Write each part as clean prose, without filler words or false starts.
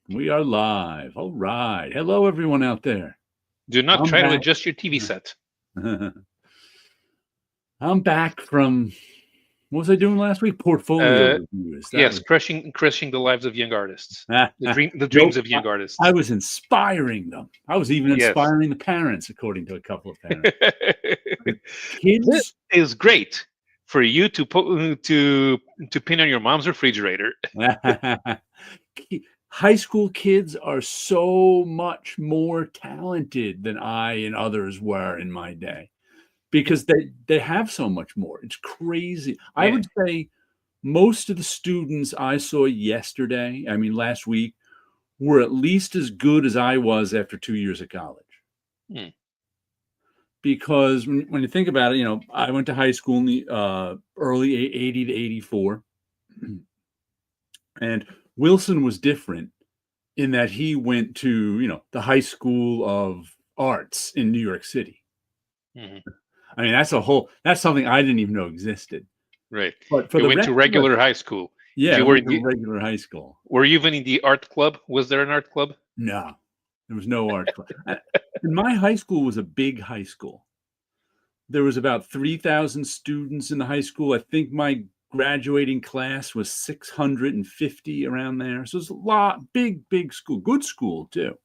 We are live. All right. Hello, everyone out there. Do not I'm try to back. adjust your TV set. I'm back from what was I doing last week? Portfolio Uh, reviews. That yes, was crushing the lives of young artists, the dreams nope. of young I artists. was inspiring them. I was even Yes, inspiring the parents, according to a couple of parents. this Kids, is great for you to put to pin on your mom's refrigerator. high school kids are so much more talented than I and others were in my day, because they have so much more. It's crazy. I Yeah. would say most of the students I saw yesterday, I mean last week, were at least as good as I was after 2 years of college. Hmm. Because when you think about it, I went to high school in the early 80 to 84, and Wilson was different in that he went to, the High School of Arts in New York City. Mhm. I mean, that's something I didn't even know existed. Right. But for You the went to rest of us, regular high school. yeah, You I were went in to the regular high school. Were you even in the art club? Was there an art club? No, there was no art class. And my high school was a big high school. There was about 3,000 students in the high school. I think my graduating class was 650, around there. So it's a lot, big school, good school too.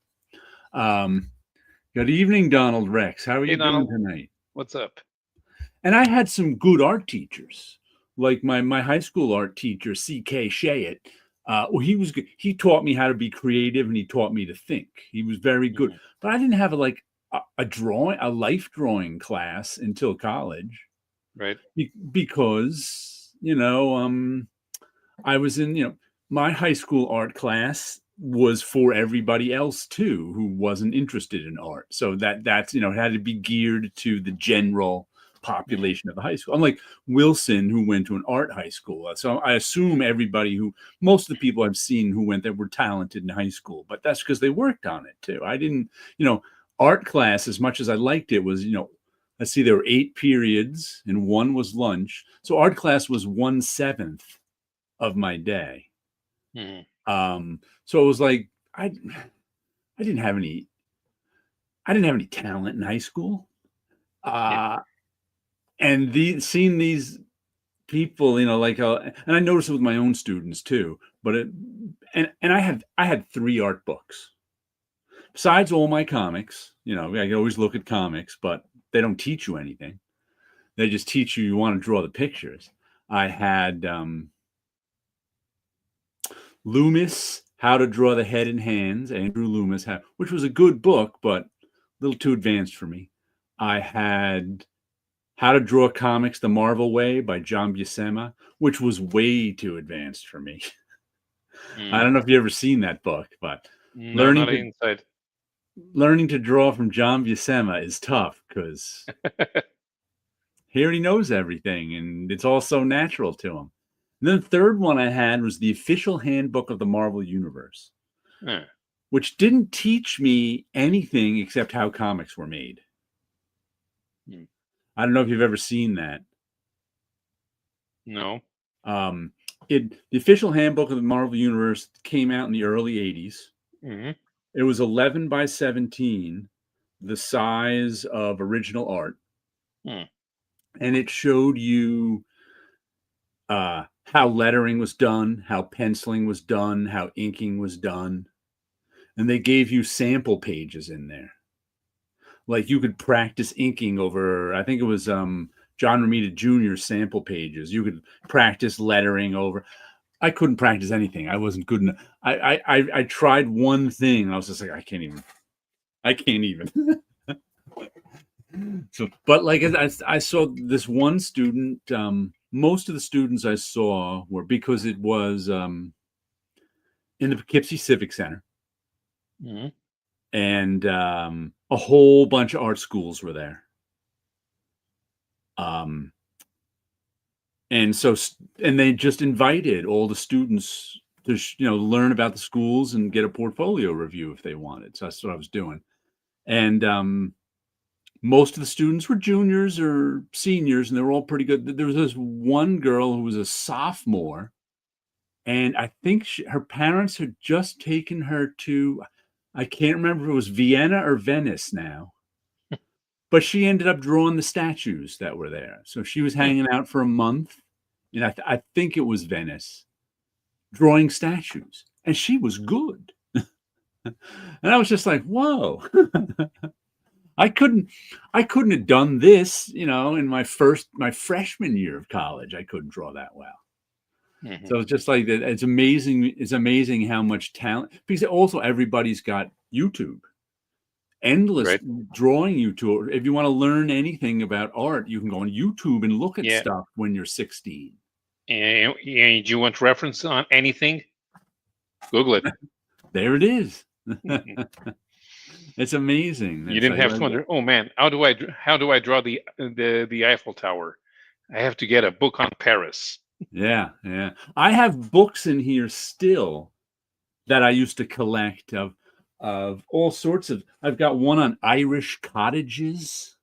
Um, Good evening, Donald Rex. How are Hey, you doing Donald, tonight? what's up? And I had some good art teachers, like my high school art teacher, C.K. Shayet. Well, he was good. He taught me how to be creative, and he taught me to think. He was very good. Mhm. But I didn't have a life drawing class until college, Right. because I was in, my high school art class was for everybody else too who wasn't interested in art. So that's it had to be geared to the general Mhm. population of the high school. Unlike Wilson, who went to an art high school. So I assume most of the people I've seen who went there were talented in high school, but that's because they worked on it too. I didn't, art class, as much as I liked it, was, let's see, there were 8 periods and one was lunch. So art class was 1/7 of my day. Mhm. So it was like I didn't have any I didn't have any talent in high school. Yeah. Uh and seeing these people, and I noticed it with my own students too, but and I had 3 art books. Besides all my comics, I can always look at comics, but they don't teach you anything. They just teach you want to draw the pictures. I had Loomis, How to Draw the Head and Hands, Andrew Loomis, which was a good book, but a little too advanced for me. I had How to Draw Comics the Marvel Way by John Buscema, which was way too advanced for me. I Mm. don't know if you ever seen that book, but No, learning not to inside. learning to draw from John Buscema is tough, because he already knows everything and it's all so natural to him. And then the third one I had was the Official Handbook of the Marvel Universe, Huh. which didn't teach me anything except how comics were made. Mm. I don't know if you've ever seen that. No. Um, the Official Handbook of the Marvel Universe came out in the early 80s. Mhm. It was 11 by 17, the size of original art, Mm. and it showed you how lettering was done, how penciling was done, how inking was done, and they gave you sample pages in there. Like, you could practice inking over, I think it was John Romita Jr.'s sample pages. You could practice lettering over. I couldn't practice anything. I wasn't good enough. I tried one thing. I was just like, I can't even. I can't even. So, but like I saw this one student. Most of the students I saw were, because it was in the Poughkeepsie Civic Center, Mhm. and a whole bunch of art schools were there. Um, and so and they just invited all the students to learn about the schools and get a portfolio review if they wanted. So that's what I was doing. And most of the students were juniors or seniors, and they were all pretty good. There was this one girl who was a sophomore, and I think her parents had just taken her to, I can't remember if it was Vienna or Venice now, but she ended up drawing the statues that were there. So she was Hmm. hanging out for a month, and I think it was Venice, drawing statues, and she was good. And I was just like, whoa. I couldn't have done this, in my freshman year of college. I couldn't draw that well. Hmm. So it's just like that. It's amazing. It's amazing how much talent, because also everybody's got YouTube, endless Right. drawing YouTube. If you want to learn anything about art, you can go on YouTube and look at Yeah. stuff when you're 16. And you want reference on anything? Google it. There it is. Mhm. It's amazing. You It's didn't like, have to wonder. Oh man, how do I draw the Eiffel Tower? I have to get a book on Paris. yeah, yeah. I have books in here still that I used to collect of all sorts of. I've got one on Irish cottages.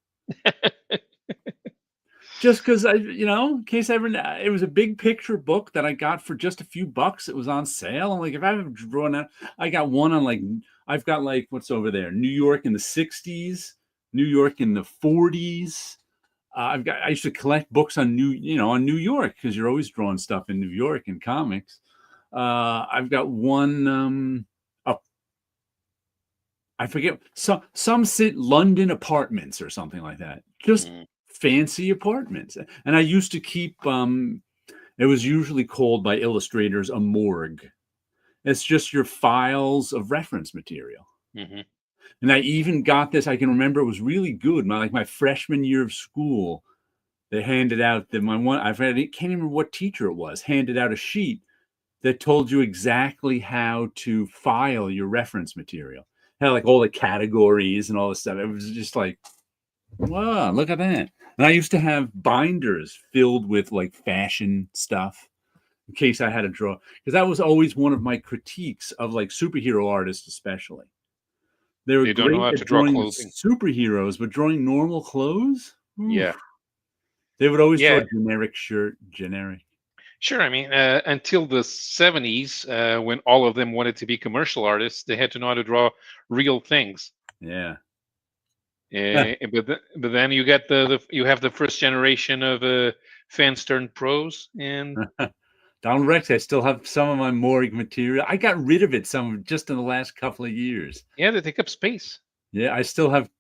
Just because in case ever, it was a big picture book that I got for just a few bucks. It was on sale. I'm like, if I haven't drawn out, I got one on I've got what's over there, New York in the '60s, New York in the '40s. I used to collect books on on New York, because you're always drawing stuff in New York in comics. I've got one, up, I forget, some sit London apartments or something like that. Just Mm. fancy apartments. And I used to keep, it was usually called by illustrators a morgue. It's just your files of reference material. Hmm. And I even got this, I can remember it was really good. My freshman year of school, they handed out that I can't remember what teacher it was, handed out a sheet that told you exactly how to file your reference material. Had all the categories and all this stuff. It was just like, wow, look at that. And I used to have binders filled with fashion stuff in case I had to draw, because that was always one of my critiques of superhero artists, especially. They were They don't know great how at to draw drawing clothing. superheroes, but drawing normal clothes, Yeah. oof. They would always draw Yeah. a generic shirt, generic. Sure. I mean, until the 70s, when all of them wanted to be commercial artists, they had to know how to draw real things. Yeah. But then you get you have the first generation of fans turned pros, and Donald Rex, I still have some of my morgue material. I got rid of it some just in the last couple of years. yeah, they take up space. Yeah, I still have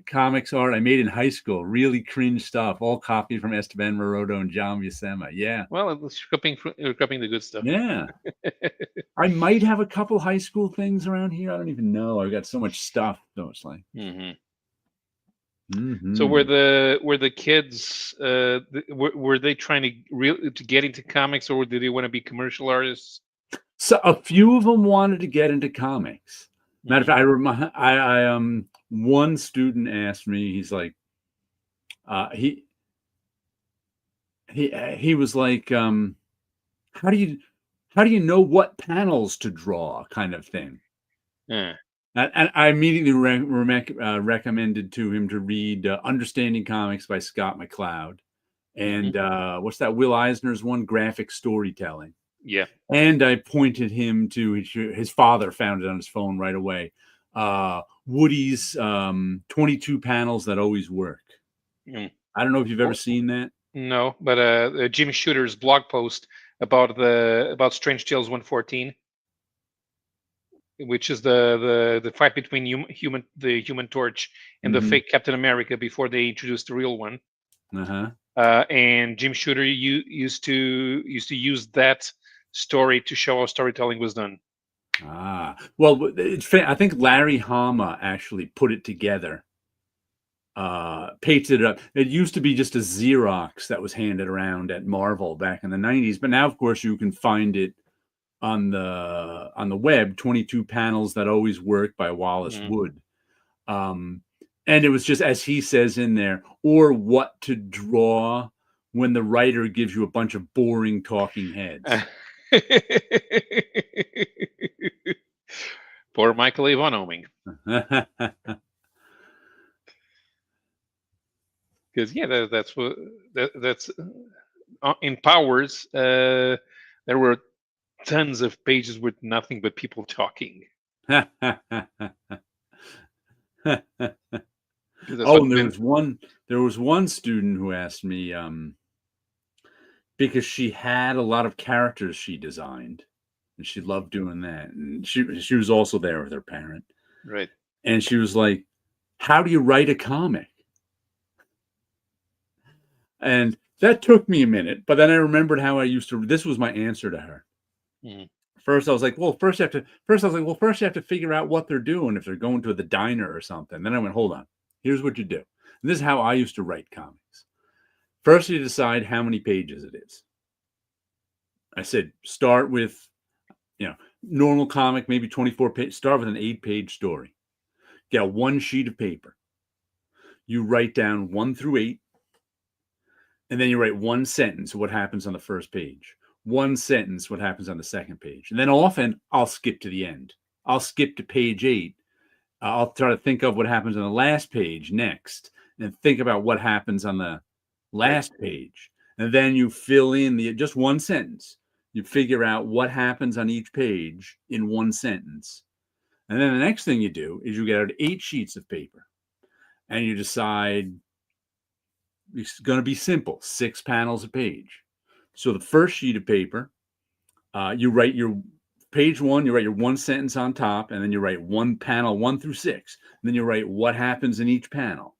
comics art I made in high school. Really cringe stuff, all copied from Esteban Maroto and John Buscema. Yeah, Well, it was scrapping the good stuff. yeah. I might have a couple high school things around here. I don't even know. I've got so much stuff. So it's like, Hmm. So hmm were the kids were they trying to get into comics, or did they want to be commercial artists? So a few of them wanted to get into comics. Matter of Hmm. fact, one student asked me. He's like, uh, he he was like, how do you know what panels to draw, kind of thing. Yeah. And I immediately recommended to him to read Understanding Comics by Scott McCloud, Hmm. and what's that, Will Eisner's one, Graphic Storytelling. Yeah. And I pointed him to his father, found it on his phone right away. Woody's 22 Panels That Always Work. Mm. I don't know if you've ever seen that. No, but Jim Shooter's blog post about Strange Tales 114, which is the fight between the Human Torch and the Hmm. fake Captain America before they introduced the real one. Uh-huh. And Jim Shooter used to use that story to show how storytelling was done. Well, I think Larry Hama actually put it together, pasted it up. It used to be just a Xerox that was handed around at Marvel back in the '90s, but now, of course, you can find it on the web. 22 Panels That Always Work by Wallace Mm. Wood. Um, and it was just, as he says in there, or what to draw when the writer gives you a bunch of boring talking heads. Poor Michael Avon Oming. Because yeah, that's what that's in Powers. There were tons of pages with nothing but people talking. Oh, That's what and men. there was one student who asked me, because she had a lot of characters she designed, and she loved doing that, and she was also there with her parent, Right. and she was like, "How do you write a comic?" And that took me a minute, but then I remembered how I used to. This was my answer to her. Mhm. First, I was like, "Well, first you have to figure out what they're doing if they're going to the diner or something." Then I went, "Hold on. Here's what you do." And this is how I used to write comics. First, you decide how many pages it is. I said, start with, normal comic, maybe 24 pages. Start with an 8-page story. Get one sheet of paper. You write down 1 through 8, and then you write one sentence of what happens on the first page. One sentence what happens on the second page. And then often I'll skip to the end. I'll skip to page 8. I'll try to think of what happens on the last page next, and think about what happens on the Right. last page. And then you fill in just one sentence. You figure out what happens on each page in one sentence. And then the next thing you do is you get out 8 sheets of paper, and you decide it's going to be simple, 6 panels a page. So the first sheet of paper, you write your page 1, you write your one sentence on top, and then you write one panel 1 through 6. And then you write what happens in each panel.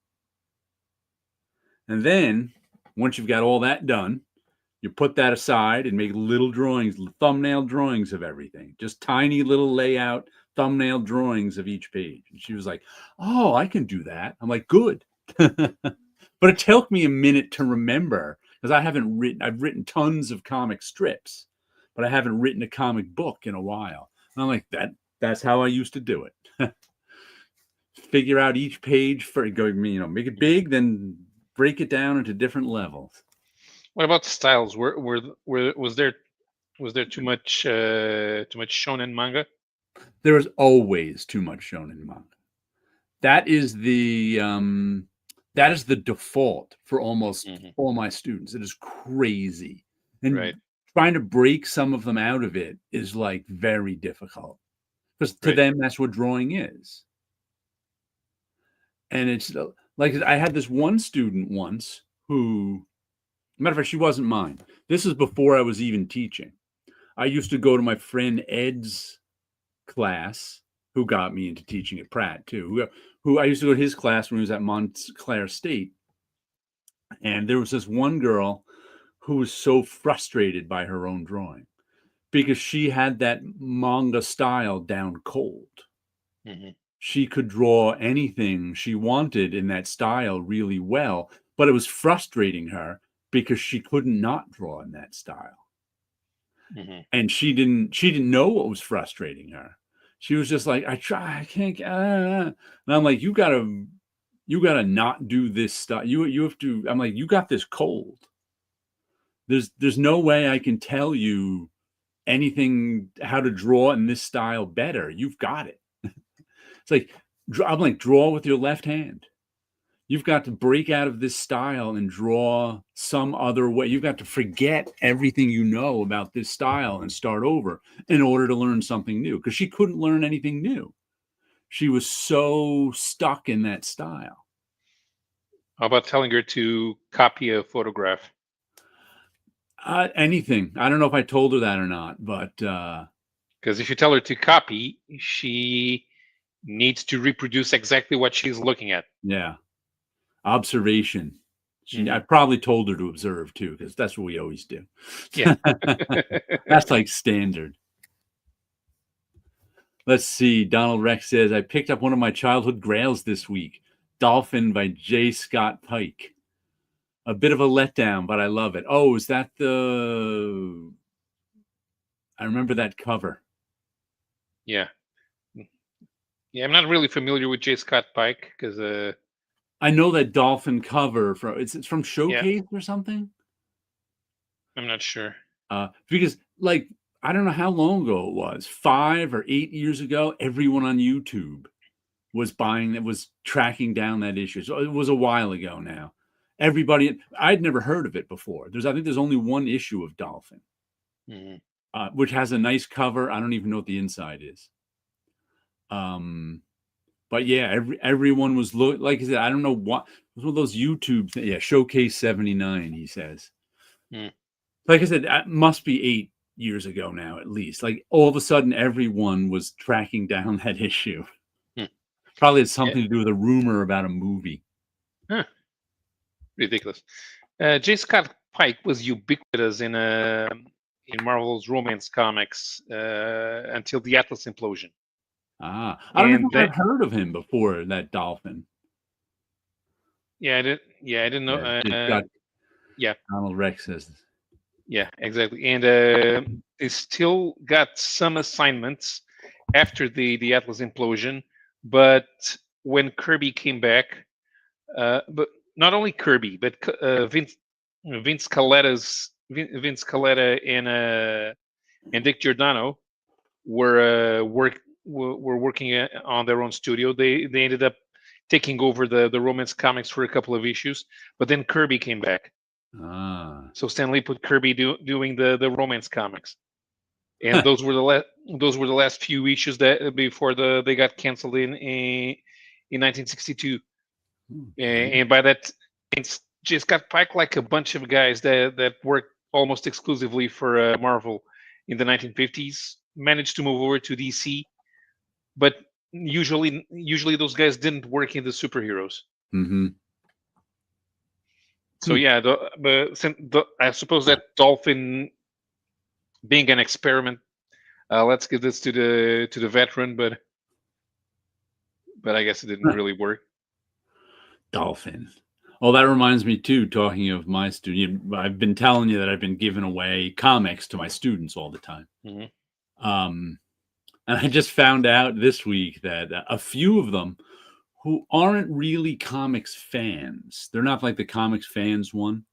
And then once you've got all that done, you put that aside and make little drawings, thumbnail drawings of everything, just tiny little layout thumbnail drawings of each page. And she was like, "Oh, I can do that." I'm like, "Good." But it took me a minute to remember, because I've written tons of comic strips, but I haven't written a comic book in a while. And I'm like, that's how I used to do it. Figure out each page for make it big, then break it down into different levels. What about styles? Was there too much shonen manga? There is always too much shonen manga. That is the default for almost Hmm. all my students. It is crazy. And Right. trying to break some of them out of it is like very difficult, because to Right. them that's what drawing is. And it's like, I had this one student once who, matter of fact, she wasn't mine. This is before I was even teaching. I used to go to my friend Ed's class, who got me into teaching at Pratt too. Who I used to go to his class when he was at Montclair State, and there was this one girl who was so frustrated by her own drawing, because she had that manga style down cold. Hmm. She could draw anything she wanted in that style really well, but it was frustrating her because she couldn't not draw in that style. Hmm. And she didn't know what was frustrating her. She was just like, I can't. And I'm like, you gotta not do this stuff. You have to. I'm like, you got this cold. There's no way I can tell you anything how to draw in this style better. You've got it. It's like, I'm like, draw with your left hand. You've got to break out of this style and draw some other way. You've got to forget everything you know about this style and start over in order to learn something new, because she couldn't learn anything new. She was so stuck in that style. How about telling her to copy a photograph? Anything. I don't know if I told her that or not, but Because if you tell her to copy, she needs to reproduce exactly what she's looking at. yeah, observation. I Hmm. probably told her to observe too, because that's what we always do. Yeah. That's like standard. Let's see. Donald Rex says, I picked up one of my childhood grails this week, Dolphin by J. Scott Pike. A bit of a letdown, but I love it. Oh, is that I remember that cover. Yeah. Yeah, I'm not really familiar with J. Scott Pike because, I know that Dolphin cover it's from yeah, Showcase or something. I'm not sure. Because, like, I don't know how long ago it was, 5 or 8 years ago, everyone on YouTube was tracking down that issue. So it was a while ago now. Everybody, I'd never heard of it before. I think there's only one issue of Dolphin. Hmm. which has a nice cover. I don't even know what the inside is. But yeah, everyone was like I said, I don't know what it was, one of those YouTube things. Yeah, Showcase 79, he says. Like I said, that must be 8 years ago now, at least. Like all of a sudden, everyone was tracking down that issue. Probably had something to do with a rumor about a movie. Huh. Ridiculous. J. Scott Pike was ubiquitous in Marvel's romance comics until the Atlas implosion. I don't think I've heard of him before. That Dolphin. Yeah, I didn't know. Yeah, Donald Rex says. Yeah, exactly. And they still got some assignments after the Atlas implosion, but when Kirby came back, but not only Kirby, but Vince Colletta and Dick Giordano were working on their own studio. They ended up taking over the romance comics for a couple of issues, but then Kirby came back. So Stan Lee put Kirby doing the romance comics, and those were the last few issues that before they got canceled in 1962. And by that, it's just got Pike, like a bunch of guys that worked almost exclusively for Marvel in the 1950s, managed to move over to DC, but usually those guys didn't work in the superheroes. So yeah, I suppose that Dolphin being an experiment. Let's give this to the veteran, but I guess it didn't really work. Dolphin. Oh, that reminds me too. Talking of my student, I've been telling you that I've been giving away comics to my students all the time. And I just found out this week that a few of them who aren't really comics fans, they're not like the comics fans one,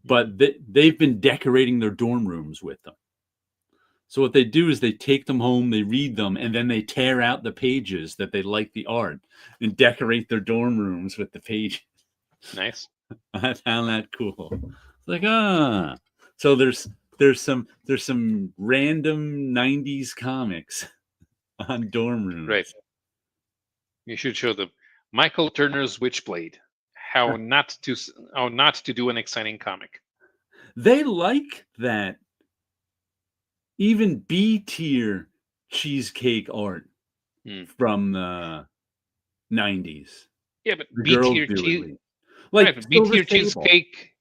but they've been decorating their dorm rooms with them. So what they do is they take them home, they read them, and then they tear out the pages that they like the art and decorate their dorm rooms with the pages. Nice. I found that cool. It's like, so there's some random 90s comics on dorm rooms. Right. You should show them Michael Turner's Witchblade. How not to do an exciting comic. They like that. Even B tier cheesecake art from the 90s. Yeah, but B tier cheesecake.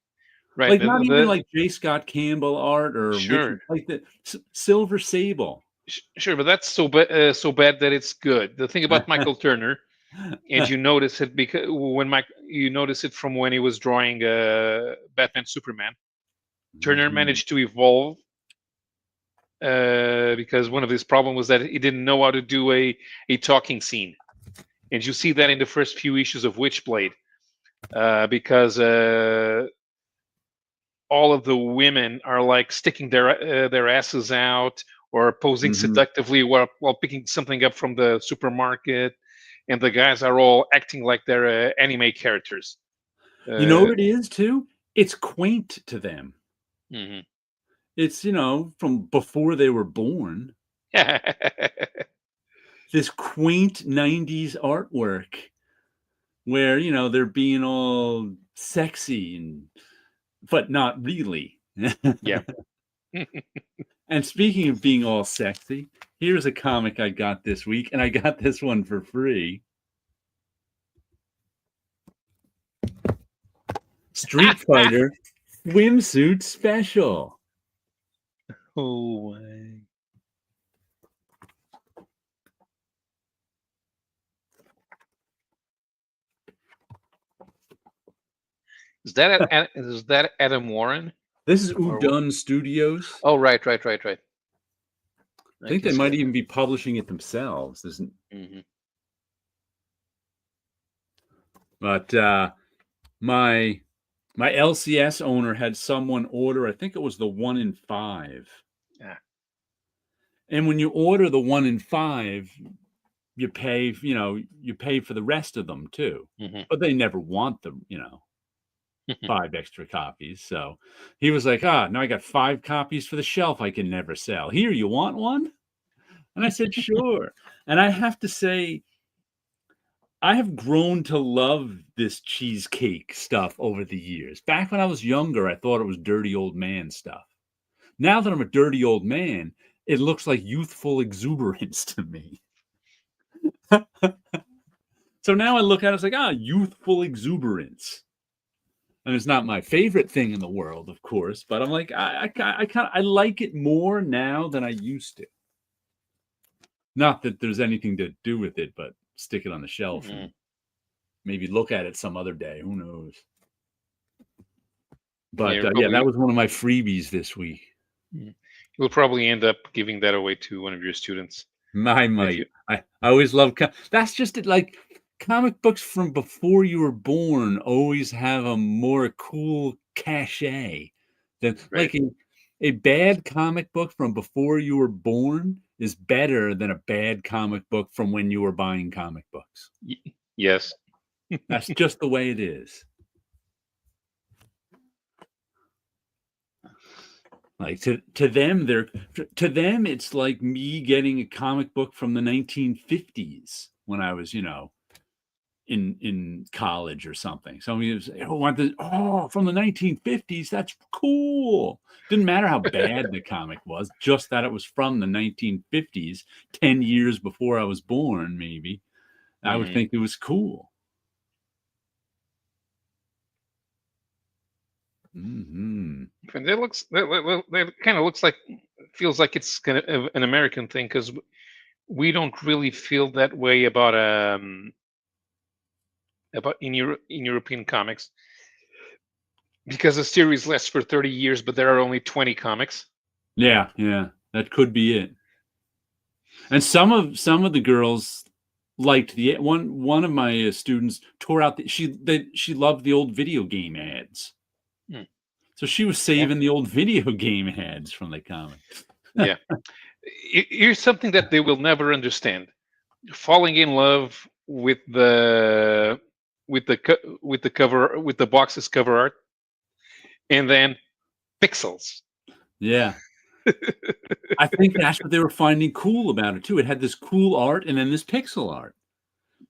Right. Like not even like J. Scott Campbell art or like the Silver Sable. Sure, but that's so bad that it's good. The thing about Michael Turner, and you notice it because you notice it from when he was drawing Batman Superman. Turner managed to evolve because one of his problems was that he didn't know how to do a talking scene, and you see that in the first few issues of Witchblade, because all of the women are like sticking their asses out or posing seductively while picking something up from the supermarket, and the guys are all acting like they're anime characters. You know what it is too? It's quaint to them. It's, from before they were born. This quaint 90s artwork where, they're being all sexy but not really. Yeah. And speaking of being all sexy, here's a comic I got this week, and I got this one for free. Street Fighter swimsuit special. Oh my. Is that Adam Warren? This is Udon Studios. Oh, right. I think they might even be publishing it themselves. But my LCS owner had someone order, I think it was the 1 in 5. Yeah. And when you order the 1 in 5, you pay for the rest of them too. But they never want them, 5 extra copies. So he was like, now I got 5 copies for the shelf I can never sell. Here, you want one? And I said, sure. And I have to say, I have grown to love this cheesecake stuff over the years. Back when I was younger, I thought it was dirty old man stuff. Now that I'm a dirty old man, it looks like youthful exuberance to me. So now I look at it, it's like, youthful exuberance. And it's not my favorite thing in the world, of course, but I'm like, I like it more now than I used to. Not that there's anything to do with it, but stick it on the shelf and maybe look at it some other day. Who knows? But that was one of my freebies this week. You'll probably end up giving that away to one of your students. I might. I always love that's just it. Like comic books from before you were born always have a more cool cachet than like a bad comic book from before you were born is better than a bad comic book from when you were buying comic books. Yes. That's just the way it is. Like to them, it's like me getting a comic book from the 1950s when I was, in college or something. Somebody was, from the 1950s. That's cool. Didn't matter how bad the comic was, just that it was from the 1950s, 10 years before I was born, maybe. I would think it was cool. And that kind of looks like, feels like it's kind of an American thing, because we don't really feel that way about in European comics, because the series lasts for 30 years, but there are only 20 comics. Yeah, that could be it. And some of the girls liked the one of my students tore out she loved the old video game ads. So she was saving the old video game ads from the comics. Yeah. Here's something that they will never understand: falling in love with the cover, with the box's cover art, and then pixels. Yeah. I think that's what they were finding cool about it too. It had this cool art and then this pixel art.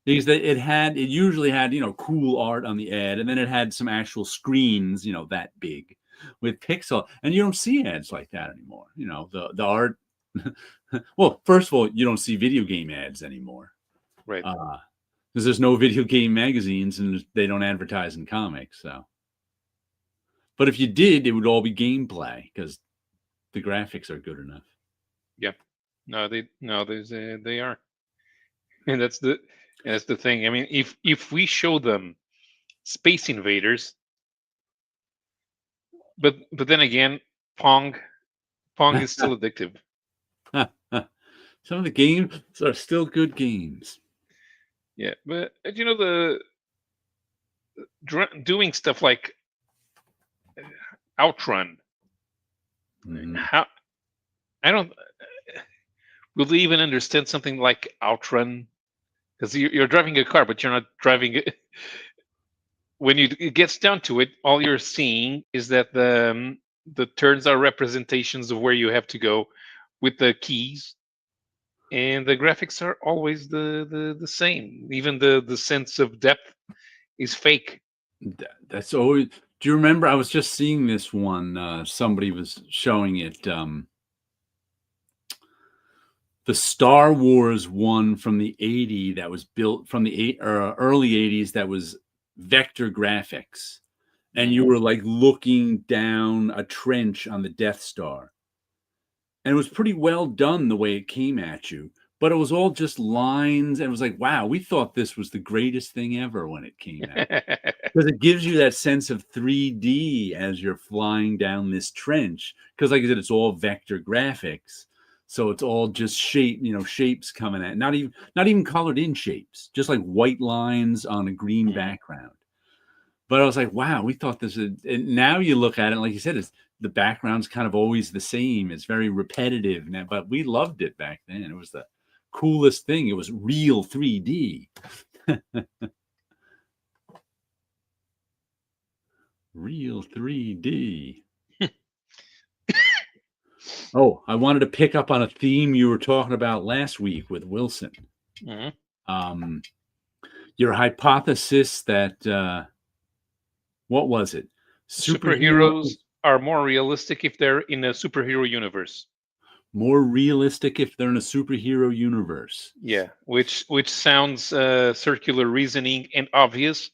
Because it usually had, cool art on the ad, and then it had some actual screens, that big with pixel. And you don't see ads like that anymore. The art. Well, first of all, you don't see video game ads anymore. Right. Because there's no video game magazines and they don't advertise in comics. So, but if you did, it would all be gameplay because the graphics are good enough. Yeah. They are. And that's the thing. I mean, if we show them Space Invaders, but then again, Pong is still addictive. Some of the games are still good games. Yeah, but doing stuff like Outrun. How I don't. Will they even understand something like Outrun? Because you're driving a car, but you're not driving it. When it gets down to it, all you're seeing is that the turns are representations of where you have to go with the keys, and the graphics are always the same. Even the sense of depth is fake. That's always. Do you remember? I was just seeing this one. Somebody was showing it. The Star Wars one from the '80s that was built from the early '80s that was vector graphics, and you were like looking down a trench on the Death Star, and it was pretty well done the way it came at you. But it was all just lines, and it was like, wow, we thought this was the greatest thing ever when it came out. Because it gives you that sense of 3D as you're flying down this trench. Because like I said, it's all vector graphics. So it's all just shapes coming at, not even colored in shapes, just like white lines on a green background. But I was like, wow, we thought this is, and now you look at it, like you said, the background's kind of always the same. It's very repetitive now, but we loved it back then. It was the coolest thing. It was real 3D. Real 3D. Oh, I wanted to pick up on a theme you were talking about last week with Wilson. Mhm. Your hypothesis that what was it? Superheroes are more realistic if they're in a superhero universe. More realistic if they're in a superhero universe. Yeah, which sounds circular reasoning and obvious,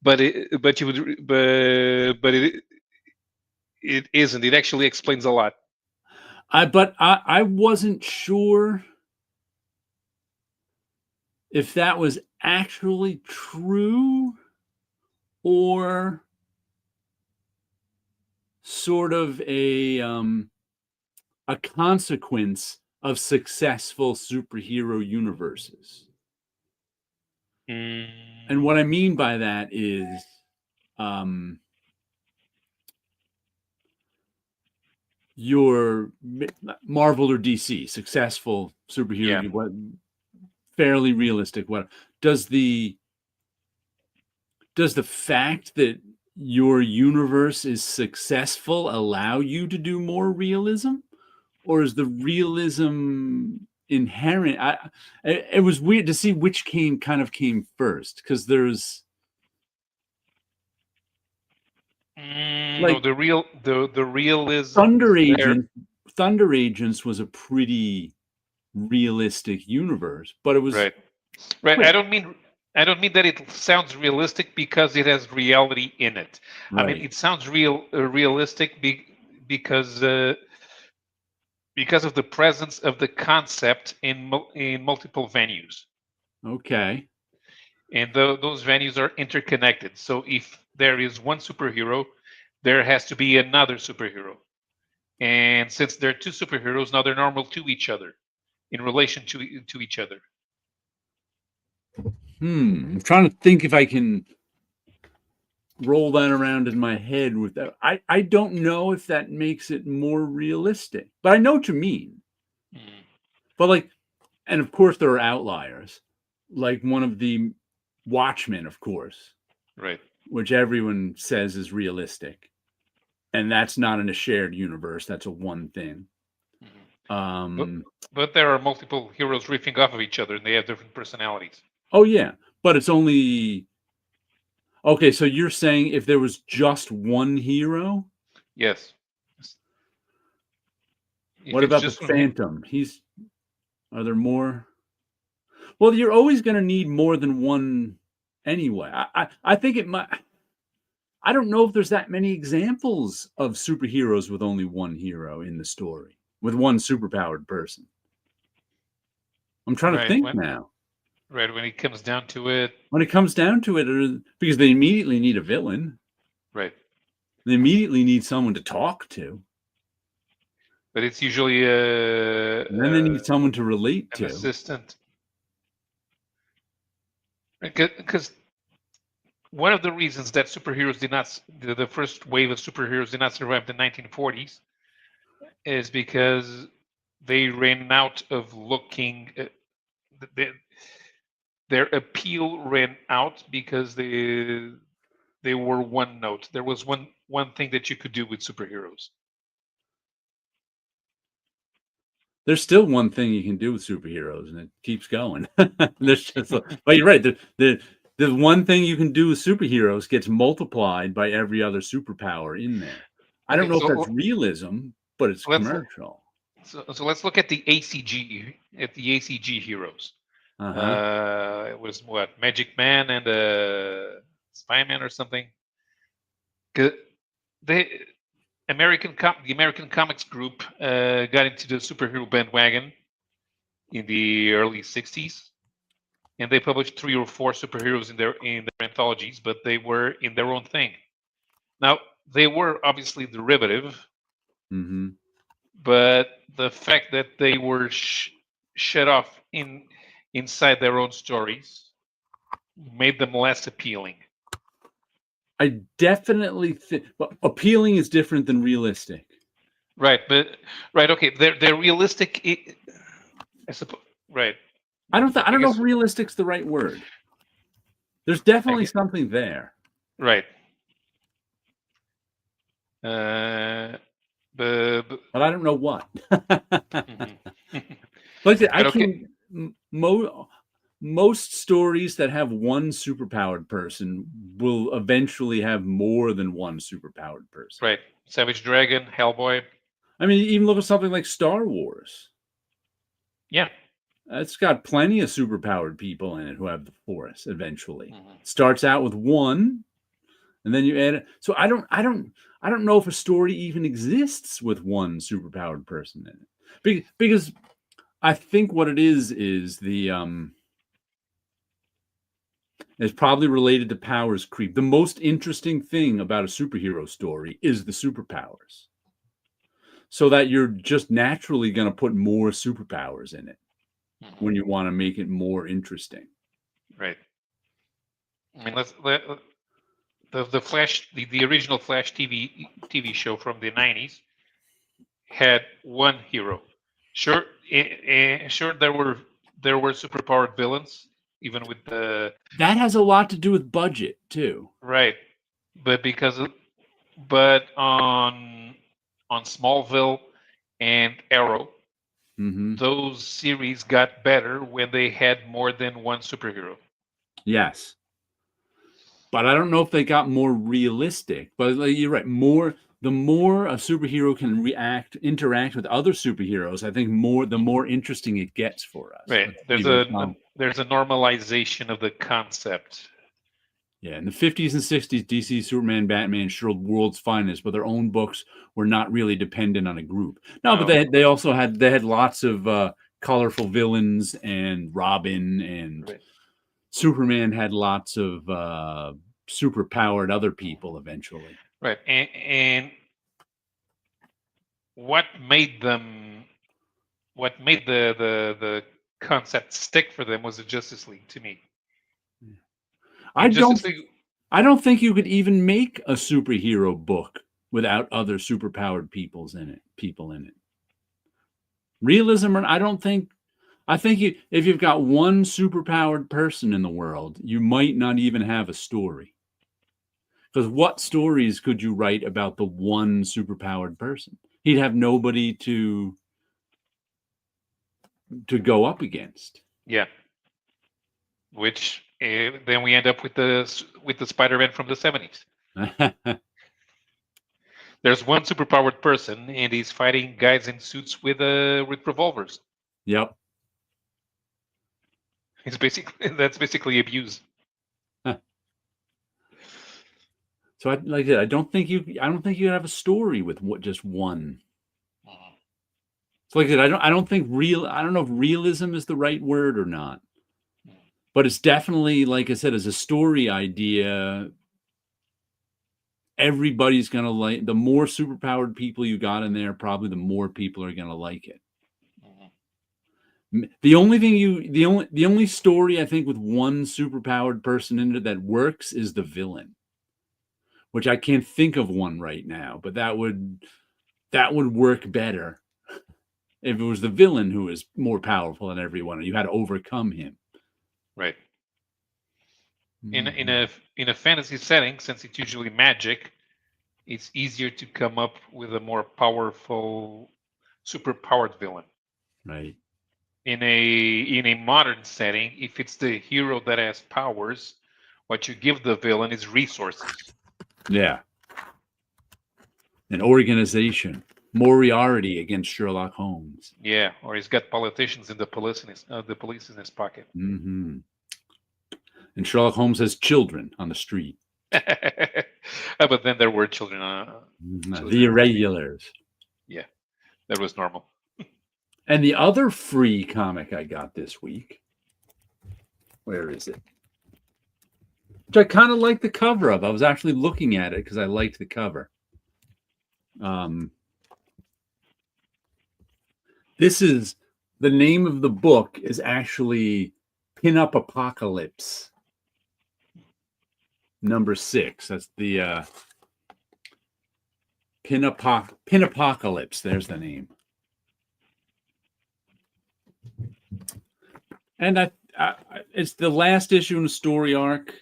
but it isn't. It actually explains a lot. I wasn't sure if that was actually true or sort of a consequence of successful superhero universes. And what I mean by that is your Marvel or DC successful superhero, fairly realistic. What does the fact that your universe is successful allow you to do more realism, or is the realism inherent? It was weird to see which came first, because there's no, the realism Thunder Agents was a pretty realistic universe, but it was right. I don't mean that it sounds realistic because it has reality in it. Right. I mean, it sounds realistic because of the presence of the concept in multiple venues. Okay. And those venues are interconnected. So if there is one superhero, there has to be another superhero. And since there are two superheroes, now they're normal to each other, in relation to each other. I'm trying to think if I can roll that around in my head with that. I don't know if that makes it more realistic, but I know what you mean. But and of course there are outliers, like one of the Watchmen, of course, right, which everyone says is realistic, and that's not in a shared universe. That's a one thing. But there are multiple heroes riffing off of each other, and they have different personalities. Oh yeah, but it's only okay. So you're saying if there was just one hero? Yes. What about the Phantom? Are there more? Well, you're always going to need more than one anyway. I think it might. I don't know if there's that many examples of superheroes with only one hero in the story, with one superpowered person. I'm trying to think now. Right, when it comes down to it. Because they immediately need a villain. Right. They immediately need someone to talk to. But it's usually and then they need someone to relate to. An assistant. Because one of the reasons that superheroes did not, the first wave of superheroes did not survive the 1940s is because they ran out of looking. Their appeal ran out because they were one note. There was one thing that you could do with superheroes. There's still one thing you can do with superheroes, and it keeps going. There's just, but you're right. The one thing you can do with superheroes gets multiplied by every other superpower in there. I don't know if that's realism, but it's commercial. So let's look at the ACG heroes. It was what, Magic Man and Spy-Man or something. The American Comics Group got into the superhero bandwagon in the early 60s, and they published 3 or 4 superheroes in their anthologies, but they were in their own thing. Now, they were obviously derivative, but the fact that they were shut off inside their own stories made them less appealing. I definitely think, but appealing is different than realistic. Right, okay, they're realistic. I suppose. Right. I don't know if realistic's the right word. There's definitely something there. Right. Uh, but, But I don't know what. mhm. Like I said, I But okay, can most stories that have one superpowered person will eventually have more than one superpowered person. right. Savage Dragon, Hellboy. I mean, even look at something like Star Wars. Yeah. It's got plenty of superpowered people in it who have the Force eventually. Mhm. Starts out with one, and then you add it. So I don't know if a story even exists with one superpowered person in it. Because I think what it is the it's probably related to powers creep. The most interesting thing about a superhero story is the superpowers. So that you're just naturally going to put more superpowers in it when you want to make it more interesting. Right. I mean, the Flash, the original Flash TV show from the 90s had one hero. Sure, sure there were superpowered villains, even with the That has a lot to do with budget too. right, but but on Smallville and Arrow, Mm-hmm. those series got better when they had more than one superhero. Yes. But I don't know if they got more realistic. But like, you're right. The more a superhero can interact with other superheroes, I think the more interesting it gets for us. Right. Let's see an example. There's a normalization of the concept. Yeah, in the 50s and 60s, DC, Superman, Batman showed world's finest, but their own books were not really dependent on a group. No, but No. they also had lots of colorful villains, and Robin and Right. Superman had lots of super powered other people eventually. Right. And what made the concept stick for them was the Justice League to me. I In don't Justice League, I don't think you could even make a superhero book without other superpowered people in it. Realism, or I think if you've got one superpowered person in the world, you might not even have a story. Because what stories could you write about the one superpowered person? He'd have nobody to go up against. yeah. Which then we end up with the Spider-Man from the 70s. There's one superpowered person, and he's fighting guys in suits with revolvers. Yep. That's basically abuse. So I don't think you have a story with just one. So like I said, I don't know if realism is the right word or not. But it's definitely, like I said, as a story idea, everybody's gonna like the more superpowered people you got in there, probably the more people are gonna like it. The only story I think with one superpowered person in it that works is the villain, which I can't think of one right now, but that would work better if it was the villain who is more powerful than everyone and you had to overcome him. Right. In a fantasy setting, since it's usually magic, it's easier to come up with a more powerful, superpowered villain. Right. In a modern setting, if it's the hero that has powers, what you give the villain is resources. Yeah. An organization. Moriarty against Sherlock Holmes. Yeah, or he's got politicians in the police in his pocket. Mm-hmm. And Sherlock Holmes has children on the street. But then there were children. The irregulars. Yeah, that was normal. And the other free comic I got this week, where is it? Which I kind of like the cover of. I was actually looking at it because I liked the cover. This is the name of the book is actually Pin-Up Apocalypse #6. That's the Pin Apocalypse. There's the name. And it's the last issue in the story arc.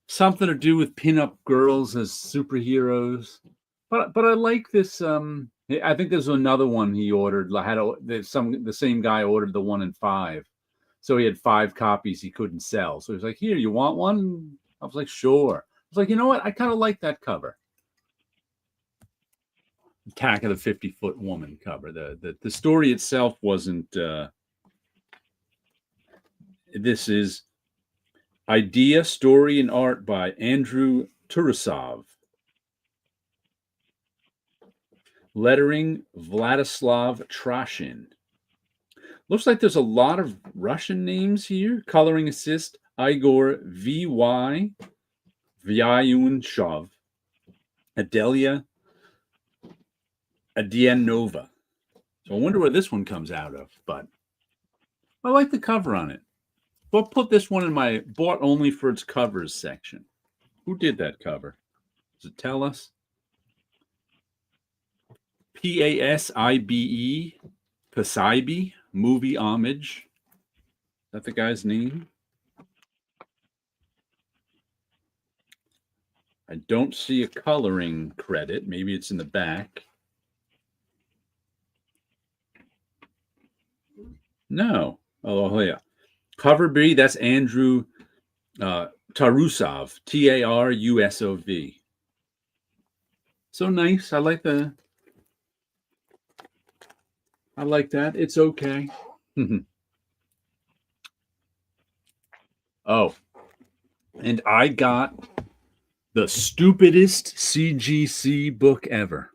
Something to do with pin-up girls as superheroes. But I like this. I think there's another one he ordered. The same guy ordered the 1 in 5, so he had 5 copies he couldn't sell. So he was like, "Here, you want one?" I was like, "Sure." I was like, "You know what? I kind of like that cover." Attack of the 50-Foot Woman cover. The story itself wasn't. This is idea, story, and art by Andrew Turasov. Lettering Vladislav Trashin. Looks like there's a lot of Russian names here. Coloring assist Igor V.Y. Vyunshov. Adelia Adianova. So I wonder where this one comes out of, but I like the cover on it. So I'll put this one in my bought only for its covers section. Who did that cover? Does it tell us? Pasibe, Pasibe, Movie Homage. Is that the guy's name? I don't see a coloring credit. Maybe it's in the back. No. Oh, yeah. Cover B, that's Andrew Tarusov, Tarusov. So nice. I like that. It's okay. Oh, and I got the stupidest CGC book ever.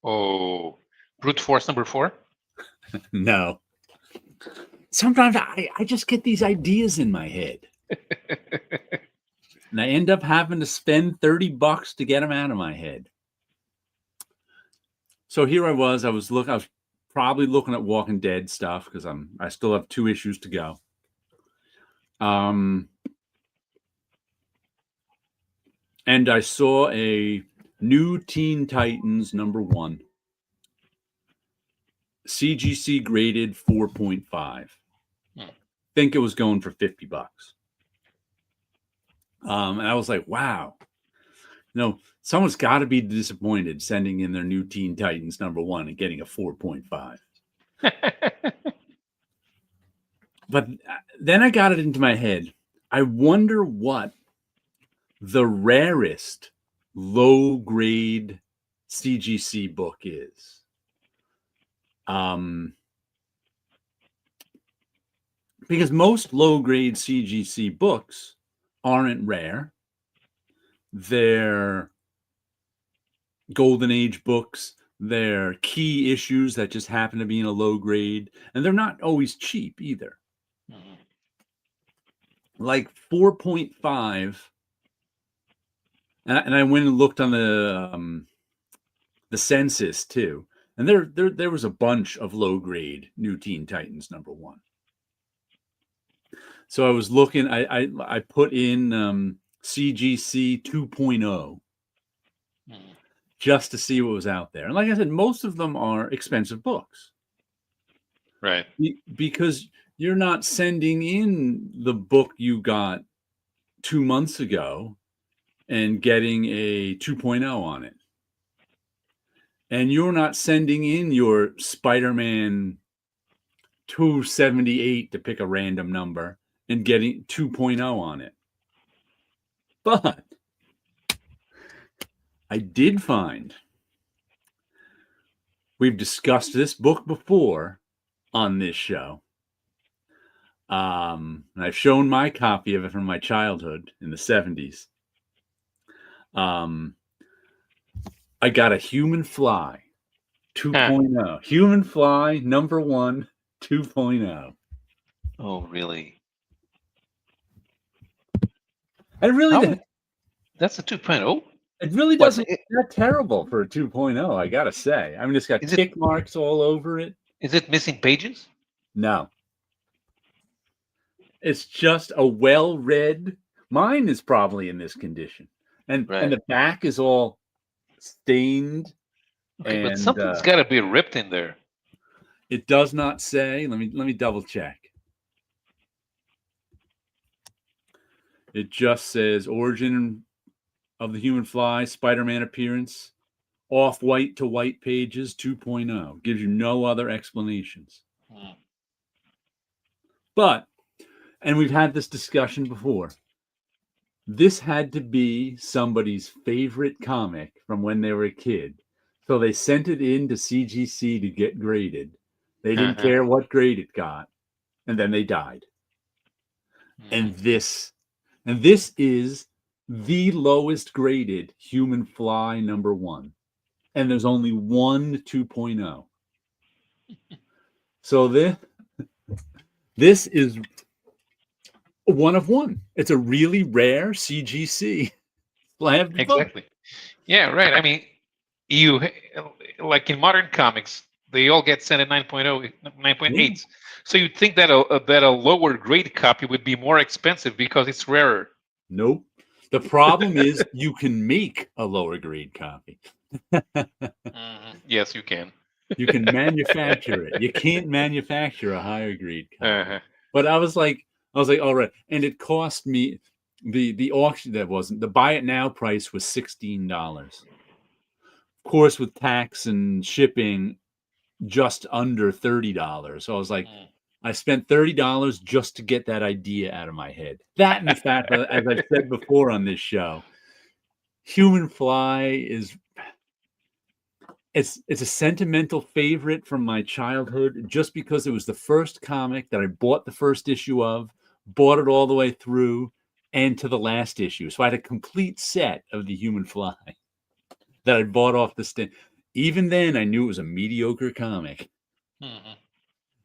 Oh, Brute Force number 4? No. Sometimes I just get these ideas in my head. And I end up having to spend $30 to get them out of my head. So here I was probably looking at Walking Dead stuff because I still have 2 issues to go. And I saw a new Teen Titans number 1. CGC graded 4.5. Think it was going for $50. And I was like, wow. Someone's got to be disappointed sending in their new Teen Titans number 1 and getting a 4.5. But then I got it into my head. I wonder what the rarest low-grade CGC book is. Because most low-grade CGC books aren't rare. They're Golden Age books. They're key issues that just happen to be in a low grade. And they're not always cheap either. Like 4.5. And I went and looked on the census too. And there was a bunch of low grade New Teen Titans number 1. So I was looking, I put in CGC 2.0 just to see what was out there. And like I said, most of them are expensive books. Right. Because you're not sending in the book you got 2 months ago and getting a 2.0 on it. And you're not sending in your Spider-Man 278 to pick a random number and getting 2.0 on it. But I did find, we've discussed this book before on this show. And I've shown my copy of it from my childhood in the 70s. I got a Human Fly 2.0. Human Fly number 1 2.0. Oh, really? It really That's a 2.0? It really doesn't look that terrible for a 2.0, I gotta say. I mean, it's got tick marks all over it. Is it missing pages? No. It's just a well-read. Mine is probably in this condition. And the back is all stained. Okay, but something's got to be ripped in there. It does not say. Let me double check. It just says origin of the Human Fly, Spider-Man appearance, Off-white to white pages 2.0. Gives you no other explanations. But, and we've had this discussion before, this had to be somebody's favorite comic from when they were a kid. So they sent it in to CGC to get graded. They didn't care what grade it got. And then they died. And this is the lowest graded Human Fly #1. And there's only one 2.0. So this is one of one. It's a really rare CGC. Exactly. Yeah, right. I mean, you like in modern comics, they all get sent at 9.0, 9.8. So you'd think that a lower grade copy would be more expensive because it's rarer. Nope. The problem is you can make a lower grade copy. Yes, you can. You can manufacture it. You can't manufacture a higher grade copy. But I was like, all right. And it cost me the auction the buy it now price was $16. Of course, with tax and shipping, just under $30. So I was like, I spent $30 just to get that idea out of my head. That and the fact that, as I've said before on this show, Human Fly it's a sentimental favorite from my childhood just because it was the first comic that I bought the first issue of, bought it all the way through and to the last issue. So I had a complete set of the Human Fly that I bought off the stand. Even then, I knew it was a mediocre comic.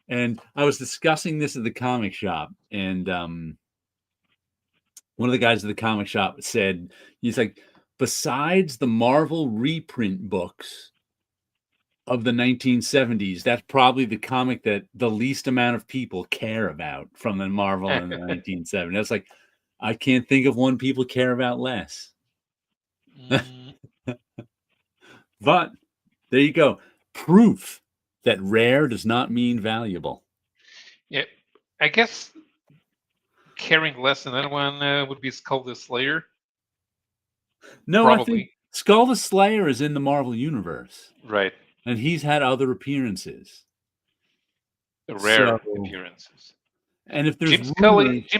And I was discussing this at the comic shop, and one of the guys at the comic shop said, he's like, besides the Marvel reprint books of the 1970s, that's probably the comic that the least amount of people care about from the Marvel in the 1970s. That's like, I can't think of one people care about less. But there you go. Proof that rare does not mean valuable. Yeah, I guess caring less than that one would be Skull the Slayer. No, probably. I think Skull the Slayer is in the Marvel universe. Right. And he's had other appearances. Rare appearances. And if there's Jim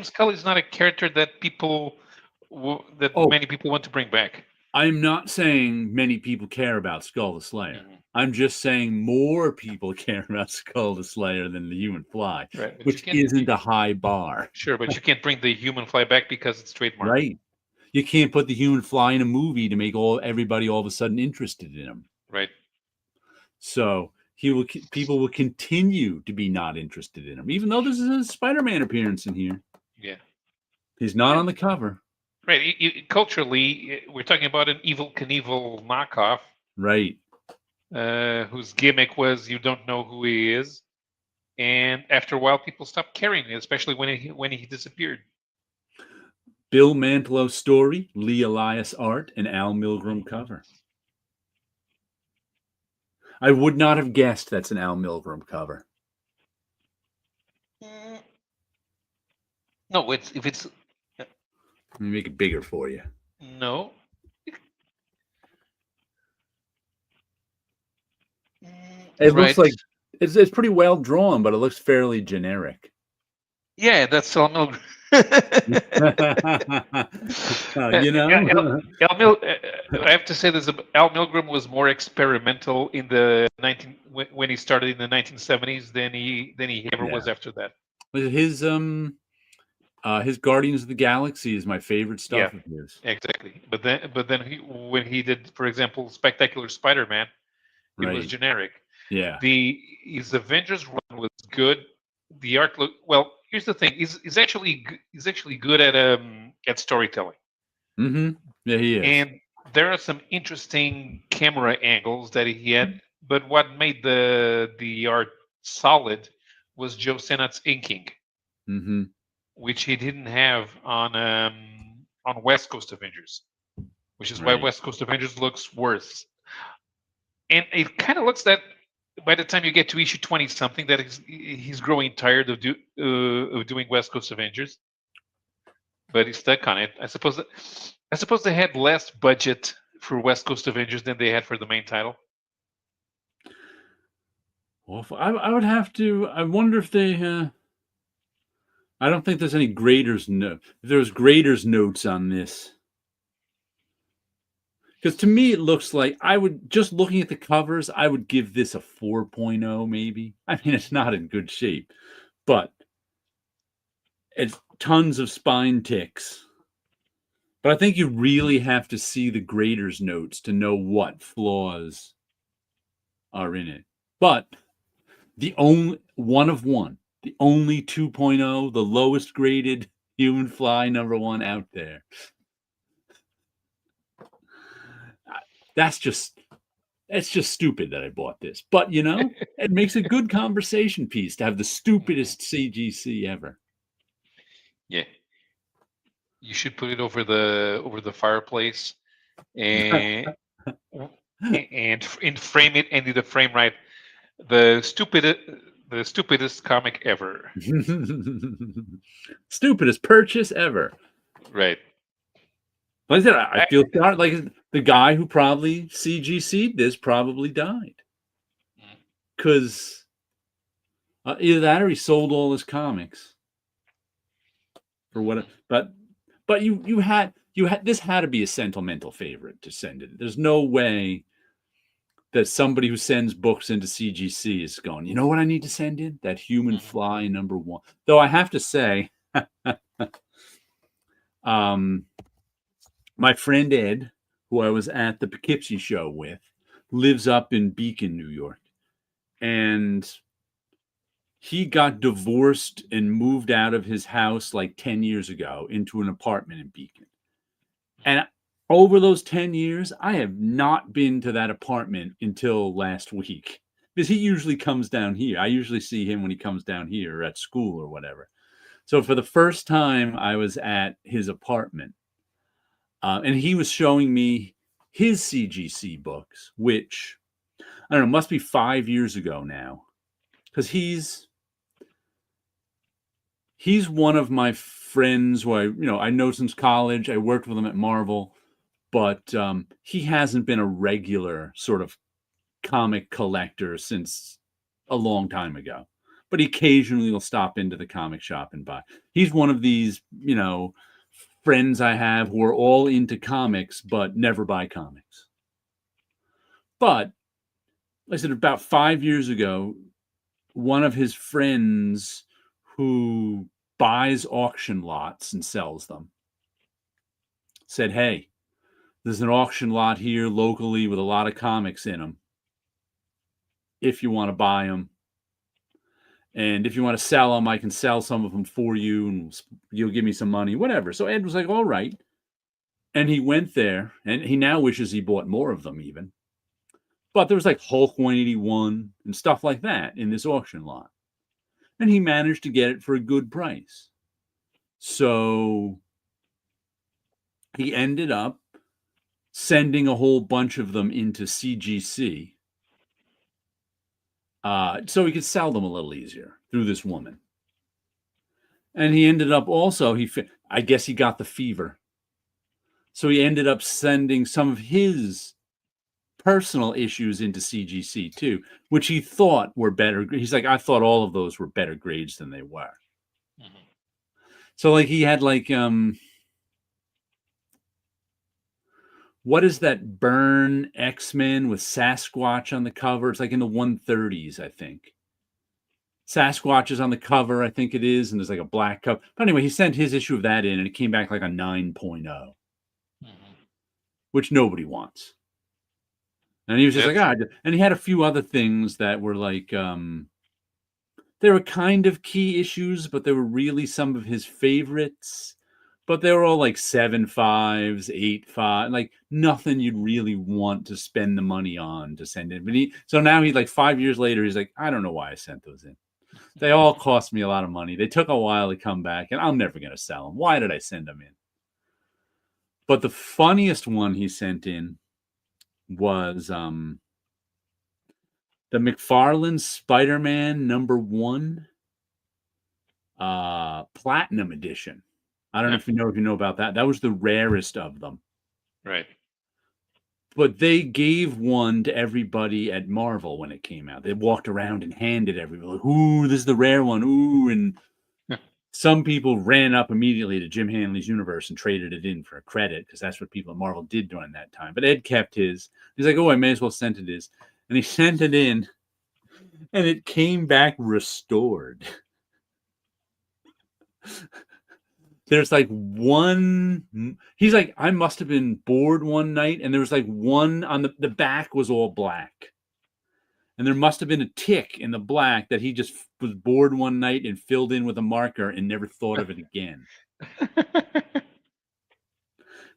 Scully is not a character that many people want to bring back. I'm not saying many people care about Skull the Slayer. I'm just saying more people care about Skull the Slayer than the Human Fly, which isn't a high bar. Sure, but you can't bring the Human Fly back because it's trademarked. Right. You can't put the Human Fly in a movie to make everybody all of a sudden interested in him. Right. So people will continue to be not interested in him, even though there's a Spider-Man appearance in here. Yeah. He's not on the cover. Right. Culturally, we're talking about an Evel Knievel knockoff. Right. Whose gimmick was you don't know who he is. And after a while, people stopped caring, especially when he disappeared. Bill Mantlo story, Lee Elias art, and Al Milgrom cover. I would not have guessed that's an Al Milgrom cover. No, if it's... Let me make it bigger for you. No. It looks like it's pretty well drawn, but it looks fairly generic. Yeah, that's Al Milgrom. You know, I have to say this: Al Milgrom was more experimental in the when he started in the 1970s than he ever was after that. His Guardians of the Galaxy is my favorite stuff of his. Exactly. But then when he did, for example, Spectacular Spider-Man, it was generic. Yeah. His Avengers run was good. The art look well. Here's the thing: he's actually good at storytelling. Mm-hmm. Yeah, he is. And there are some interesting camera angles that he had. But what made the art solid was Joe Senat's inking, which he didn't have on West Coast Avengers, which is why West Coast Avengers looks worse. And it kind of looks that by the time you get to issue 20-something, that he's growing tired of doing West Coast Avengers, but he's stuck on it. I suppose they had less budget for West Coast Avengers than they had for the main title? Well, I would have to. I wonder if they. I don't think there's any graders note. If there's graders notes on this, because to me it looks like I would just looking at the covers, I would give this a 4.0 maybe. I mean, it's not in good shape, but it's tons of spine ticks. But I think you really have to see the graders notes to know what flaws are in it. But the only one of one, the only 2.0, the lowest graded human fly #1 out there. That's just it's just stupid that I bought this. But it makes a good conversation piece to have the stupidest CGC ever. Yeah. You should put it over the fireplace and frame it and do the frame right. The stupidest comic ever. Stupidest purchase ever. Right. Like I said, I feel like the guy who probably CGC'd this probably died. Because either that or he sold all his comics. For what? But you had this had to be a sentimental favorite to send it. There's no way that somebody who sends books into CGC is going, you know what I need to send in? That human fly #1. Though I have to say, my friend Ed, who I was at the Poughkeepsie show with, lives up in Beacon, New York. And he got divorced and moved out of his house like 10 years ago into an apartment in Beacon. And over those 10 years, I have not been to that apartment until last week because he usually comes down here. I usually see him when he comes down here or at school or whatever. So for the first time, I was at his apartment and he was showing me his CGC books, which I don't know, must be 5 years ago now because he's one of my friends who I know since college. I worked with him at Marvel. But he hasn't been a regular sort of comic collector since a long time ago. But he occasionally will stop into the comic shop and buy. He's one of these, friends I have who are all into comics but never buy comics. But like I said, about 5 years ago, one of his friends who buys auction lots and sells them said, "Hey, there's an auction lot here locally with a lot of comics in them. If you want to buy them, and if you want to sell them, I can sell some of them for you and you'll give me some money, whatever." So Ed was like, all right. And he went there and he now wishes he bought more of them even. But there was like Hulk 181 and stuff like that in this auction lot. And he managed to get it for a good price. So he ended up sending a whole bunch of them into CGC so he could sell them a little easier through this woman. And he ended up also, I guess he got the fever. So he ended up sending some of his personal issues into CGC too, which he thought were better. He's like, I thought all of those were better grades than they were. So like he had like, what is that Byrne X-Men with Sasquatch on the cover? It's like in the 130s, I think. Sasquatch is on the cover, I think it is, and there's like a black cover. But anyway, he sent his issue of that in, and it came back like a 9.0, which nobody wants. And he was just and he had a few other things that were like, they were kind of key issues, but they were really some of his favorites. But they were all like 7.5s, 8.5, like nothing you'd really want to spend the money on to send in. But so now he's like 5 years later, he's like, I don't know why I sent those in. They all cost me a lot of money. They took a while to come back, and I'm never going to sell them. Why did I send them in? But the funniest one he sent in was the McFarlane Spider-Man #1 Platinum Edition. I don't know if you know about that. That was the rarest of them. Right. But they gave one to everybody at Marvel when it came out. They walked around and handed everybody, like, ooh, this is the rare one. Ooh, and some people ran up immediately to Jim Hanley's universe and traded it in for a credit because that's what people at Marvel did during that time. But Ed kept his. He's like, oh, I may as well send it his. And he sent it in, and it came back restored. There's like one. He's like, I must have been bored one night, and there was like one on the back was all black. And there must have been a tick in the black that he just was bored one night and filled in with a marker and never thought of it again.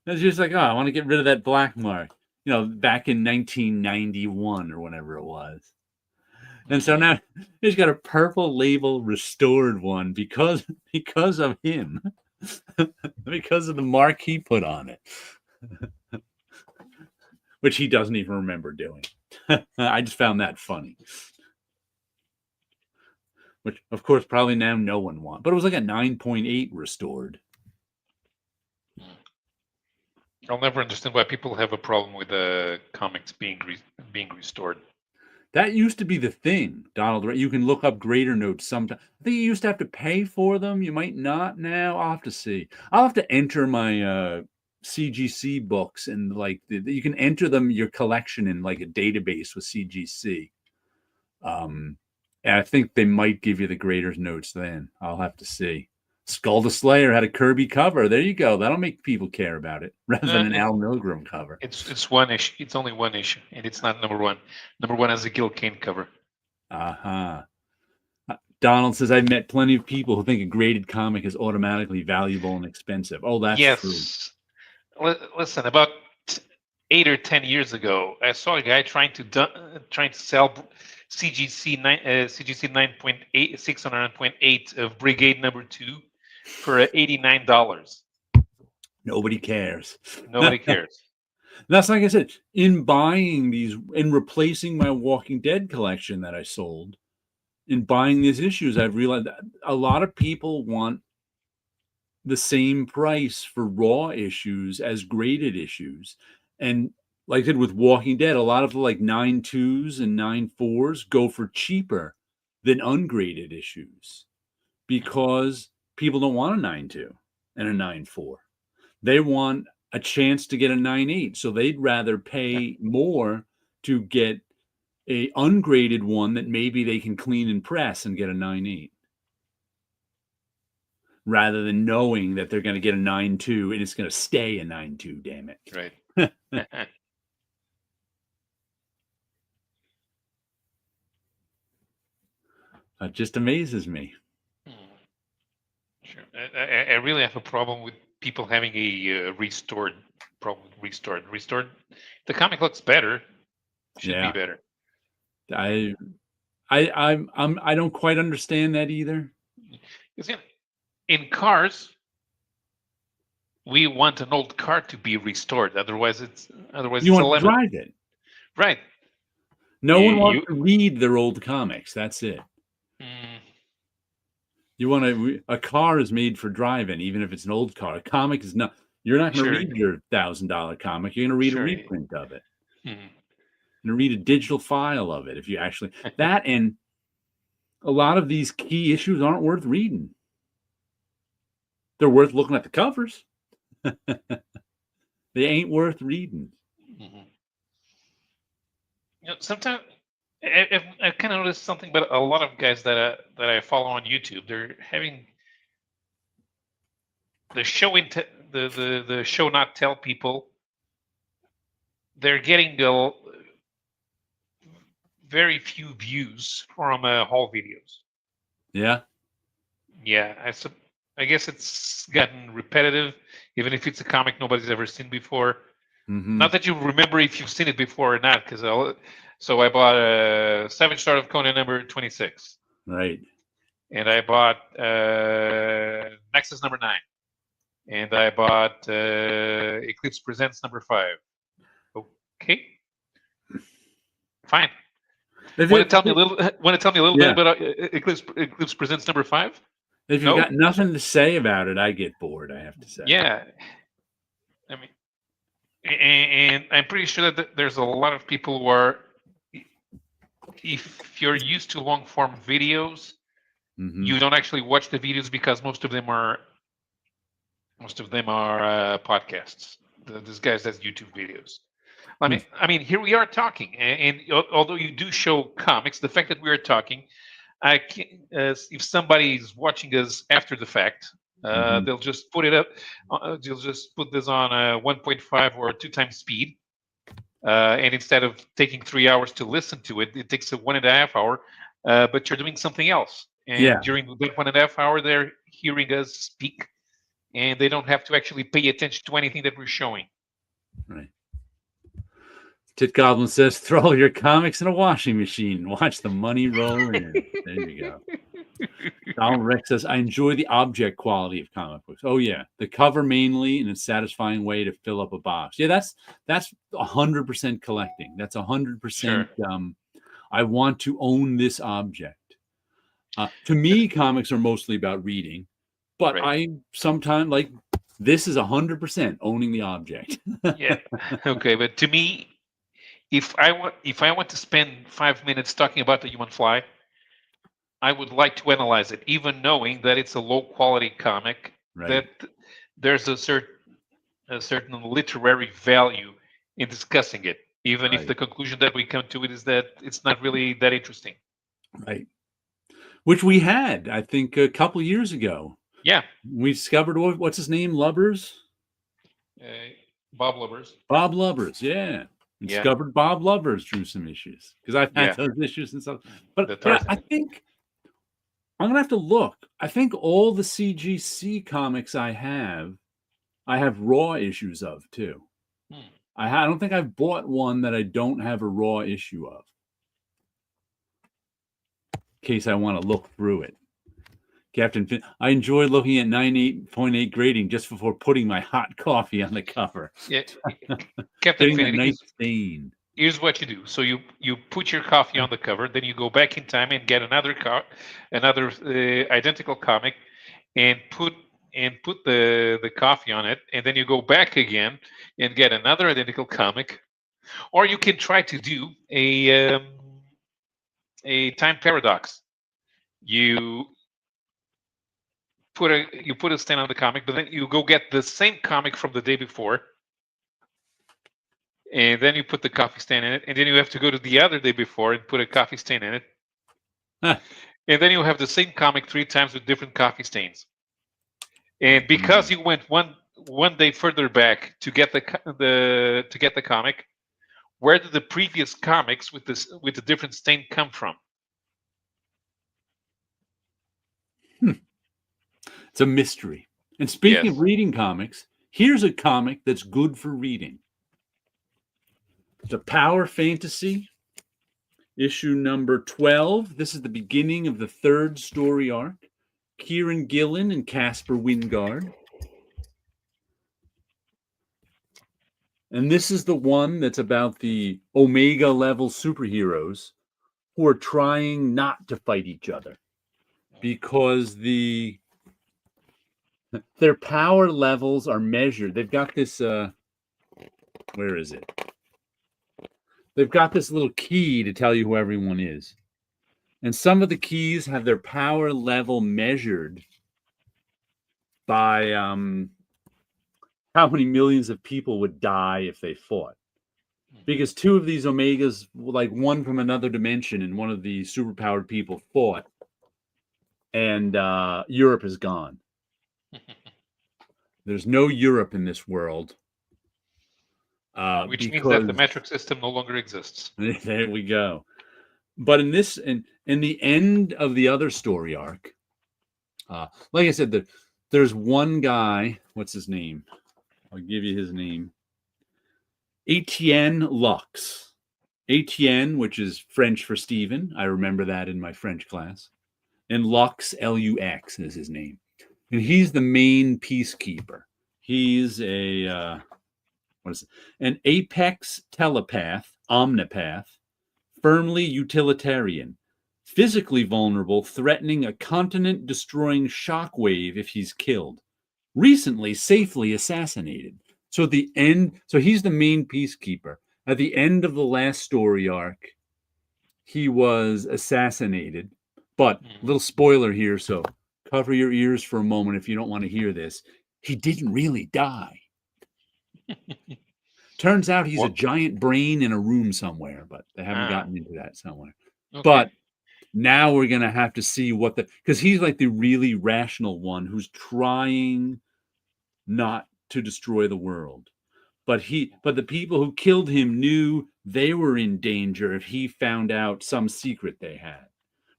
It's just like, oh, I want to get rid of that black mark. Back in 1991 or whenever it was. And so now he's got a purple label restored one because of him. Because of the mark he put on it. Which he doesn't even remember doing. I just found that funny. Which, of course, probably now no one wants. But it was like a 9.8 restored. I'll never understand why people have a problem with the comics being restored. That used to be the thing, Donald. You can look up grader notes sometimes. I think you used to have to pay for them. You might not now. I'll have to see. I'll have to enter my CGC books and you can enter them your collection in like a database with CGC. And I think they might give you the grader's notes then. I'll have to see. Skull the Slayer had a Kirby cover. There you go. That'll make people care about it rather than an Al Milgrom cover. It's one issue. It's only one issue, and it's not number one. Number one has a Gil Kane cover. Donald says, I've met plenty of people who think a graded comic is automatically valuable and expensive. Oh, that's true. Listen, about 8 or 10 years ago, I saw a guy trying to sell CGC 9.8 609.8 of Brigade Number 2 for $89. Nobody cares. Nobody cares. That's like I said, in buying these, in replacing my Walking Dead collection that I sold, in buying these issues, I've realized that a lot of people want the same price for raw issues as graded issues. And like I did with Walking Dead, a lot of the 9.2s and 9.4s go for cheaper than ungraded issues because people don't want a 9.2 and a 9.4. They want a chance to get a 9.8. So they'd rather pay more to get a ungraded one that maybe they can clean and press and get a 9.8. Rather than knowing that they're going to get a 9.2 and it's going to stay a 9.2, damn it. Right. It just amazes me. Sure. I really have a problem with people having a restored problem. Restored. The comic looks better. Should be better. I don't quite understand that either. In cars, we want an old car to be restored. Otherwise, you want to drive it, right? No one wants to read their old comics. That's it. You want a car is made for driving, even if it's an old car. A comic is not. You're not going to read your $1,000 comic. You're going to read a reprint of it. You're going to read a digital file of it if you actually that. And a lot of these key issues aren't worth reading. They're worth looking at the covers. They ain't worth reading. Sometimes I kind of noticed something, but a lot of guys that I follow on YouTube, they're having the show the show not tell people. They're getting very few views from haul videos. Yeah. I guess it's gotten repetitive, even if it's a comic nobody's ever seen before. Not that you remember if you've seen it before or not, because so I bought a Savage Start of Conan number 26. Right. And I bought Nexus number 9. And I bought Eclipse Presents number 5. Okay. Fine. Want to tell me a little bit about Eclipse Presents number 5? If you've got nothing to say about it, I get bored, I have to say. Yeah. I mean, And I'm pretty sure that there's a lot of people who are, if you're used to long form videos, you don't actually watch the videos because most of them are podcasts. This guy does YouTube videos. I mean, here we are talking, and although you do show comics, the fact that we are talking, I can, if somebody is watching us after the fact, they'll just put it up. They'll just put this on 1.5 or 2 times speed, and instead of taking 3 hours to listen to it, it takes a 1.5 hour. But you're doing something else, and during that 1.5 hour, they're hearing us speak, and they don't have to actually pay attention to anything that we're showing. Right. Tit Goblin says, throw all your comics in a washing machine and watch the money roll in. There you go. Donald Rex says, I enjoy the object quality of comic books. Oh, yeah. The cover mainly in a satisfying way to fill up a box. Yeah, that's 100% collecting. That's 100%. Sure. I want to own this object. To me, comics are mostly about reading, but I sometimes, like, this is 100% owning the object. Yeah. Okay, but to me, if I want to spend 5 minutes talking about the human fly, I would like to analyze it, even knowing that it's a low quality comic, that there's a certain literary value in discussing it, even if the conclusion that we come to it is that it's not really that interesting. Right. Which we had, I think, a couple years ago. Yeah. We discovered, what's his name? Lubbers? Bob Lubbers. Bob Lubbers, yeah. Discovered Bob Lubbers drew some issues, because I've had those issues and stuff. But I think I'm gonna have to look. I think all the CGC comics I have raw issues of too. I don't think I've bought one that I don't have a raw issue of, in case I want to look through it. Captain Finn, I enjoy looking at 98.8 grading just before putting my hot coffee on the cover. Yeah, Captain Finn, nice stain. Here's what you do. So you put your coffee on the cover, then you go back in time and get another identical comic, and put the coffee on it, and then you go back again and get another identical comic, or you can try to do a time paradox. You put a stain on the comic, but then you go get the same comic from the day before, and then you put the coffee stain in it, and then you have to go to the other day before and put a coffee stain in it. And then you have the same comic 3 times with different coffee stains. And because you went one day further back to get the comic, where did the previous comics with the different stain come from? It's a mystery. And speaking of reading comics, here's a comic that's good for reading. It's a power fantasy, issue number 12. This is the beginning of the 3rd story arc. Kieran Gillen and Casper Wingard. And this is the one that's about the Omega level superheroes who are trying not to fight each other because their power levels are measured. They've got this, where is it? They've got this little key to tell you who everyone is. And some of the keys have their power level measured by how many millions of people would die if they fought. Because 2 of these Omegas, like one from another dimension and one of the superpowered people, fought. And Europe is gone. There's no Europe in this world. Which means that the metric system no longer exists. There we go. But in the end of the other story arc, like I said, there's one guy. What's his name? I'll give you his name. Etienne Lux. Etienne, which is French for Stephen. I remember that in my French class. And Lux, Lux, is his name. And he's the main peacekeeper. He's an apex telepath, omnipath, firmly utilitarian, physically vulnerable, threatening a continent-destroying shockwave if he's killed. Recently, safely assassinated. So at the end, so he's the main peacekeeper. At the end of the last story arc, he was assassinated. But little spoiler here, so cover your ears for a moment if you don't want to hear this. He didn't really die. Turns out he's a giant brain in a room somewhere, but they haven't gotten into that somewhere. Okay. But now we're going to have to see what because he's like the really rational one who's trying not to destroy the world. But the people who killed him knew they were in danger if he found out some secret they had,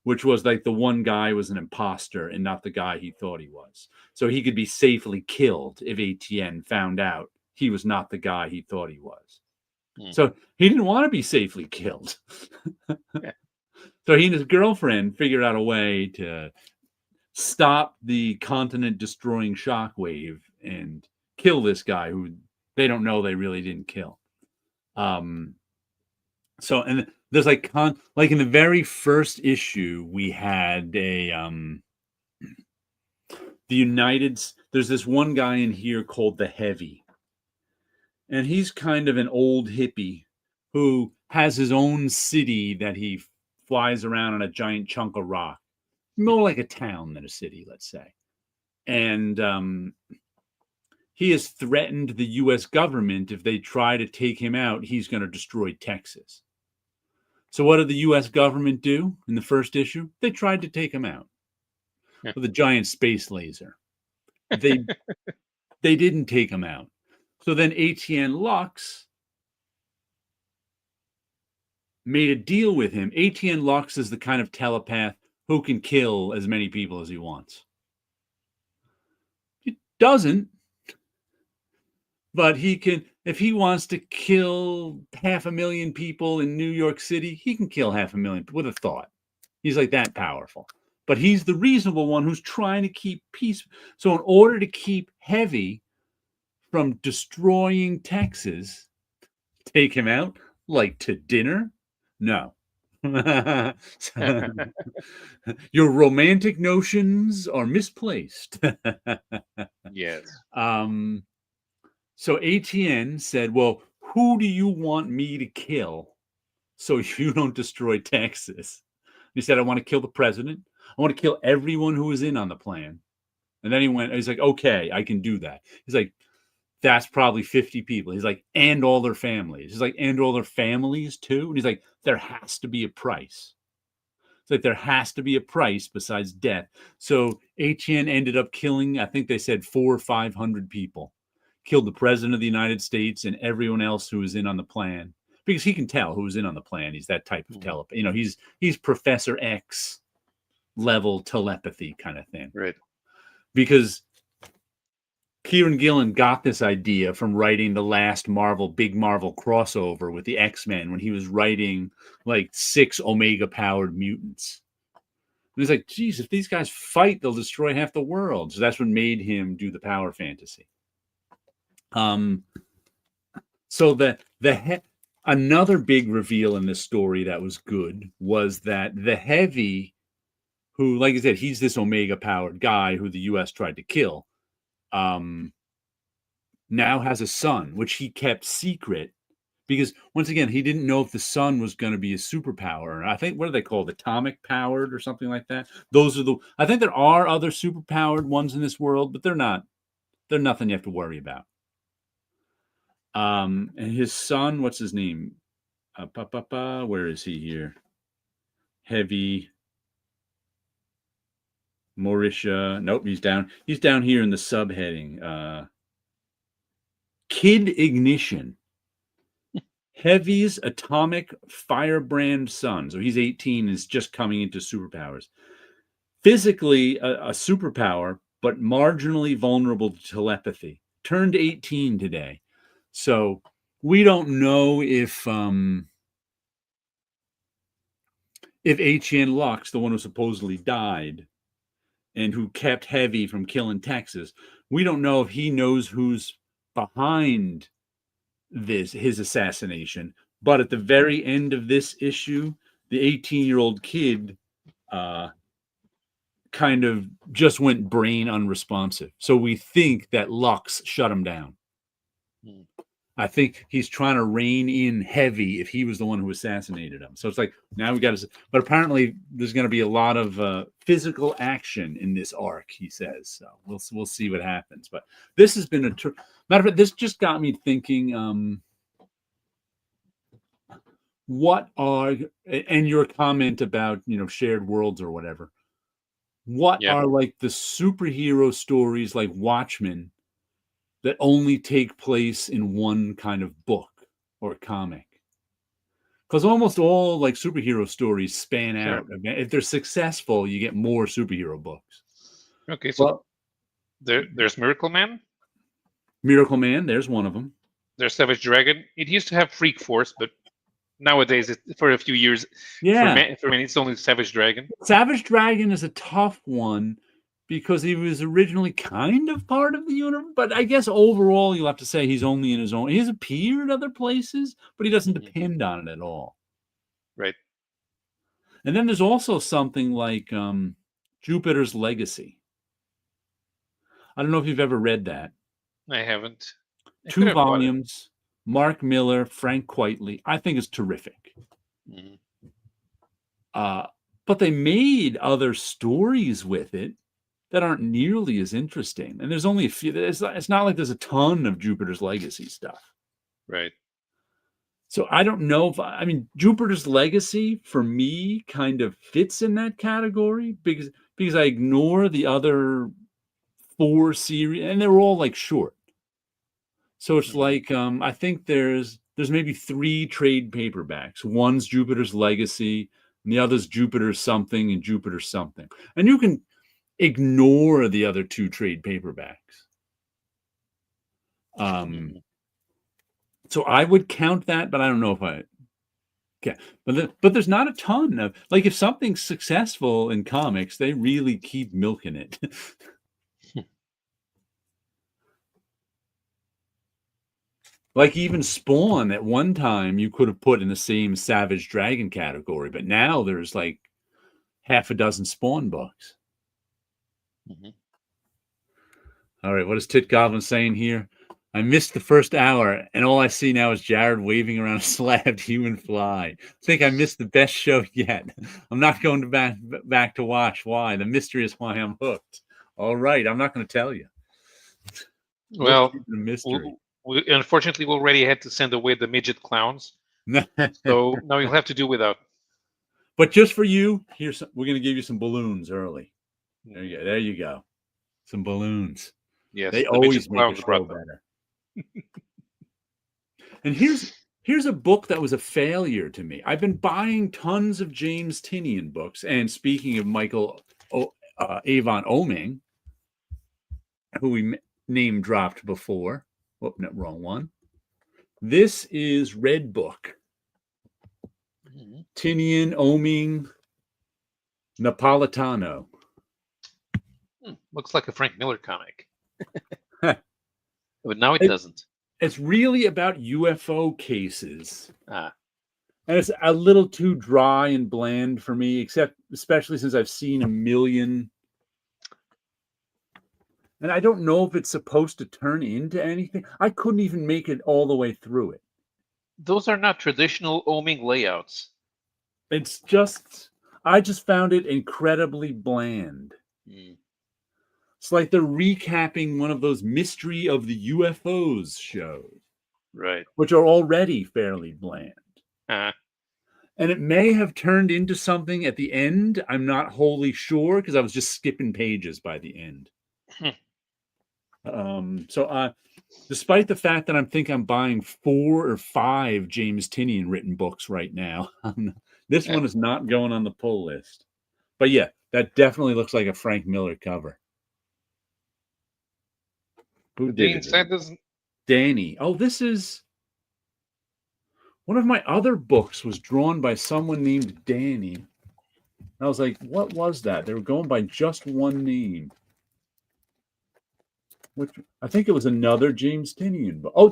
which was like the one guy was an imposter and not the guy he thought he was. So he could be safely killed if ATN found out he was not the guy he thought he was. So he didn't want to be safely killed. So he and his girlfriend figured out a way to stop the continent destroying shockwave and kill this guy who they don't know they really didn't kill. So, and there's like in the very first issue, we had there's this one guy in here called the Heavy. And he's kind of an old hippie who has his own city that he flies around on a giant chunk of rock. More like a town than a city, let's say. And he has threatened the U.S. government if they try to take him out, he's going to destroy Texas. So what did the U.S. government do in the first issue? They tried to take him out with a giant space laser. They didn't take him out. So then ATN Lux made a deal with him. ATN Lux is the kind of telepath who can kill as many people as he wants. He doesn't, but he can, if he wants to kill 500,000 people in New York City, he can kill 500,000 with a thought. He's like that powerful. But he's the reasonable one who's trying to keep peace. So in order to keep Heavy from destroying Texas, take him out like to dinner? No. Your romantic notions are misplaced. Yes. So ATN said, well, who do you want me to kill so you don't destroy Texas? He said, I want to kill the president. I want to kill everyone who was in on the plan. And then he's like, okay, I can do that. He's like, that's probably 50 people. He's like, and all their families. He's like, and all their families too? And he's like, there has to be a price. It's like, there has to be a price besides death. So ATN ended up killing, I think they said 400 or 500 people. Killed the president of the United States and everyone else who was in on the plan. Because he can tell who was in on the plan. He's that type of telepath. You know, he's Professor X level telepathy kind of thing. Right. Because Kieran Gillen got this idea from writing the last big Marvel crossover with the X-Men when he was writing like 6 Omega-powered mutants. And he's like, geez, if these guys fight, they'll destroy half the world. So that's what made him do the power fantasy. So another big reveal in this story that was good was that the Heavy, who, like I said, he's this Omega-powered guy who the U.S. tried to kill, now has a son, which he kept secret because, once again, he didn't know if the son was going to be a superpower. I think, what are they called? Atomic powered or something like that. I think there are other superpowered ones in this world, but they're nothing you have to worry about. And his son, what's his name? Where is he here? Heavy. Mauritia. Nope, he's down. He's down here in the subheading. Kid Ignition. Heavy's atomic firebrand son. So he's 18 and is just coming into superpowers. Physically a superpower, but marginally vulnerable to telepathy. Turned 18 today. So we don't know if ATN Lux, the one who supposedly died and who kept Heavy from killing Texas, we don't know if he knows who's behind his assassination. But at the very end of this issue, the 18-year-old kid kind of just went brain unresponsive. So we think that Lux shut him down. Mm. I think he's trying to rein in heavy if he was the one who assassinated him. So it's like, now we got to, but apparently there's going to be a lot of physical action in this arc, he says. So we'll see what happens. But this has been matter of fact, this just got me thinking, what are, and your comment about, shared worlds or whatever, what Yeah. are like the superhero stories like Watchmen that only take place in one kind of book or comic? Because almost all like superhero stories span Sure. out. If they're successful, you get more superhero books. Okay, so Well, there's Miracle Man, Miracle Man, there's one of them. there's Savage Dragon. It used to have Freak Force, but nowadays, for a few years, Yeah. for many, it's only Savage Dragon. Savage Dragon is a tough one because he was originally kind of part of the universe, but I guess overall you'll have to say he's only in his own. He's appeared other places, but he doesn't depend on it at all. Right. And then there's also something like Jupiter's Legacy. I don't know if you've ever read that. I haven't. 2 volumes, Mark Miller, Frank Quitely. I think it's terrific. Mm-hmm. But they made other stories with it that aren't nearly as interesting. And there's only a few. It's not like there's a ton of Jupiter's Legacy stuff. Right. So I don't know if, I mean, Jupiter's Legacy for me kind of fits in that category because I ignore the other 4 series, and they're all like short. So it's like, I think there's maybe 3 trade paperbacks. One's Jupiter's Legacy, and the other's Jupiter's something and Jupiter's something. And you can ignore the other 2 trade paperbacks. So I would count that, but I don't know if I. Okay, but there's not a ton of, like, if something's successful in comics, they really keep milking it. Like even Spawn, at one time you could have put in the same Savage Dragon category, but now there's like half a dozen Spawn books. All right, what is Tit Goblin saying here? I missed the first hour, and all I see now is Jared waving around a slabbed human fly. I think I missed the best show yet. I'm not going to back to watch. Why? The mystery is why I'm hooked. All right, I'm not going to tell you. Well, the mystery. Unfortunately, we already had to send away the midget clowns, so now you'll have to do without. But just for you, we're going to give you some balloons early. There you go. There you go. Some balloons. Yes, they always make a show better. And here's a book that was a failure to me. I've been buying tons of James Tynion books, and speaking of Michael Avon Oeming, who we name dropped before. Oh, no, wrong one. This is Red Book. Tynion, Oeming, Napolitano. Looks like a Frank Miller comic. But now it doesn't. It's really about UFO cases. And it's a little too dry and bland for me, especially since I've seen a million. And I don't know if it's supposed to turn into anything. I couldn't even make it all the way through it. Those are not traditional Oeming layouts. It's just, I just found it incredibly bland. It's like they're recapping one of those Mystery of the UFOs shows. Right. Which are already fairly bland. And it may have turned into something at the end. I'm not wholly sure because I was just skipping pages by the end. So despite the fact that I'm buying 4 or 5 James Tynion written books right now, this one is not going on the pull list. But yeah, that definitely looks like a Frank Miller cover. Who did it? Danny. Oh, this is one of my other books was drawn by someone named Danny. I was like, what was that? They were going by just one name. Which I think it was another James Tynion book. Oh,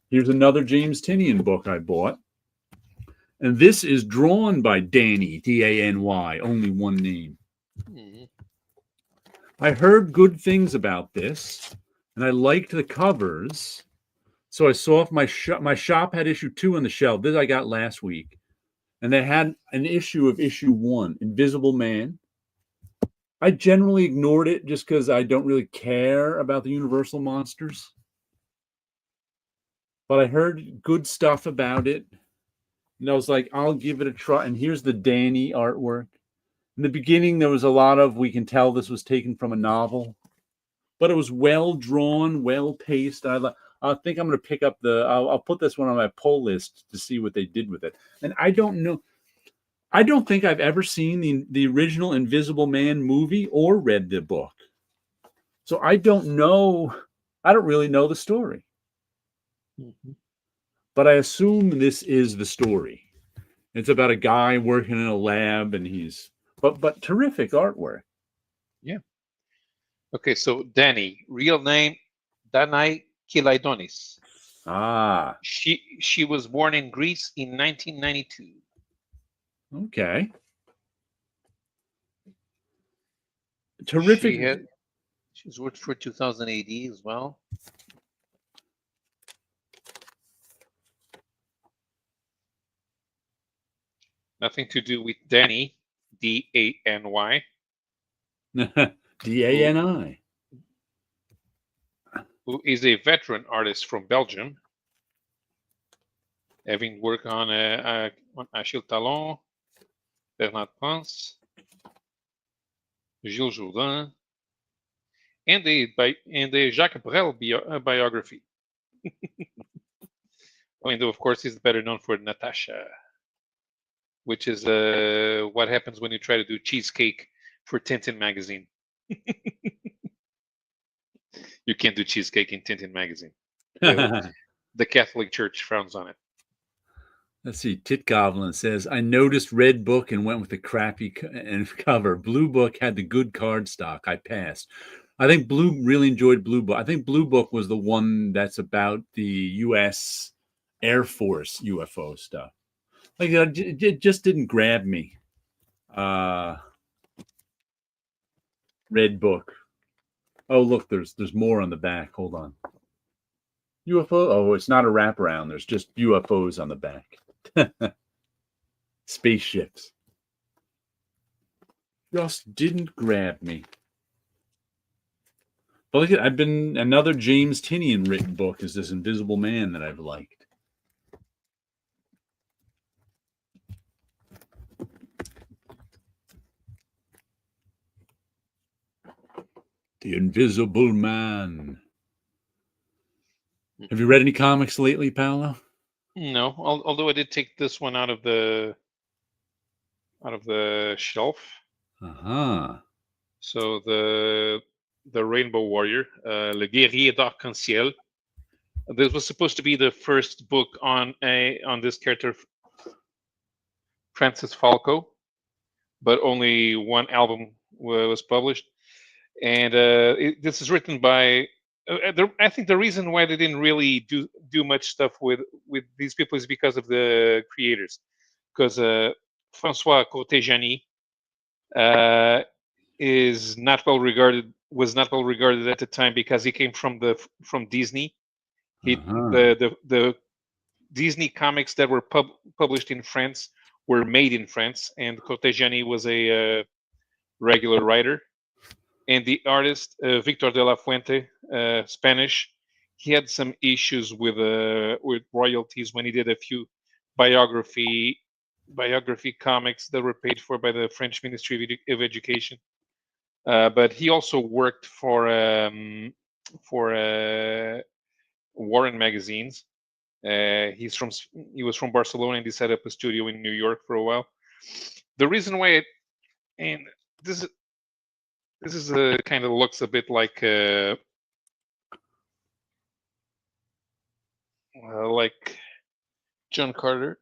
here's another James Tynion book I bought. And this is drawn by Danny, D-A-N-Y, only one name. I heard good things about this, and I liked the covers, So I saw if my shop had issue 2 on the shelf. This I got last week, and they had an issue of issue 1, Invisible Man. I generally ignored it just because I don't really care about the Universal monsters. But I heard good stuff about it, and I was like, I'll give it a try. And here's the Danny artwork. In the beginning, there was a lot of, we can tell this was taken from a novel, but it was well drawn, well paced. I think I'm going to pick up I'll put this one on my pull list to see what they did with it. And I don't know. I don't think I've ever seen the original Invisible Man movie or read the book. So I don't know. I don't really know the story. Mm-hmm. But I assume this is the story. It's about a guy working in a lab, and he's but terrific artwork. Yeah. Okay, so Danny, real name Danai Kilaidonis. Ah. She was born in Greece in 1992. Okay. Terrific. She's worked for 2000 AD as well. Nothing to do with Danny, D-A-N-Y. D-A-N-I. Who is a veteran artist from Belgium, having worked on Achille Talon, Bernard Pons, Gilles Jourdain, and a Jacques Brel biography. I mean, though, of course, he's better known for Natasha, which is what happens when you try to do cheesecake for Tintin magazine. You can't do cheesecake in Tintin magazine. The Catholic Church frowns on it. Let's see. Tit Goblin says, I noticed Red Book and went with the crappy cover. Blue Book had the good card stock. I passed. I think really enjoyed Blue Book. I think Blue Book was the one that's about the U.S. Air Force UFO stuff. Like, it just didn't grab me. Red Book. Oh, look, there's more on the back. Hold on. UFO? Oh, it's not a wraparound. There's just UFOs on the back. Spaceships. Just didn't grab me. But look at, another James Tinian written book is this Invisible Man that I've liked. The Invisible Man. Have you read any comics lately, Paolo? No, although I did take this one out of the shelf. Uh-huh. So the Rainbow Warrior, Le Guerrier d'Arc-en-Ciel. This was supposed to be the first book on this character, Francis Falco, but only one album was published. And this is written by. I think the reason why they didn't really do much stuff with these people is because of the creators, because François Cortejani was not well regarded at the time because he came from Disney. The Disney comics that were published in France were made in France, and Cortejani was a regular writer. And the artist Victor de la Fuente, Spanish, he had some issues with royalties when he did a few biography comics that were paid for by the French Ministry of Education. But he also worked for Warren magazines. He was from Barcelona, and he set up a studio in New York for a while. The reason why this is kind of looks a bit like John Carter.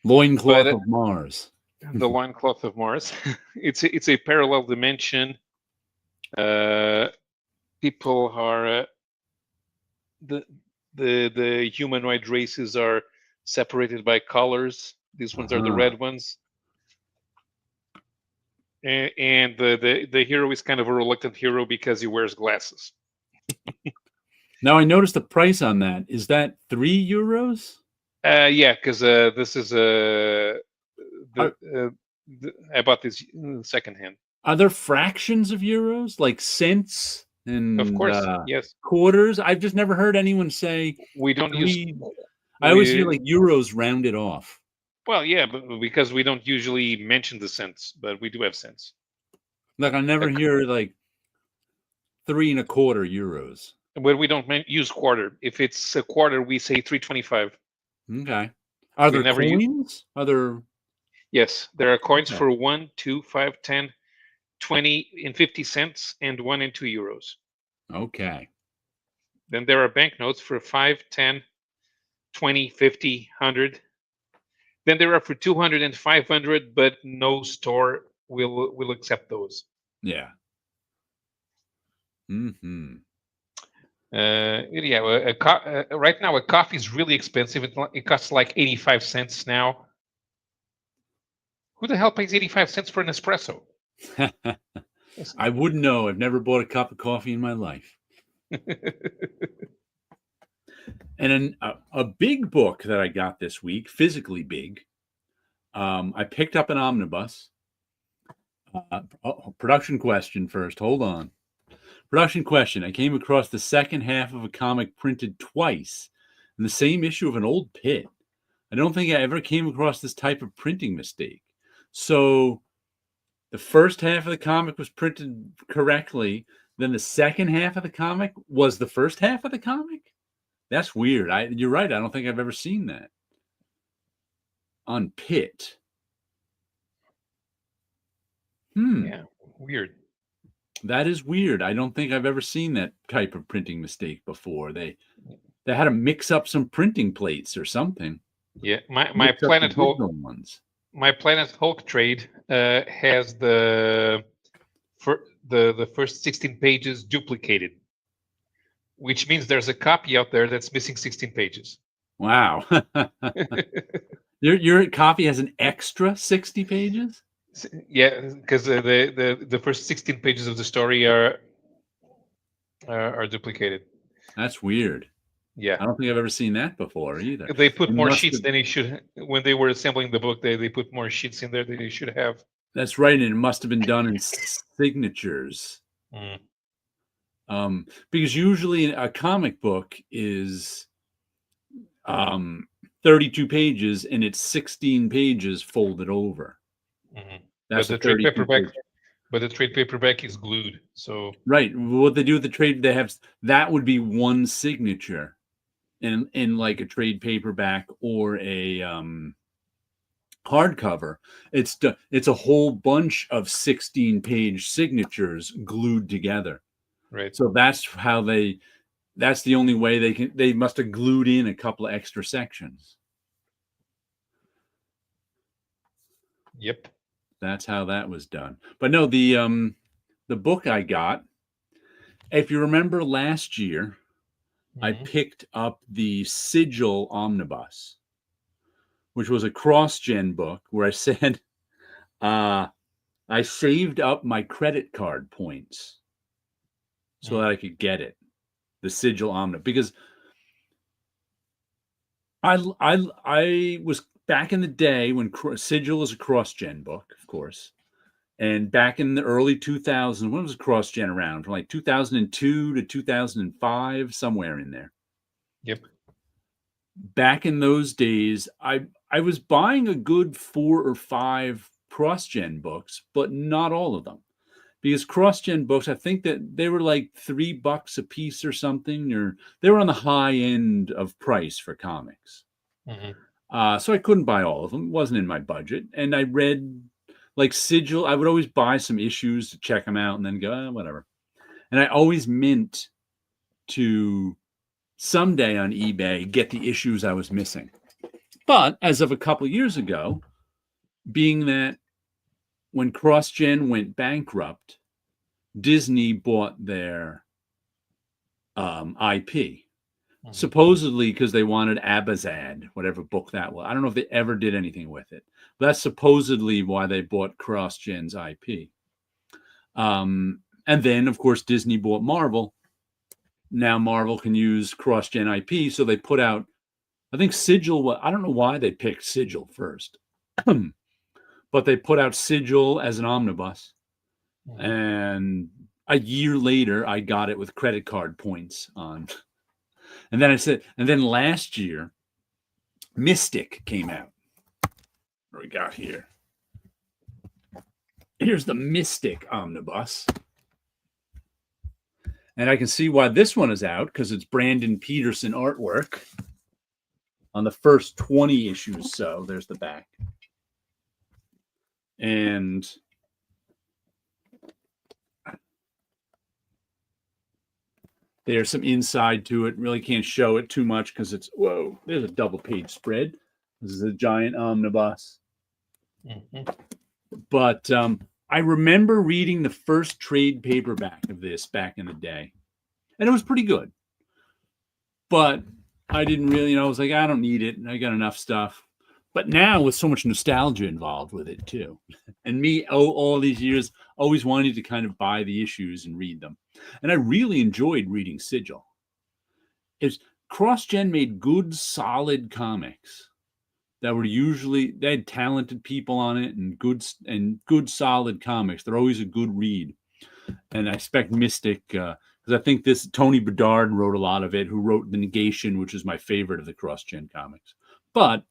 Loincloth of Mars. The Loincloth of Mars. It's a parallel dimension. People are the humanoid races are separated by colors. These ones are the red ones. And the hero is kind of a reluctant hero because he wears glasses. Now I noticed the price on that. Is that €3? Yeah, because this is Are, I bought this secondhand. are there fractions of euros, like cents Of and course, yes. quarters? I've just never heard anyone say We don't use three. I always hear we like euros rounded off. well, yeah, but because we don't usually mention the cents, but we do have cents. Like I never hear like 3.25 euros. But we don't use quarter. If it's a quarter, we say 3.25. Okay. Are We there never use. coins? Are there? Yes, there are coins Okay. for 1, 2, 5, 10, 20, and 50 cents, and 1 and 2 euros. Okay. Then there are banknotes for 5, 10, 20, 50, 100. Then there are for 200 and 500, but no store will accept those. Yeah. Mm-hmm. Yeah, right now a coffee is really expensive. It costs like 85 cents now. Who the hell pays 85 cents for an espresso? I wouldn't know. I've never bought a cup of coffee in my life. And a big book that I got this week, physically big. I picked up an omnibus. Production question first. Hold on. Production question. I came across the second half of a comic printed twice in the same issue of an old Pit. I don't think I ever came across this type of printing mistake. So the first half of the comic was printed correctly. Then the second half of the comic was the first half of the comic? That's weird. You're right. I don't think I've ever seen that on Pit. Yeah, weird. That is weird. I don't think I've ever seen that type of printing mistake before. They had to mix up some printing plates or something. Yeah, my Mix up the Planet Hulk digital ones. my Planet Hulk trade has the first 16 pages duplicated, which means there's a copy out there that's missing 16 pages. Wow. Your copy has an extra 60 pages? Yeah, because the first 16 pages of the story are duplicated. That's weird. Yeah, I don't think I've ever seen that before either. they put It more must sheets have- than they should. When they were assembling the book, they put more sheets in there than they should have. That's right, and it must have been done in signatures. Mm. Because usually a comic book is 32 pages and it's 16 pages folded over. Mm-hmm. That's But the trade paperback is glued. So right. What they do with the trade, they have that would be one signature in like a trade paperback or a hardcover. It's a whole bunch of 16-page signatures glued together. right. So that's the only way they must have glued in a couple of extra sections. Yep. That's how that was done. But no, the book I got, if you remember last year, I picked up the Sigil Omnibus, which was a cross-gen book where I said I saved up my credit card points so that I could get it, the Sigil Omnibus, because I was back in the day when Sigil was a cross-gen book, of course, and back in the early 2000s, when was cross-gen around? From like 2002 to 2005, somewhere in there. Yep. Back in those days, I was buying a good 4 or 5 cross-gen books, but not all of them. Because cross-gen books, I think that they were like $3 a piece or something, or they were on the high end of price for comics. So I couldn't buy all of them. It wasn't in my budget. And I read like Sigil. I would always buy some issues to check them out and then go, whatever. And I always meant to someday on eBay get the issues I was missing. But as of a couple of years ago, being that when CrossGen went bankrupt, Disney bought their IP. Supposedly because they wanted Abazad, whatever book that was. I don't know if they ever did anything with it. But that's supposedly why they bought CrossGen's IP. And then, of course, Disney bought Marvel. now Marvel can use cross-gen IP, so they put out, I think Sigil, I don't know why they picked Sigil first, but they put out Sigil as an omnibus. And a year later, I got it with credit card points on. And then last year, Mystic came out. What do we got here? Here's the Mystic omnibus. And I can see why this one is out, because it's Brandon Peterson artwork on the first 20 issues. So there's the back. And there's some inside to it. Really can't show it too much because it's, whoa, there's a double page spread. This is a giant omnibus. But I remember reading the first trade paperback of this back in the day. And it was pretty good. But I didn't really, I was like, I don't need it. I got enough stuff. But now with so much nostalgia involved with it too. And me, all these years, always wanted to kind of buy the issues and read them. And I really enjoyed reading Sigil. CrossGen made good, solid comics that were usually, they had talented people on it and good, solid comics. They're always a good read. And I expect Mystic, because I think Tony Bedard wrote a lot of it, who wrote The Negation, which is my favorite of the CrossGen comics. But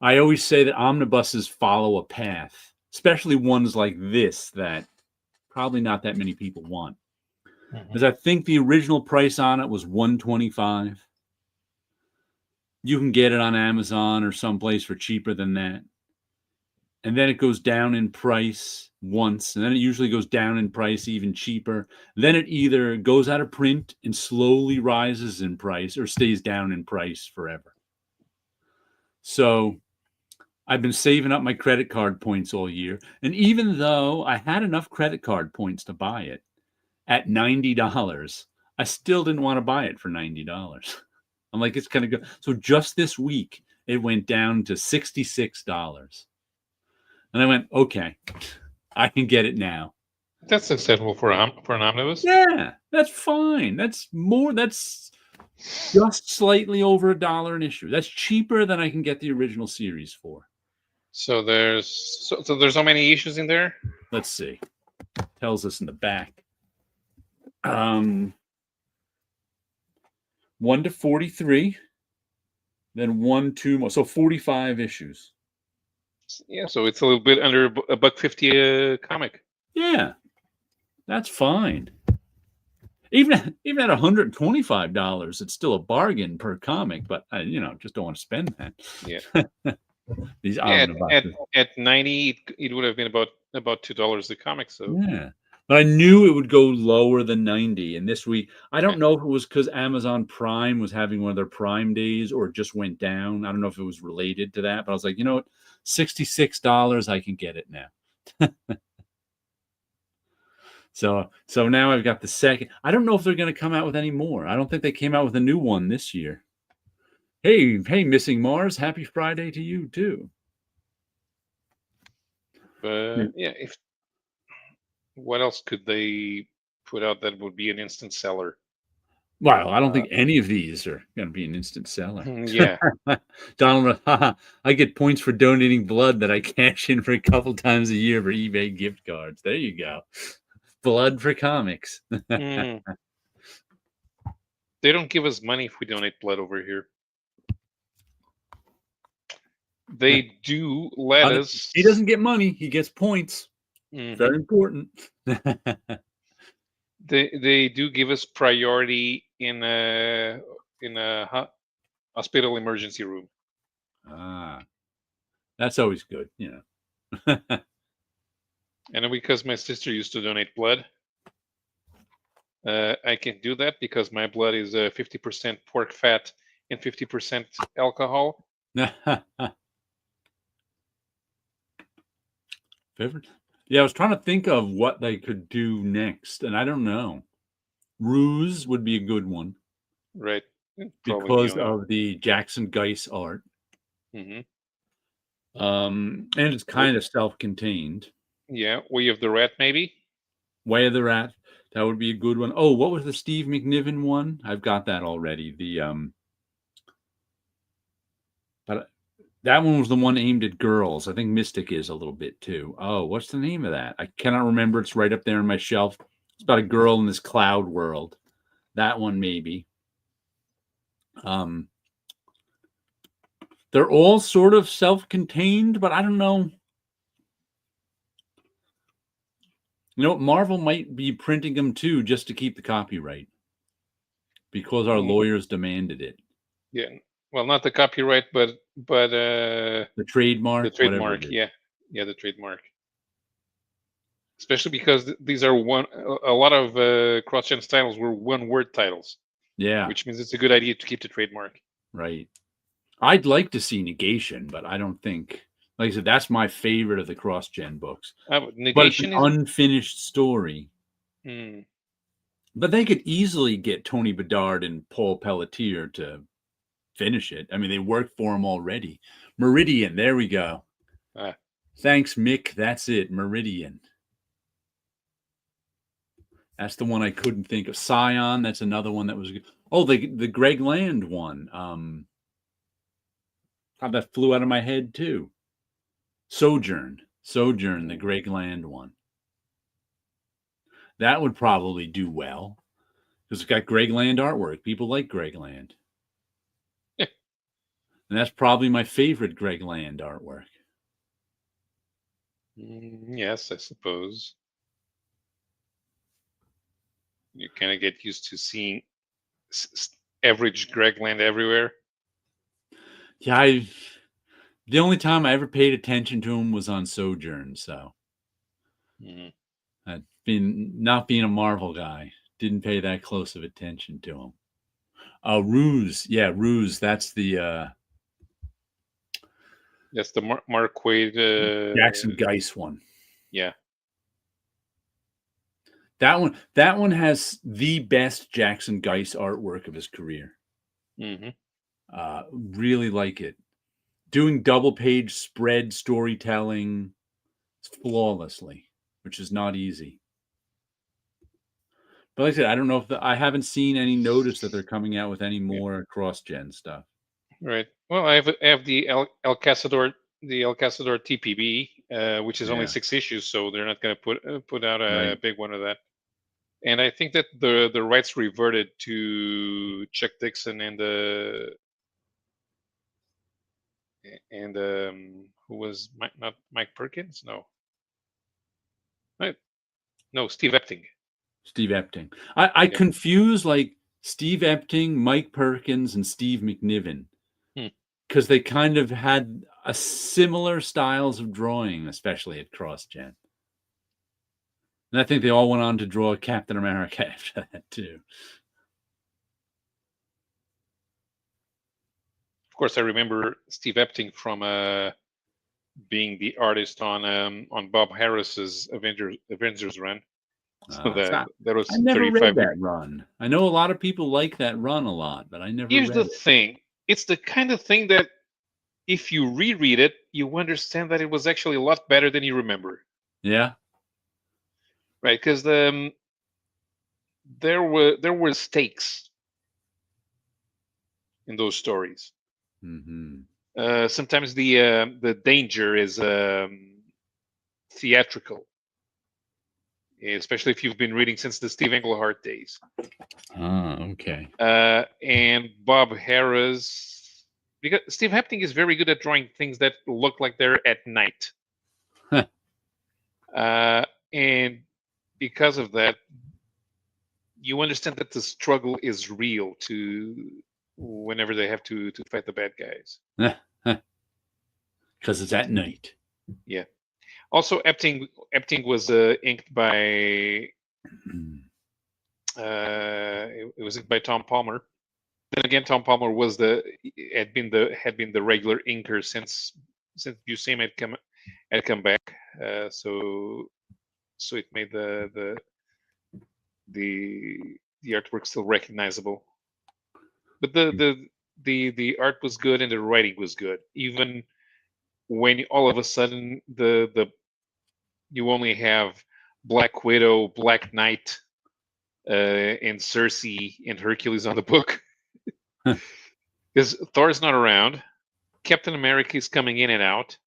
I always say that omnibuses follow a path, especially ones like this that probably not that many people want. Because I think the original price on it was $125. You can get it on Amazon or someplace for cheaper than that. And then it goes down in price once, and then it usually goes down in price even cheaper. Then it either goes out of print and slowly rises in price or stays down in price forever. So I've been saving up my credit card points all year. And even though I had enough credit card points to buy it at $90, I still didn't want to buy it for $90. I'm like, it's going to go. So just this week, it went down to $66. And I went, okay, I can get it now. That's acceptable for an omnibus. Yeah, that's fine. That's just slightly over $1 an issue. That's cheaper than I can get the original series for. So there's how many issues in there? Let's see. Tells us in the back. 1 to 43, then 1, 2 more. So 45 issues. Yeah, so it's a little bit under $1.50 a comic. Yeah, that's fine. Even at $125, it's still a bargain per comic. But I, just don't want to spend that. Yeah. These at 90, it would have been about $2 a comic. So yeah. But I knew it would go lower than 90. And this week, I don't know if it was because Amazon Prime was having one of their Prime days or it just went down. I don't know if it was related to that. But I was like, you know what? $66, I can get it now. So now I've got the second. I don't know if they're going to come out with any more. I don't think they came out with a new one this year. Hey, Missing Mars, happy Friday to you, too. But yeah, what else could they put out that would be an instant seller? Well, I don't think any of these are going to be an instant seller. Yeah. Donald, I get points for donating blood that I cash in for a couple times a year for eBay gift cards. There you go. Blood for comics. They don't give us money if we donate blood over here. They do let us. He doesn't get money. He gets points. Very important. They do give us priority in a hospital emergency room. That's always good, And because my sister used to donate blood, I can do that because my blood is 50% pork fat and 50% alcohol. Yeah, I was trying to think of what they could do next, and I don't know. Ruse would be a good one. Right. Because of the Jackson Geis art. And it's kind of self-contained. Yeah, Way of the Rat, maybe? Way of the Rat. That would be a good one. Oh, what was the Steve McNiven one? I've got that already. But that one was the one aimed at girls. I think Mystic is a little bit too. Oh, what's the name of that? I cannot remember. It's right up there on my shelf. It's about a girl in this cloud world. That one maybe. They're all sort of self-contained, but I don't know. You know, Marvel might be printing them too just to keep the copyright because our lawyers demanded it. Yeah. Well, not the copyright, but the trademark. The trademark. Yeah, the trademark. Especially because these are a lot of cross-gen titles were one-word titles. Yeah. Which means it's a good idea to keep the trademark. Right. I'd like to see Negation, but I don't think. Like I said, that's my favorite of the cross-gen books. Negation is an unfinished story. Mm. But they could easily get Tony Bedard and Paul Pelletier to finish it. I mean, they worked for him already. Meridian, there we go. Thanks, Mick. That's it, Meridian. That's the one I couldn't think of. Scion, that's another one that was good. Oh, the Greg Land one. That flew out of my head too. Sojourn, the Greg Land one. That would probably do well because it's got Greg Land artwork. People like Greg Land. And that's probably my favorite Greg Land artwork. Yes, I suppose. You kind of get used to seeing average Greg Land everywhere. Yeah, the only time I ever paid attention to him was on Sojourn, so not being a Marvel guy, didn't pay that close of attention to him. Ruse, Ruse. That's the Mark Waid Jackson Geis one. Yeah. That one has the best Jackson Geis artwork of his career. Really like it. Doing double page spread storytelling flawlessly, which is not easy. But like I said, I don't know if I haven't seen any notice that they're coming out with any more cross-gen stuff. Right. Well, I have the El Cazador TPB, which is only 6 issues, so they're not going to put out a big one of that. And I think that the rights reverted to Chuck Dixon and who was not Mike Perkins? No. No, Steve Epting. Steve Epting. I confuse like Steve Epting, Mike Perkins, and Steve McNiven because they kind of had a similar styles of drawing, especially at CrossGen. And I think they all went on to draw Captain America after that too. Of course, I remember Steve Epting from being the artist on Bob Harris's Avengers run. So that was I never read that run. I know a lot of people like that run a lot, but I never Here's read the thing. It's the kind of thing that if you reread it, you understand that it was actually a lot better than you remember. Yeah. Right, because there were stakes in those stories. Sometimes the danger is theatrical, especially if you've been reading since the Steve Englehart days. Okay. And Bob Harris, because Steve Epting is very good at drawing things that look like they're at night. And because of that, you understand that the struggle is real whenever they have to fight the bad guys. Because it's at night. Yeah. Also, Epting was inked by it was inked by Tom Palmer. Then again, Tom Palmer had been the regular inker since Buscema had come back. So it made the artwork still recognizable. But the art was good and the writing was good, even when all of a sudden you only have Black Widow, Black Knight, and Cersei and Hercules on the book. Because Thor's not around. Captain America is coming in and out.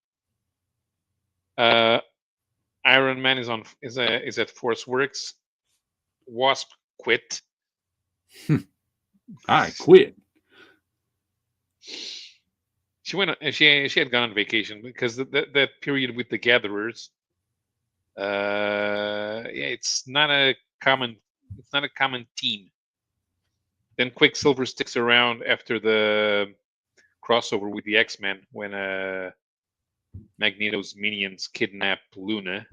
Iron Man is at Force Works. Wasp quit. I quit. She went. She had gone on vacation because that period with the Gatherers. It's not a common team. Then Quicksilver sticks around after the crossover with the X-Men when Magneto's minions kidnap Luna.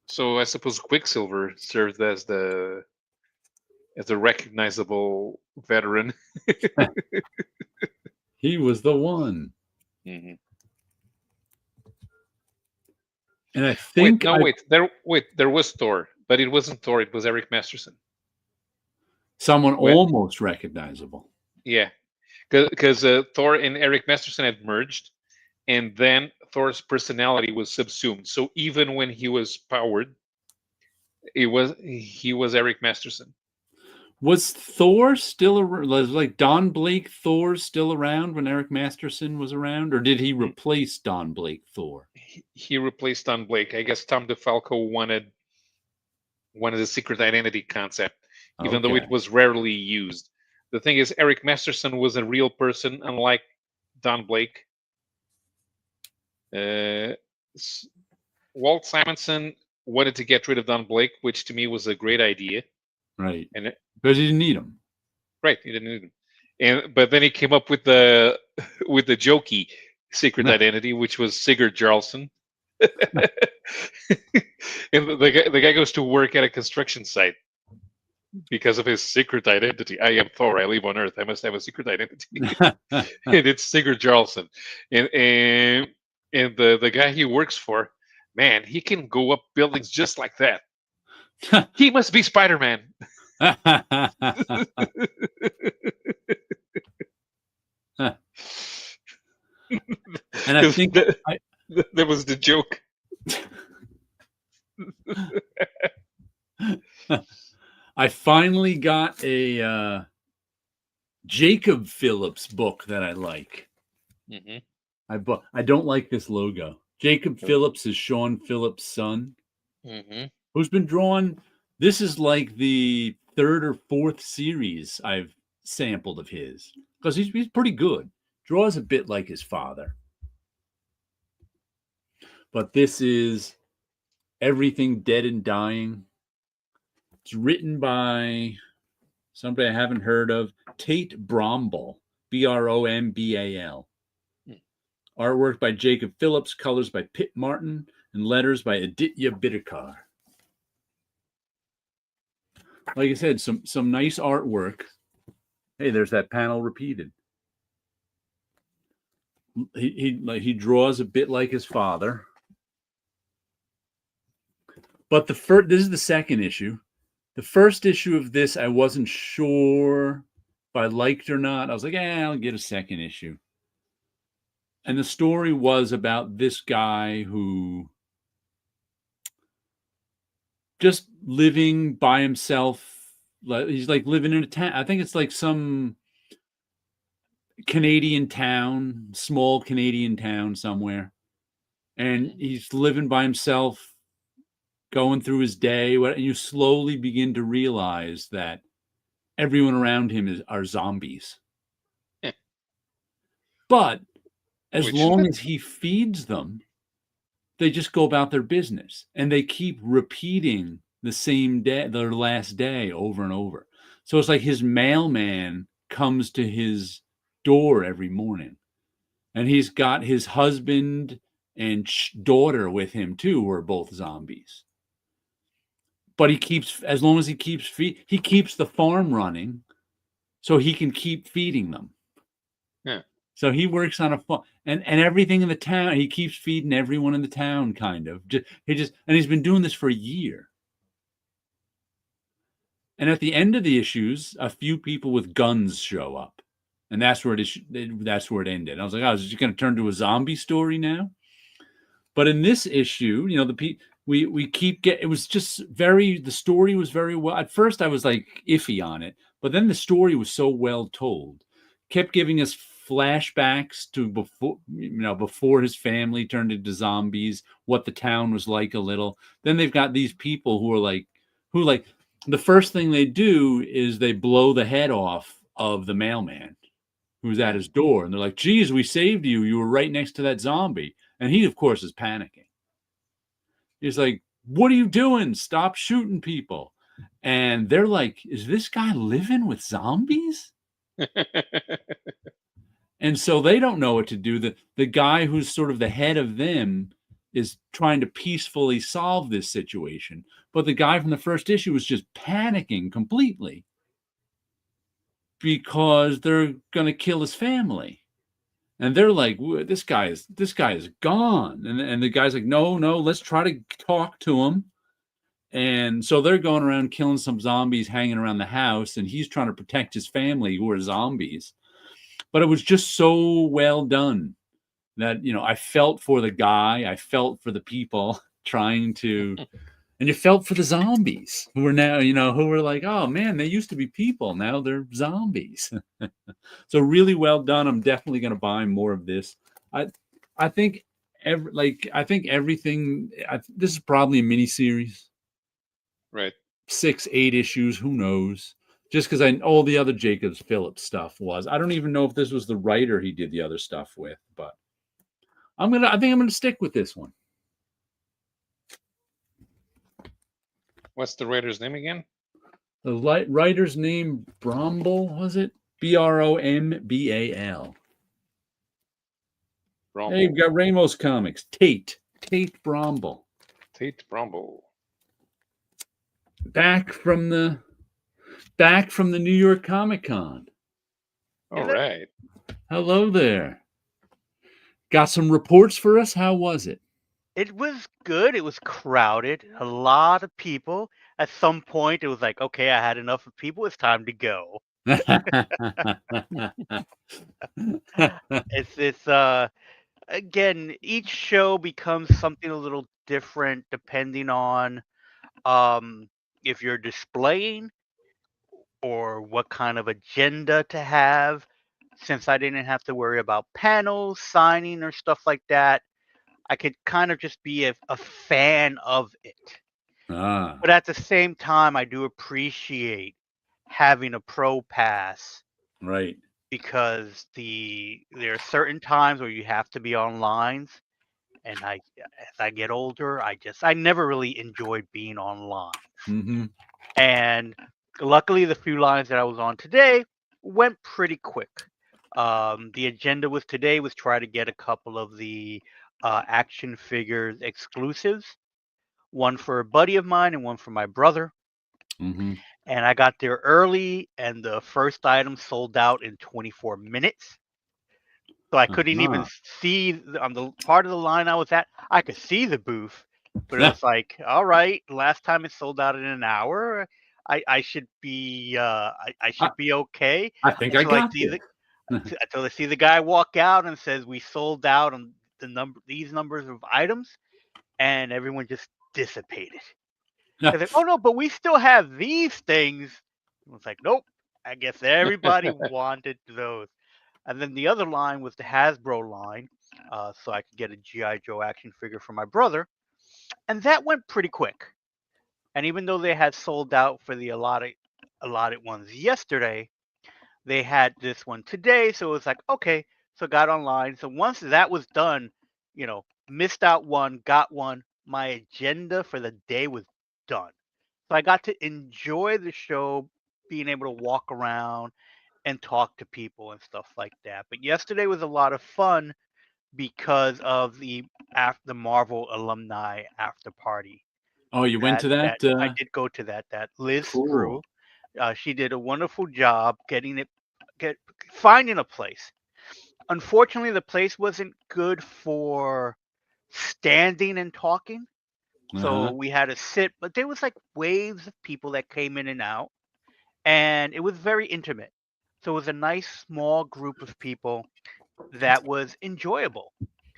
So I suppose Quicksilver served as the recognizable veteran. He was the one. Mm-hmm. And I think there was Thor, but it wasn't Thor. It was Eric Masterson. Someone almost recognizable. Yeah, because Thor and Eric Masterson had merged, and then Thor's personality was subsumed. So even when he was powered, he was Eric Masterson. Was Thor still around? Like Don Blake Thor still around when Eric Masterson was around, or did he replace Don Blake Thor? He replaced Don Blake. I guess Tom DeFalco wanted a secret identity concept, even though it was rarely used. The thing is, Eric Masterson was a real person, unlike Don Blake. Walt Simonson wanted to get rid of Don Blake, which to me was a great idea. Right, because he didn't need him. Right, he didn't need him. But then he came up with the jokey secret identity, which was Sigurd Jarlson. And the guy goes to work at a construction site because of his secret identity. I am Thor. I live on Earth. I must have a secret identity. And it's Sigurd Jarlson. And the guy he works for, man, he can go up buildings just like that. He must be Spider-Man. And I think that was the joke. I finally got a Jacob Phillips book that I like. Mm-hmm. I don't like this logo. Jacob Phillips is Sean Phillips' son, who's been drawn. This is like the third or fourth series I've sampled of his, because he's pretty good. Draws a bit like his father. But this is Everything Dead and Dying. It's written by somebody I haven't heard of, Tate Brombal, Brombal. Artwork by Jacob Phillips, colors by Pitt Martin, and letters by Aditya Bidikar. Like I said, some nice artwork. Hey, there's that panel repeated. He draws a bit like his father. But this is the second issue. The first issue of this, I wasn't sure if I liked or not. I was like, I'll get a second issue. And the story was about this guy who just living by himself. He's like living in a town. I think it's like some Canadian town, small Canadian town somewhere. And he's living by himself, going through his day. And you slowly begin to realize that everyone around him are zombies. But as long as he feeds them, they just go about their business, and they keep repeating the same day, their last day, over and over. So it's like his mailman comes to his door every morning, and he's got his husband and daughter with him too, who are both zombies. But as long as he keeps the farm running, so he can keep feeding them. Yeah. So he works on a farm, and everything in the town. He keeps feeding everyone in the town, kind of. And he's been doing this for a year. And at the end of the issues, a few people with guns show up, and that's where it ended. I was like, is it going to turn to a zombie story now? But in this issue, we keep get. It was just very. The story was very well. At first, I was like iffy on it, but then the story was so well told. Kept giving us flashbacks to before his family turned into zombies, what the town was like a little. Then they've got these people who are like the first thing they do is they blow the head off of the mailman who's at his door, and they're like, "Geez, we saved you. You were right next to that zombie." And he, of course, is panicking. He's like, "What are you doing? Stop shooting people." And they're like, "Is this guy living with zombies?" And so they don't know what to do. The guy who's sort of the head of them is trying to peacefully solve this situation. But the guy from the first issue was just panicking completely because they're going to kill his family. And they're like, this guy is gone. And the guy's like, no, let's try to talk to him. And so they're going around killing some zombies hanging around the house, and he's trying to protect his family who are zombies. But it was just so well done that, I felt for the guy, I felt for the people trying to, and you felt for the zombies who are now, who were like, oh man, they used to be people, now they're zombies. So really well done. I'm definitely going to buy more of this. I think everything. This is probably a mini series, Right. 6-8 issues. Who knows? Just because all the other Jacobs Phillips stuff was. I don't even know if this was the writer he did the other stuff with, but I think I'm gonna stick with this one. What's the writer's name again? The writer's name, Brombal, was it? Brombal. Hey, you've got Ramos Comics. Tate Brombal. Tate Brombal. Back from the New York Comic Con. All right. Hello there. Got some reports for us? How was it? It was good. It was crowded. A lot of people. At some point, it was like, okay, I had enough of people. It's time to go. It's again, each show becomes something a little different depending on if you're displaying or what kind of agenda to have. Since I didn't have to worry about panels, signing, or stuff like that, I could kind of just be a fan of it. But at the same time, I do appreciate having a pro pass. Right. Because there are certain times where you have to be on lines, and as I get older, I never really enjoyed being on lines. Mm-hmm. And luckily, the few lines that I was on today went pretty quick. The agenda today was try to get a couple of the action figures exclusives, one for a buddy of mine and one for my brother. Mm-hmm. And I got there early, and the first item sold out in 24 minutes. So I couldn't even see on the part of the line I was at. I could see the booth, but it was like, all right, last time it sold out in an hour. I should be I should be okay. I think I got it. Until I see the guy walk out and says we sold out on these numbers of items, and everyone just dissipated. I was like, oh no, but we still have these things. It was like, nope. I guess everybody wanted those. And then the other line was the Hasbro line, so I could get a G.I. Joe action figure for my brother. And that went pretty quick. And even though they had sold out for the allotted ones yesterday, they had this one today. So it was like, okay, so got online. So once that was done, missed out one, got one. My agenda for the day was done. So I got to enjoy the show, being able to walk around and talk to people and stuff like that. But yesterday was a lot of fun because of the Marvel alumni after party. Oh, you went to that? I did go to that. That Liz Cool. Screw, she did a wonderful job finding a place. Unfortunately, the place wasn't good for standing and talking. So we had to sit, but there was like waves of people that came in and out, and it was very intimate. So it was a nice small group of people that was enjoyable.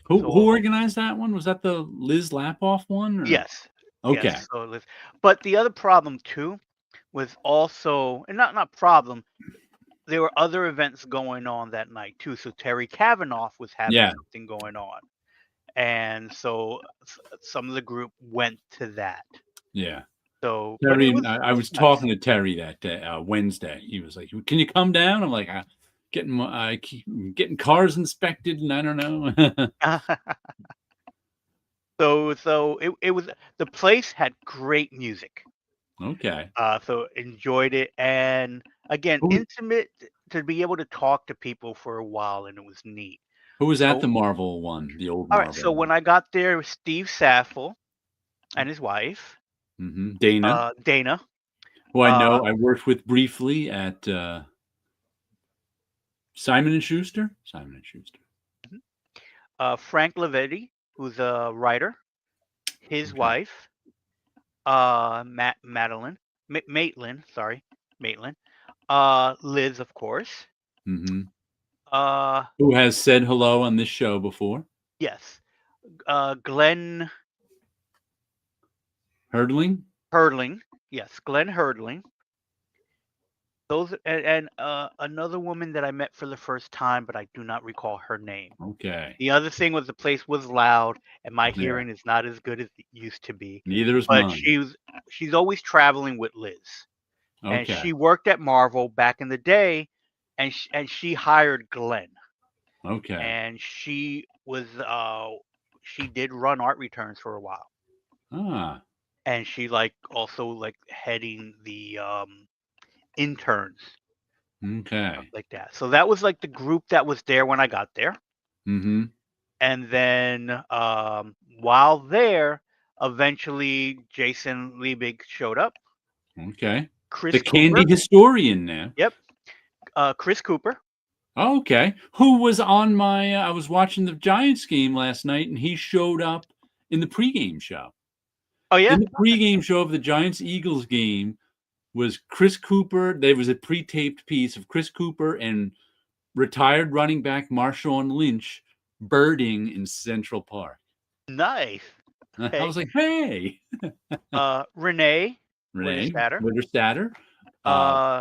Who organized that one? Was that the Liz Lapoff one? Or? Yes. Okay. Yes, so but the other problem too was also, and not problem, there were other events going on that night too. So Terry Kavanaugh was having Yeah. something going on, and so some of the group went to that. Yeah. So, but Terry, it was I was nice. talking to Terry that day, Wednesday. He was like, "Can you come down?" I'm like, getting cars inspected, and I don't know." So it was, the place had great music. Okay. So enjoyed it, and again, Who, intimate to be able to talk to people for a while, and it was neat. who was at So the Marvel one, the old all right, Marvel so when one? I got there, it was Steve Saffel and his wife, Dana, Dana, who I uh, know I worked with briefly at Simon and Schuster. Simon and Schuster. Frank Lavetti, who's a writer, his Okay. wife, Madeline, Maitland, sorry, Maitland, Liz, of course. Mm-hmm. Uh, Who has said hello on this show before? yes, Glenn Hurdling. Hurdling, yes, Glenn Hurdling. Those, and another woman that I met for the first time, but I do not recall her name. Okay. The other thing was the place was loud, and my Yeah. hearing is not as good as it used to be. Neither is But mine. she's always traveling with Liz, and Okay. she worked at Marvel back in the day, and she hired Glenn, Okay. and she did run art returns for a while, Ah. and she like also like heading the interns, stuff Okay. like that. So that was like the group that was there when I got there. Mm-hmm. And then while there, eventually Jason Liebig showed up. Okay. The Chris candy Cooper. historian now. Yep. Chris Cooper. Okay. Who was on my I was watching the Giants game last night and he showed up in the pregame show. Oh yeah. In the pregame show of the Giants Eagles game was Chris Cooper. There was a pre-taped piece of Chris Cooper and retired running back Marshawn Lynch birding in Central Park. Nice. I Okay. was like, hey. Renee Renee Witterstatter. Witterstatter,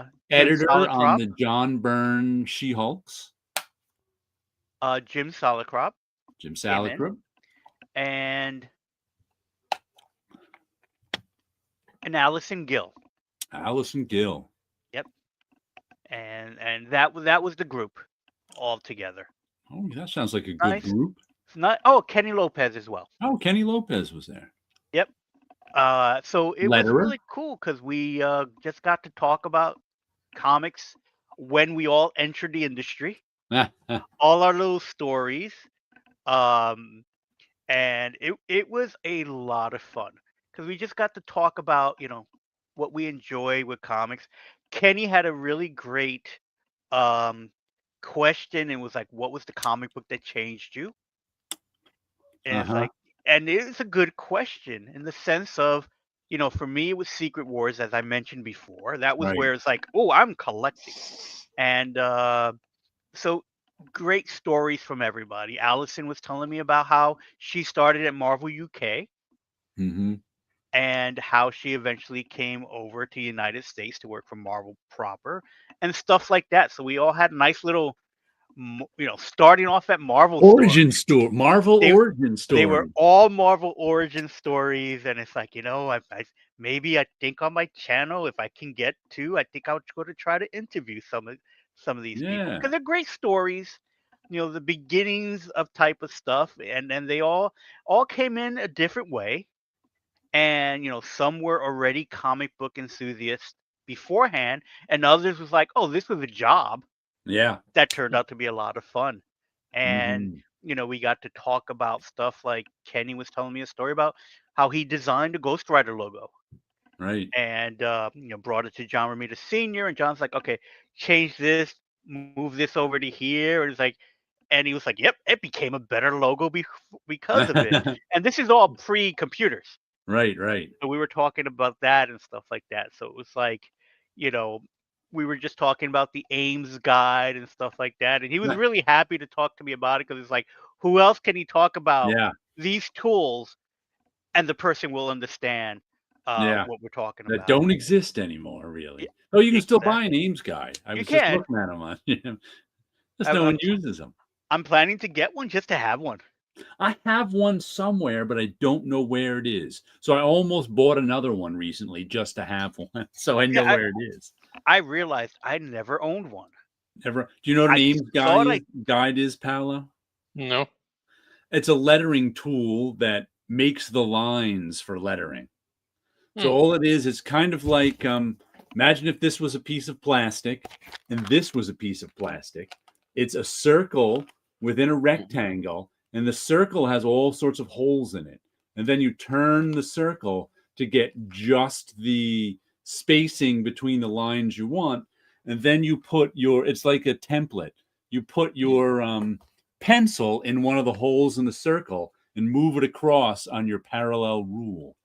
Jim editor on Solikrop. the John Byrne She-Hulks. Jim Solikrop Jim came in, Salicrup. and Allison Gill. Allison Gill. Yep. And that was the group all together. Oh, that sounds like a good Nice. group. It's not. Kenny Lopez as well. Oh, Kenny Lopez was there. Yep. So it was Letterer. really cool because we just got to talk about comics when we all entered the industry, all our little stories, and it was a lot of fun because we just got to talk about what we enjoy with comics. Kenny had a really great um, question and was like, "What was the comic book that changed you?" And it's like, and it's a good question in the sense of, for me, it was Secret Wars, as I mentioned before. That was Right. where it's like, oh, I'm collecting. And so great stories from everybody. Allison was telling me about how she started at Marvel UK Mm-hmm. and how she eventually came over to the United States to work for Marvel proper and stuff like that. So we all had a nice little, starting off at Marvel Origin story. Marvel They- origin story. They were all Marvel origin stories, and it's like, maybe I think on my channel, if I can get to, I think I'll go to try to interview some of these people Yeah. because they're great stories. The beginnings of type of stuff, and then they all came in a different way, and some were already comic book enthusiasts beforehand, and others was like, oh, this was a job Yeah. that turned out to be a lot of fun. And Mm-hmm. we got to talk about stuff like Kenny was telling me a story about how he designed a Ghost Rider logo Right. and brought it to John Romita Sr. And John's like, okay, change this, move this over to here. And it's like, and he was like, yep, it became a better logo because of it. And this is all pre-computers. Right. Right. So we were talking about that and stuff like that. So it was like, you know, we were just talking about the Ames guide and stuff like that. And he was really happy to talk to me about it because it's like, who else can he talk about Yeah. these tools and the person will understand Yeah. what we're talking That about. don't exist anymore, really. Yeah, Oh, you can still exactly. buy an Ames guide. I You was just can. looking at them on. Just I'm, no I'm one uses them. I'm planning to get one just to have one. I have one somewhere, but I don't know where it is. So I almost bought another one recently just to have one, so I know Yeah, where it is. I realized I never owned one. Ever? Do you know what an I Ames thought guide is, Paolo? No. It's a lettering tool that makes the lines for lettering. So Hmm. all it is, it's kind of like imagine if this was a piece of plastic and this was a piece of plastic. It's a circle within a rectangle, and the circle has all sorts of holes in it. And then you turn the circle to get just the spacing between the lines you want. And then you put it's like a template. You put your pencil in one of the holes in the circle and move it across on your parallel rule,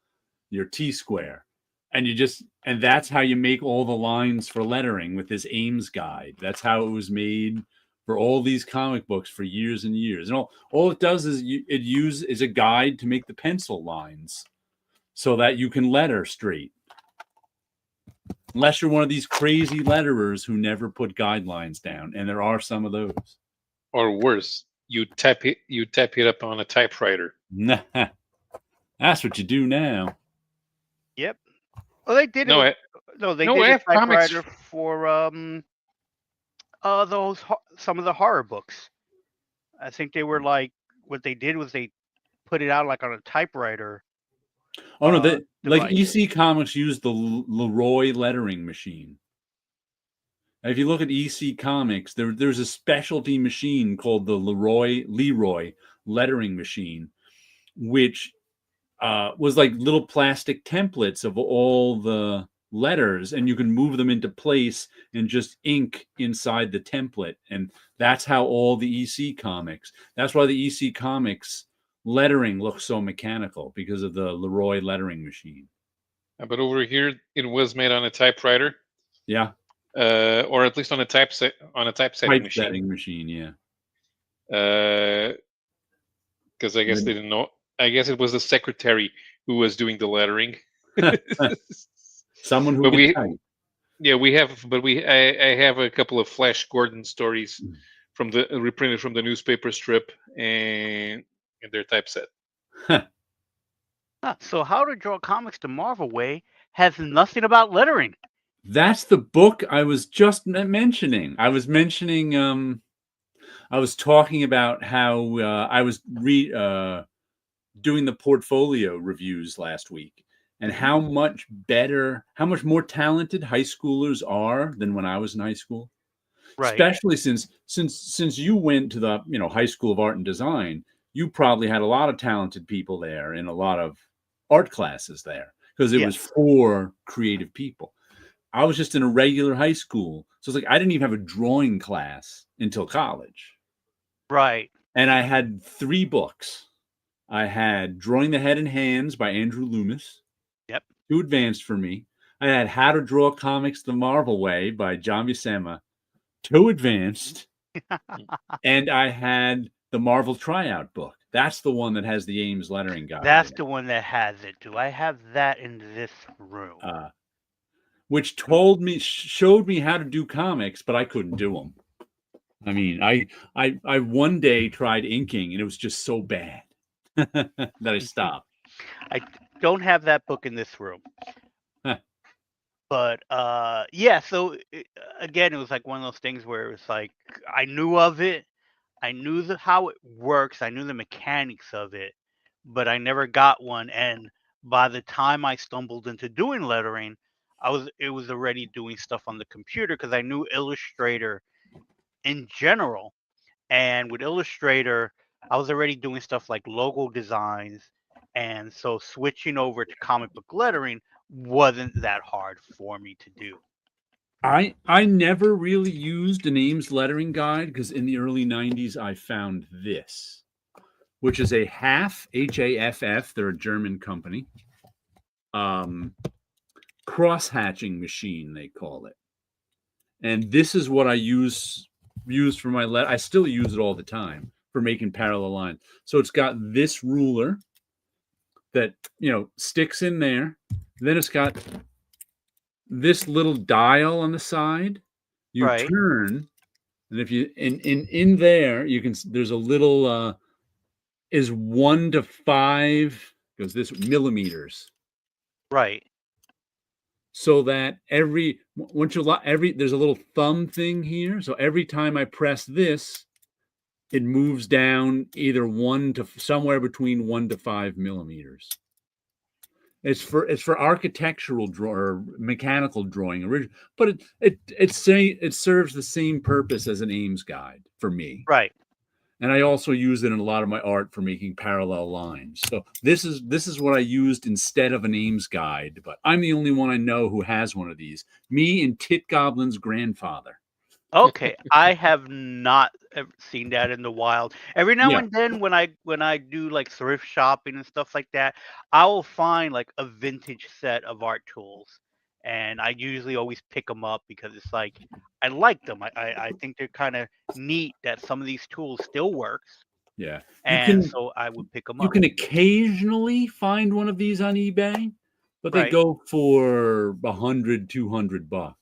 your T-square. And that's how you make all the lines for lettering with this Ames guide. That's how it was made for all these comic books for years and years. And all it does is is a guide to make the pencil lines so that you can letter straight. Unless you're one of these crazy letterers who never put guidelines down, and there are some of those. Or worse, you type it up on a typewriter. That's what you do now. Yep. Well, they did it. No, They no, did I a have comics. typewriter for some of the horror books. I think they were like what they did was they put it out like on a typewriter. Oh no, like device. EC Comics used the Leroy lettering machine. If you look at EC Comics, there's a specialty machine called the Leroy lettering machine, which was like little plastic templates of all the letters, and you can move them into place and just ink inside the template. And that's how all the EC Comics. That's why the EC Comics lettering looks so mechanical, because of the Leroy lettering machine. But over here, it was made on a typewriter. Yeah. Or at least on a typesetting machine. Yeah. Because I guess they didn't know. I guess it was the secretary who was doing the lettering. Someone who can type. Yeah, we have, but I have a couple of Flash Gordon stories from reprinted from the newspaper strip, and they're typeset. So How to Draw Comics the Marvel Way has nothing about lettering. That's the book I was just mentioning. I was talking about how I was doing the portfolio reviews last week, and how much more talented high schoolers are than when I was in high school. Right. Especially since you went to the High School of Art and Design, you probably had a lot of talented people there and a lot of art classes there, because it was for creative people. I was just in a regular high school, so it's like I didn't even have a drawing class until college. Right. And I had 3 books. I had Drawing the Head and Hands by Andrew Loomis. Yep. Too advanced for me. I had How to Draw Comics the Marvel Way by John Buscema. Too advanced. And I had the Marvel Tryout book. That's the one that has the Ames lettering guide. That's the one that has it. Do I have that in this room? Which showed me how to do comics, but I couldn't do them. I mean, I one day tried inking, and it was just so bad that I stopped. I don't have that book in this room. But yeah, so again, it was like one of those things where it was like I knew of it, I knew how it works, I knew the mechanics of it, but I never got one. And by the time I stumbled into doing lettering, it was already doing stuff on the computer, because I knew Illustrator in general. And with Illustrator, I was already doing stuff like logo designs, and so switching over to comic book lettering wasn't that hard for me to do. I never really used an Ames lettering guide, because in the early 90s I found this, which is a HAFF, H-A-F-F, they're a German company, cross-hatching machine, they call it. And this is what I used for my I still use it all the time for making parallel lines. So it's got this ruler that, sticks in there. Then it's got this little dial on the side. You Right. turn, and if you in there, you can. There's a little is 1 to 5 goes this millimeters. Right. So that there's a little thumb thing here. So every time I press this, it moves down either somewhere between 1 to 5 millimeters. It's for architectural or mechanical drawing, but it serves the same purpose as an Ames guide for me. Right. And I also use it in a lot of my art for making parallel lines. So this is what I used instead of an Ames guide, but I'm the only one I know who has one of these. Me and Tit Goblin's grandfather. Okay, I have not ever seen that in the wild. Every now Yeah. and then when I do like thrift shopping and stuff like that, I will find like a vintage set of art tools. And I usually always pick them up because it's like I like them. I think they're kind of neat that some of these tools still works. Yeah. And so I would pick them You up. can occasionally find one of these on eBay, but they Right. go for $100, $200.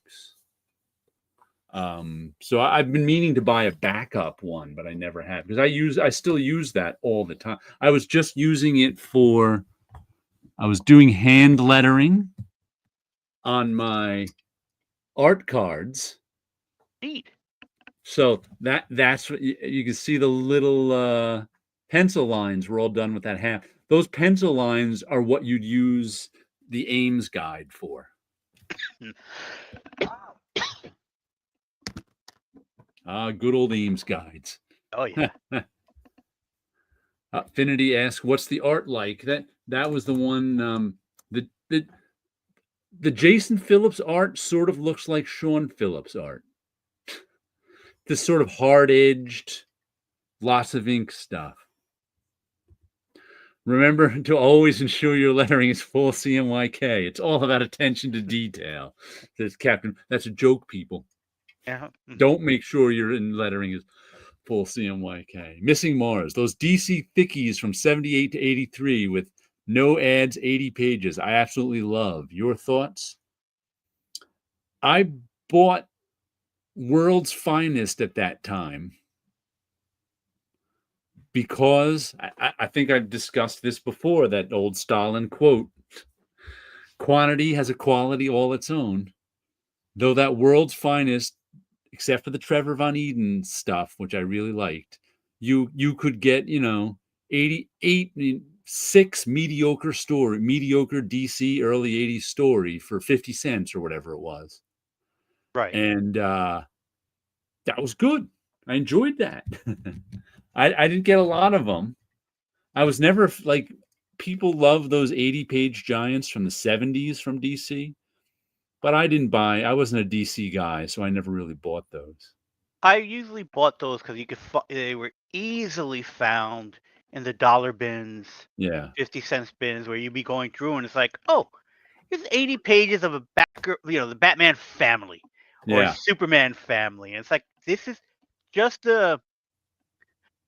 So I've been meaning to buy a backup one, but I never have because I still use that all the time. I was just using it I was doing hand lettering on my art cards. Neat. So that's what you can see the little pencil lines were all done with that hand. Those pencil lines are what you'd use the Ames guide for. Good old Ames guides. Oh yeah. Affinity asks, "What's the art like?" That was the one. The Jason Phillips art sort of looks like Sean Phillips art. This sort of hard-edged, lots of ink stuff. Remember to always ensure your lettering is full CMYK. It's all about attention to detail. Says Captain. That's a joke, people. Yeah. Don't make sure your lettering is full CMYK. Missing Mars. Those DC thickies from 78 to 83 with no ads, 80 pages. I absolutely love. Your thoughts? I bought World's Finest at that time because I think I've discussed this before, that old Stalin quote, quantity has a quality all its own. Though that World's Finest, except for the Trevor Von Eden stuff, which I really liked, you could get, 6 mediocre DC early 80s story for 50 cents or whatever it was. Right. And that was good. I enjoyed that. I didn't get a lot of them. I was never like, people love those 80-page giants from the 70s from DC, but I wasn't a DC guy, so I never really bought those. I usually bought those because they were easily found in the dollar bins, Yeah. 50 cents bins, where you'd be going through and it's like, oh, here's 80 pages of the Batman family or Yeah. Superman family. And it's like, this is just a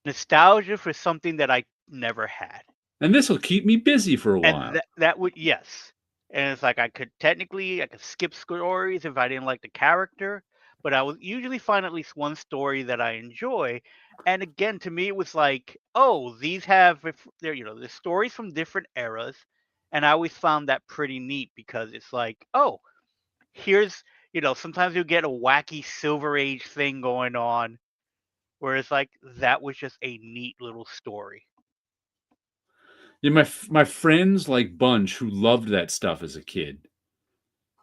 nostalgia for something that I never had. And this will keep me busy for a while. And that would, yes. And it's like I could skip stories if I didn't like the character, but I would usually find at least one story that I enjoy. And again, to me, it was like, oh, these they're the stories from different eras, and I always found that pretty neat because it's like, oh, here's sometimes you'll get a wacky Silver Age thing going on, where it's like that was just a neat little story. Yeah, my friends like Bunch who loved that stuff as a kid.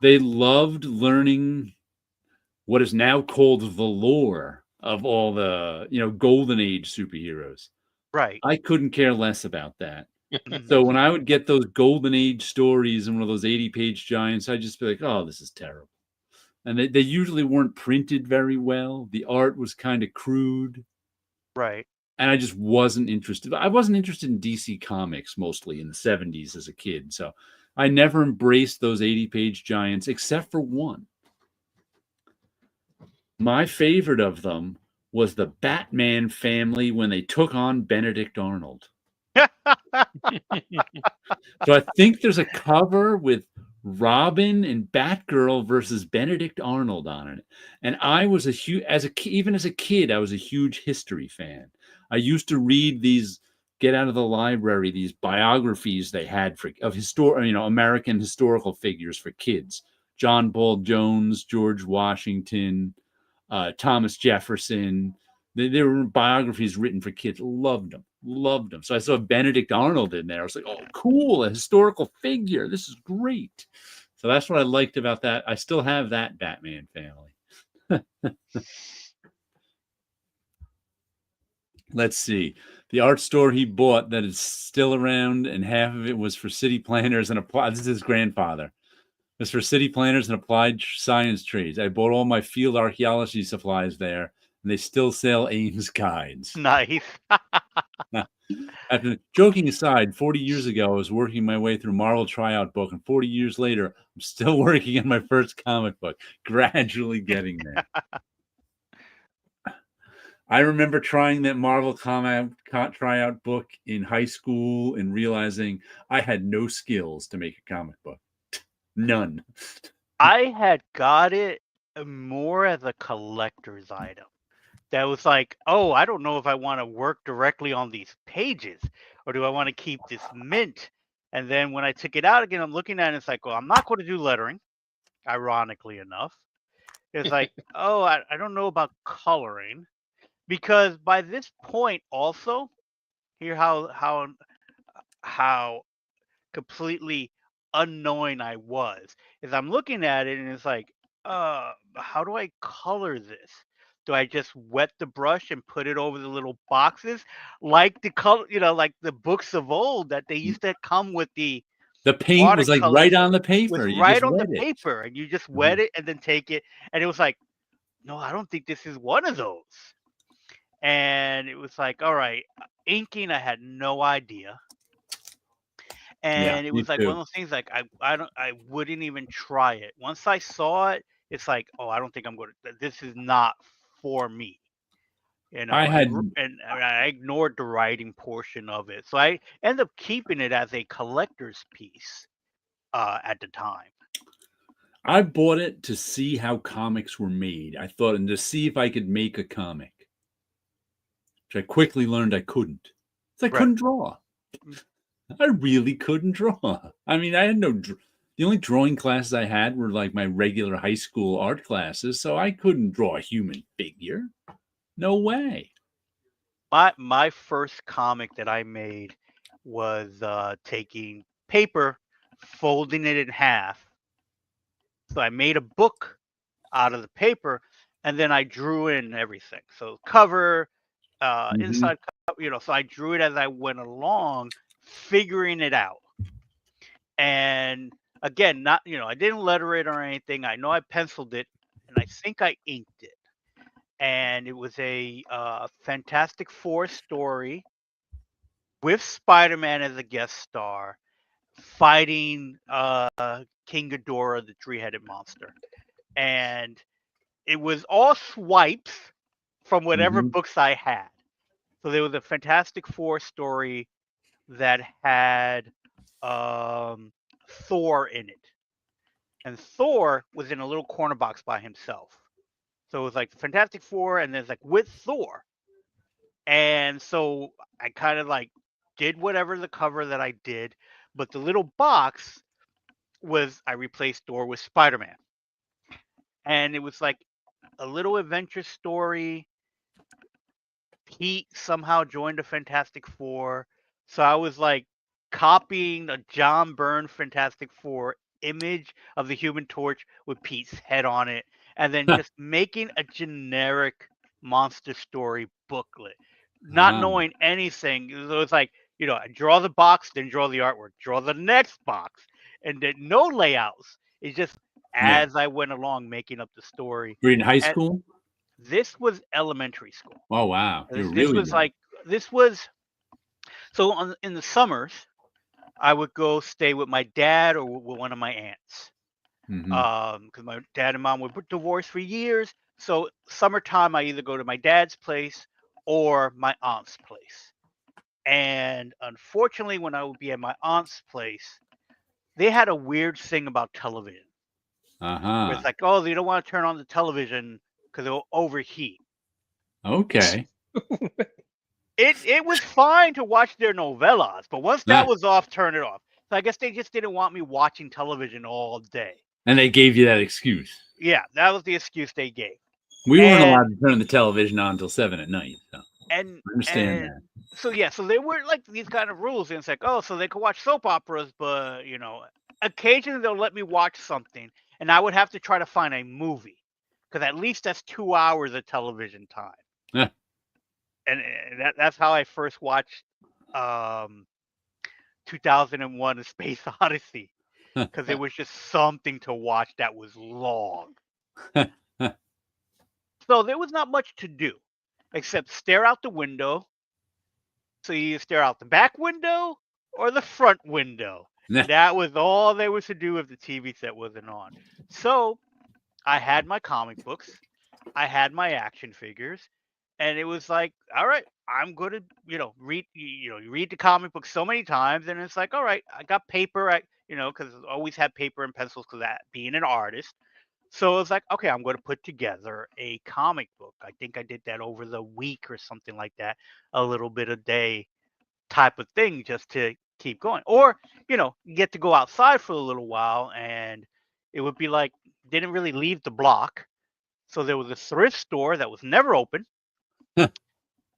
They loved learning what is now called the lore of all the, Golden Age superheroes. Right. I couldn't care less about that. So when I would get those Golden Age stories in one of those 80-page giants, I'd just be like, oh, this is terrible. And they usually weren't printed very well. The art was kind of crude. Right. And I just wasn't interested. I wasn't interested in DC Comics mostly in the 70s as a kid. So I never embraced those 80-page giants except for one. My favorite of them was the Batman family when they took on Benedict Arnold. So I think there's a cover with Robin and Batgirl versus Benedict Arnold on it. And I was a huge, even as a kid, I was a huge history fan. I used to read these, get out of the library, these biographies they had of American historical figures for kids. John Paul Jones, George Washington, Thomas Jefferson. There were biographies written for kids. Loved them. Loved them. So I saw Benedict Arnold in there. I was like, oh, cool, a historical figure. This is great. So that's what I liked about that. I still have that Batman family. Let's see. The art store he bought that is still around, and half of it was for city planners and applied. This is his grandfather. It was for city planners and applied science trades. I bought all my field archaeology supplies there, and they still sell Ames guides. Nice. After joking aside, 40 years ago, I was working my way through Marvel Tryout book, and 40 years later, I'm still working on my first comic book, gradually getting there. I remember trying that Marvel Tryout book in high school and realizing I had no skills to make a comic book. None. I had got it more as a collector's item. That was like, oh, I don't know if I want to work directly on these pages, or do I want to keep this mint? And then when I took it out again, I'm looking at it, it's like, well, I'm not going to do lettering, ironically enough. It's like, oh, I don't know about coloring. Because by this point also, hear how completely unknowing I was, is I'm looking at it and it's like, how do I color this? Do I just wet the brush and put it over the little boxes like the color, like the books of old that they used to come with the paint was like watercolors right on the was paper. You right just on the wet it. paper, and you just wet it and then take it, and it was like, no, I don't think this is one of those. And it was like, all right, inking, I had no idea. Yeah, And it me was like one of too. those things, like I wouldn't even try it. Once I saw it, it's like, oh, I don't think I'm going to. This is not for me, I had and I ignored the writing portion of it. So I end up keeping it as a collector's piece at the time. I bought it to see how comics were made. I thought, and to see if I could make a comic, which I quickly learned I couldn't. So I Right. couldn't draw. I really couldn't draw. I mean, I had the only drawing classes I had were like my regular high school art classes, so I couldn't draw a human figure. No way. My first comic that I made was taking paper, folding it in half. So I made a book out of the paper, and then I drew in everything. So cover, inside, so I drew it as I went along, figuring it out. And again, not, I didn't letter it or anything. I know I penciled it, and I think I inked it. And it was a Fantastic Four story with Spider-Man as a guest star, fighting King Ghidorah, the three-headed monster. And it was all swipes from whatever books I had. So there was a Fantastic Four story that had Thor in it. And Thor was in a little corner box by himself. So it was like the Fantastic Four, and there's like with Thor. And so I kind of like did whatever the cover that I did, but the little box was, I replaced Thor with Spider-Man. And it was like a little adventure story. Pete somehow joined the Fantastic Four. So I was like copying a John Byrne Fantastic Four image of the Human Torch with Pete's head on it, and then just making a generic monster story booklet, not knowing anything. So it's like, I draw the box, then draw the artwork, draw the next box, and then no layouts. It's just as I went along making up the story. Were you in high school? This was elementary school. Oh wow, This was like, so in the summers, I would go stay with my dad or with one of my aunts. Because my dad and mom were divorced for years. So summertime, I either go to my dad's place or my aunt's place. And unfortunately, when I would be at my aunt's place, they had a weird thing about television. Where Uh-huh. it's like, oh, you don't want to turn on the television because it'll overheat. Okay. It was fine to watch their novellas, but once that Nah. was off, turn it off. So I guess they just didn't want me watching television all day. And they gave you that excuse. Yeah, that was the excuse they gave. We weren't And allowed to turn the television on until 7 at night. So and I understand that. so yeah, so there were like these kind of rules, and it's like, oh, so they could watch soap operas, but occasionally they'll let me watch something, and I would have to try to find a movie because at least that's 2 hours of television time. Yeah. And that's how I first watched 2001: A Space Odyssey, because it was just something to watch that was long. So there was not much to do except stare out the window. So you stare out the back window or the front window. Nah. That was all there was to do if the TV set wasn't on. So I had my comic books, I had my action figures, and it was like, all right, I'm going to, read, you read the comic book so many times, and it's like, all right, I got paper, because I always had paper and pencils because that being an artist. So it's like, okay, I'm going to put together a comic book. I think I did that over the week or something like that, a little bit a day type of thing just to keep going. Or, get to go outside for a little while, and it would be like, didn't really leave the block. So there was a thrift store that was never open. Huh.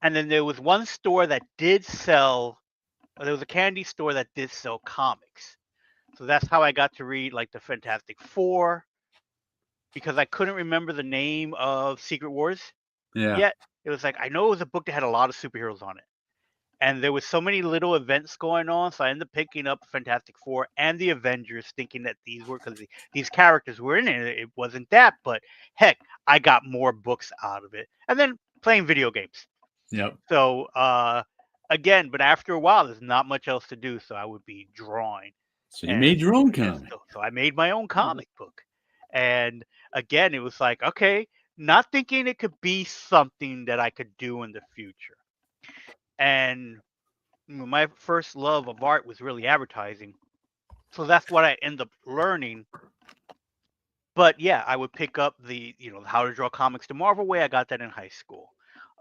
And then there was one store that did sell, there was a candy store that did sell comics. So that's how I got to read like the Fantastic Four, because I couldn't remember the name of Secret Wars Yeah. yet. It was like, I know it was a book that had a lot of superheroes on it. And there was so many little events going on, so I ended up picking up Fantastic Four and the Avengers, thinking that these were because these characters were in it. It wasn't that, but heck, I got more books out of it. And then playing video games. Yep. So again, but after a while, there's not much else to do, so I would be drawing. So you made your own comic. So I made my own comic book, and again, it was like, okay, not thinking it could be something that I could do in the future. And my first love of art was really advertising. So that's what I end up learning. But yeah, I would pick up the How to Draw Comics the Marvel Way. I got that in high school.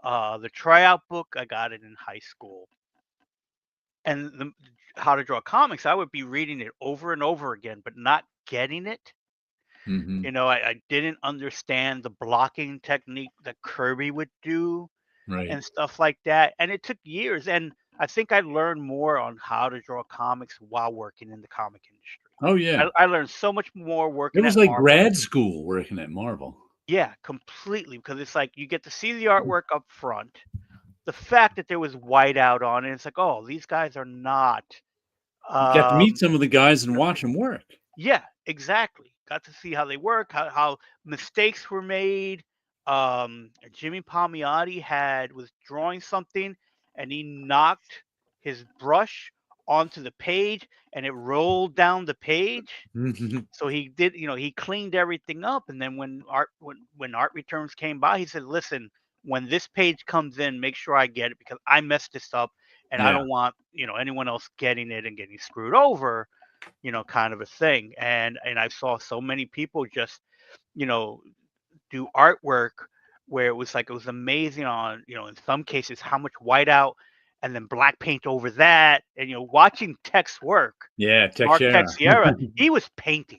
The tryout book, I got it in high school. And the How to Draw Comics, I would be reading it over and over again, but not getting it. Mm-hmm. I didn't understand the blocking technique that Kirby would do. Right. And stuff like that. And it took years. And I think I learned more on how to draw comics while working in the comic industry. Oh yeah. I learned so much more working It was at like Marvel. grad school working at Marvel. Yeah, completely. Because it's like you get to see the artwork up front. The fact that there was whiteout on it, it's like, oh, these guys are not. You got to meet some of the guys and watch them work. Yeah, exactly. Got to see how they work, how mistakes were made. Jimmy Palmiotti was drawing something, and he knocked his brush onto the page, and it rolled down the page. So he did, he cleaned everything up, and then when art returns came by, he said, "Listen, when this page comes in, make sure I get it because I messed this up, and I don't want anyone else getting it and getting screwed over." Kind of a thing. And I saw so many people just, do artwork where it was amazing on, in some cases, how much whiteout and then black paint over that. And, watching Tex work. Yeah, Mark Texiera, he was painting.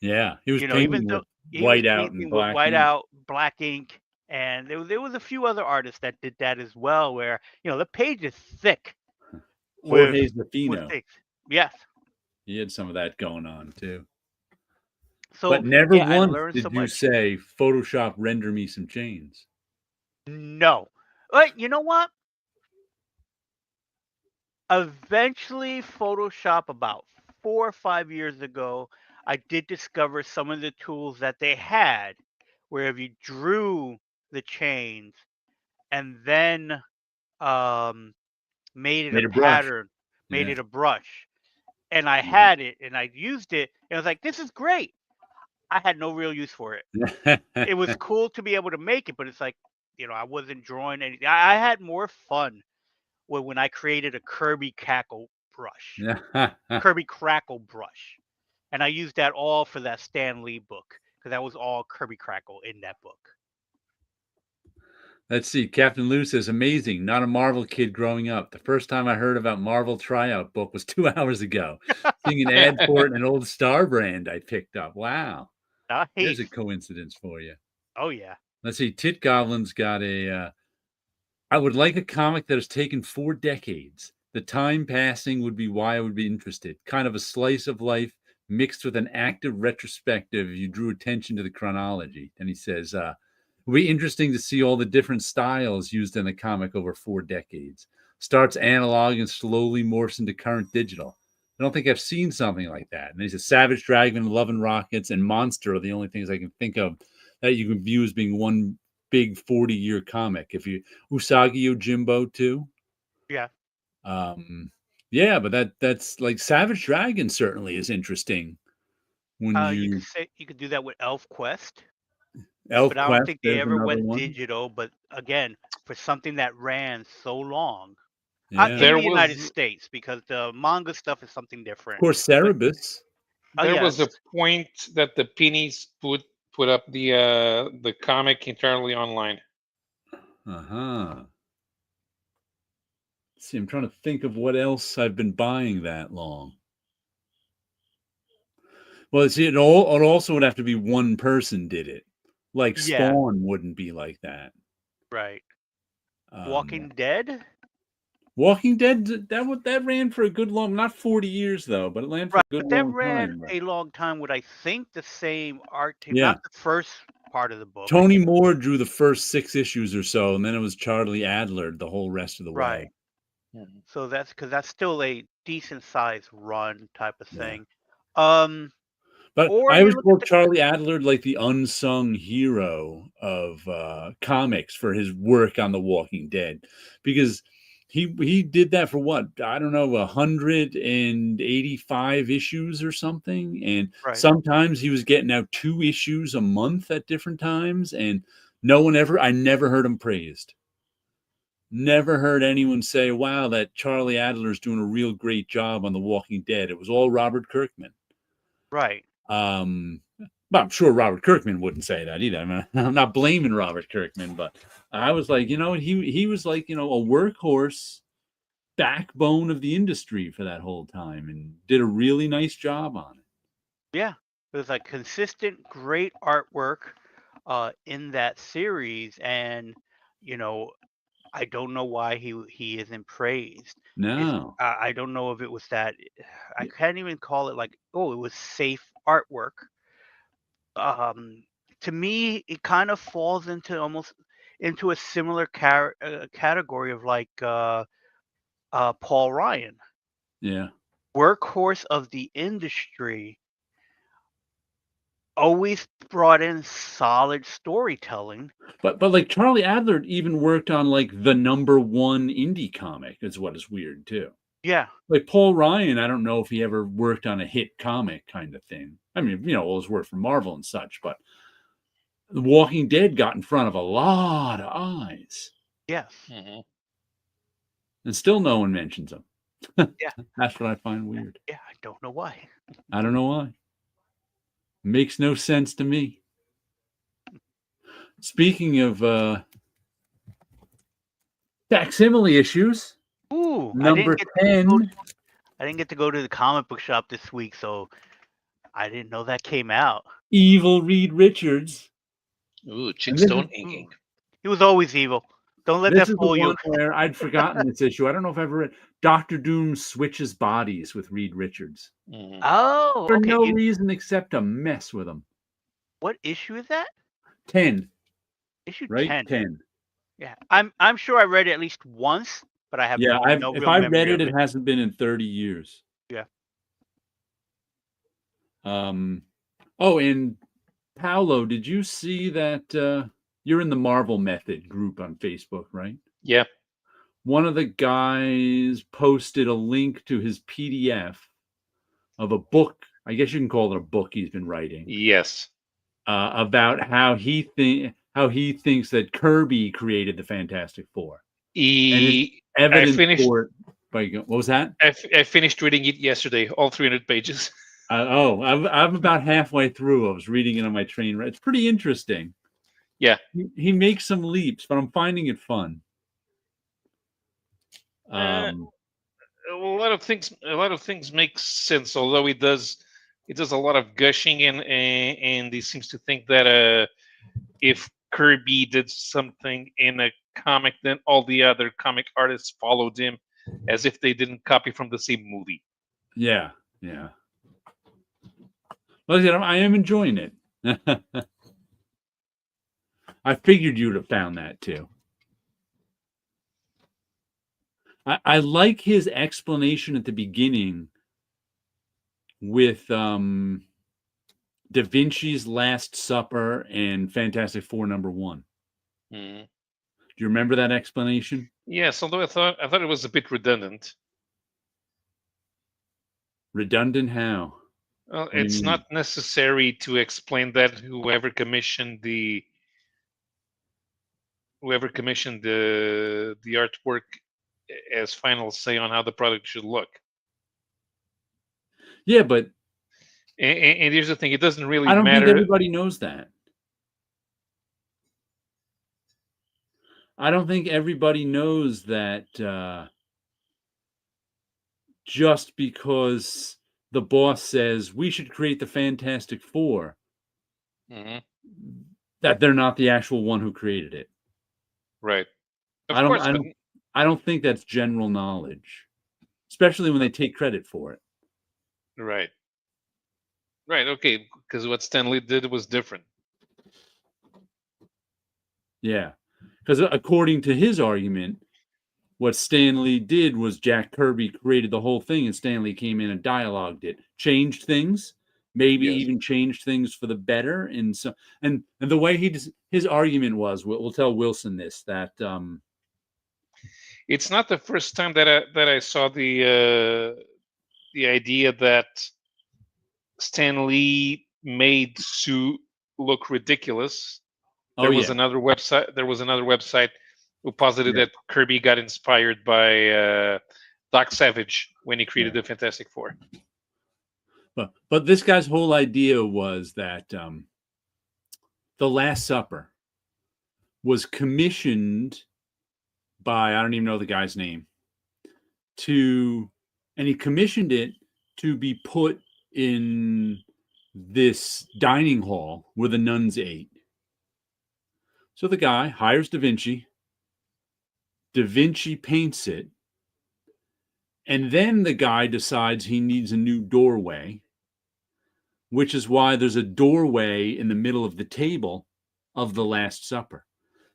Yeah, he was painting even though he white was out painting and with black white ink. out, black ink. And there was a few other artists that did that as well, where, the page is thick. Jorge Zafino. Yes. He had some of that going on too. So, but never once did so you say, Photoshop, render me some chains. No. But you know what? Eventually, Photoshop, about 4 or 5 years ago, I did discover some of the tools that they had, where if you drew the chains and then made it a pattern, made it a brush, and I had it and I used it, and I was like, this is great. I had no real use for it. It was cool to be able to make it, but it's like, I wasn't drawing anything. I had more fun when I created a Kirby Crackle brush, Yeah. Kirby Crackle brush, and I used that all for that Stan Lee book because that was all Kirby Crackle in that book. Let's see. Captain Lou says, amazing. Not a Marvel kid growing up. The first time I heard about Marvel tryout book was 2 hours ago. Seeing an ad for it in an old Star brand I picked up. Wow. There's a Nice. coincidence for you. Oh yeah. Let's see. Tit Goblin's got I would like a comic that has taken 4 decades. The time passing would be why I would be interested. Kind of a slice of life mixed with an active retrospective if you drew attention to the chronology. And he says, it would be interesting to see all the different styles used in the comic over 4 decades. Starts analog and slowly morphs into current digital. I don't think I've seen something like that. And he says, Savage Dragon, Love and Rockets, and Monster are the only things I can think of that you can view as being one big 40-year comic. If you Usagi Yojimbo too. Yeah. Yeah, but that's like Savage Dragon certainly is interesting. When You could do that with Elf Quest. Elf But I don't Quest, think they there's ever another went one. digital. But again, for something that ran so long, Yeah. in There the United was- States, because the manga stuff is something Of different. course, Cerebus. There was a yes. point that the Pennies put up the comic entirely online. See, I'm trying to think of what else I've been buying that long. Well, see, it also would have to be one person did it. Like Yeah. Spawn wouldn't be like that. Right. Walking Dead. Walking Dead, that ran for a good long, not 40 years though, but it ran for Right. a good But that long ran time. a long time with, I think, the same art team. Yeah. Not the first part of the book. Tony Moore drew the first 6 issues or so, and then it was Charlie Adler the whole rest of the Right. way. So that's still a decent sized run type of thing. But Or I you always look call at the Charlie Adler like the unsung hero of comics for his work on The Walking Dead, because he did that for what, I don't know, 185 issues or something, and Right. sometimes he was getting out 2 issues a month at different times, and I never heard him praised. Never heard anyone say, "Wow, that Charlie Adler's doing a real great job on The Walking Dead." It was all Robert Kirkman. Right. But I'm sure Robert Kirkman wouldn't say that either. I mean, I'm not blaming Robert Kirkman, but I was like, he was like, a workhorse backbone of the industry for that whole time and did a really nice job on it. Yeah. It was like consistent, great artwork in that series, and I don't know why he isn't praised. No. I don't know if it was that I can't even call it like, oh, it was safe artwork. To me, it kind of falls into almost into a similar category of like Paul Ryan, Yeah. workhorse of the industry, always brought in solid storytelling. But like Charlie Adler even worked on like the #1 indie comic, is what is weird too. Yeah. Like Paul Ryan, I don't know if he ever worked on a hit comic kind of thing. I mean, all his work for Marvel and such, but The Walking Dead got in front of a lot of eyes. Yes. And still no one mentions him. Yeah. That's what I find weird. Yeah, I don't know why. I don't know why. Makes no sense to me. Speaking of facsimile issues, Ooh, number 10. I didn't get to go to the comic book shop this week, so I didn't know that came out. Evil Reed Richards. Ooh, Chickstone inking. He was always evil. Don't let This that is fool the you. one where I'd forgotten this issue. I don't know if I've ever read. Dr. Doom switches bodies with Reed Richards. Oh, For okay. no reason except to mess with him. What issue is that? 10. Issue Right? 10. 10. Yeah, I'm sure I read it at least once, but I have no if real I memory read it, of it hasn't been in 30 years. Yeah. Oh, and Paulo, did you see that you're in the Marvel Method group on Facebook, right? Yeah. One of the guys posted a link to his PDF of a book. I guess you can call it a book he's been writing. Yes. About how he thinks that Kirby created the Fantastic Four. He evidence finished- for it. What was that? I finished reading it yesterday, all 300 pages. I'm about halfway through. I was reading it on my train. It's pretty interesting. Yeah. He makes some leaps, but I'm finding it fun. A lot of things make sense, although it does a lot of gushing, and he seems to think that if Kirby did something in a comic, then all the other comic artists followed him, as if they didn't copy from the same movie. Yeah. Well, I am enjoying it. I figured you'd have found that too. I like his explanation at the beginning with Da Vinci's Last Supper and Fantastic Four #1. Mm. Do you remember that explanation? Yes, although I thought it was a bit redundant. Redundant how? Well, What do you it's mean? not necessary to explain that whoever commissioned the artwork as final say on how the product should look. Yeah, but And here's the thing: it doesn't really I don't think matter. everybody knows that. I don't think everybody knows that just because the boss says we should create the Fantastic Four, Mhm. that they're not the actual one who created it. Right. Of I course, don't think that's general knowledge, especially when they take credit for it. right. Right. Okay. Because what Stan Lee did was different. Yeah, because according to his argument, what Stan Lee did was Jack Kirby created the whole thing, and Stan Lee came in and dialogued it, changed things, maybe Yes. even changed things for the better. And so, and the way his argument was, we'll tell Wilson this, that It's not the first time that I saw the idea that Stan Lee made Sue look ridiculous. There was another website who posited that Kirby got inspired by Doc Savage when he created the Fantastic Four. But this guy's whole idea was that the Last Supper was commissioned by, I don't even know the guy's name, and he commissioned it to be put in this dining hall where the nuns ate. So the guy hires Da Vinci. Da Vinci paints it. And then the guy decides he needs a new doorway, which is why there's a doorway in the middle of the table of the Last Supper.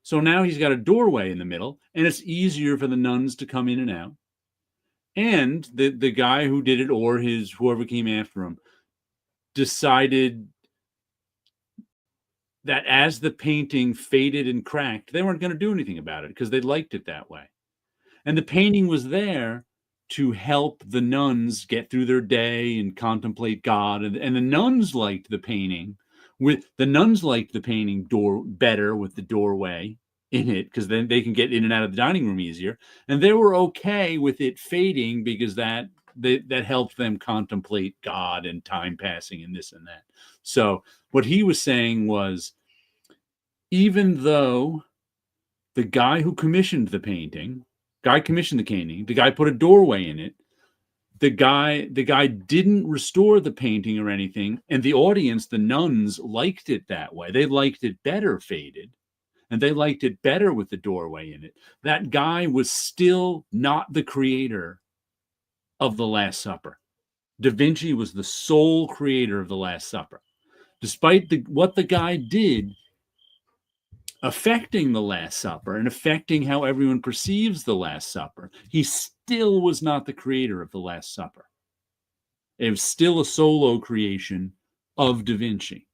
So now he's got a doorway in the middle, and it's easier for the nuns to come in and out. And the guy who did it, or whoever came after him, decided that as the painting faded and cracked, they weren't going to do anything about it because they liked it that way. And the painting was there to help the nuns get through their day and contemplate God. And the nuns liked the painting. Better with the doorway in it, because then they can get in and out of the dining room easier. And they were okay with it fading because that helped them contemplate God and time passing and this and that. So what he was saying was, even though the guy who commissioned the painting, the guy put a doorway in it, the guy didn't restore the painting or anything, and the audience, the nuns, liked it that way. They liked it better faded, and they liked it better with the doorway in it. That guy was still not the creator of the Last Supper. Da Vinci was the sole creator of the Last Supper. Despite what the guy did affecting the Last Supper and affecting how everyone perceives the Last Supper, he still was not the creator of the Last Supper. It was still a solo creation of Da Vinci.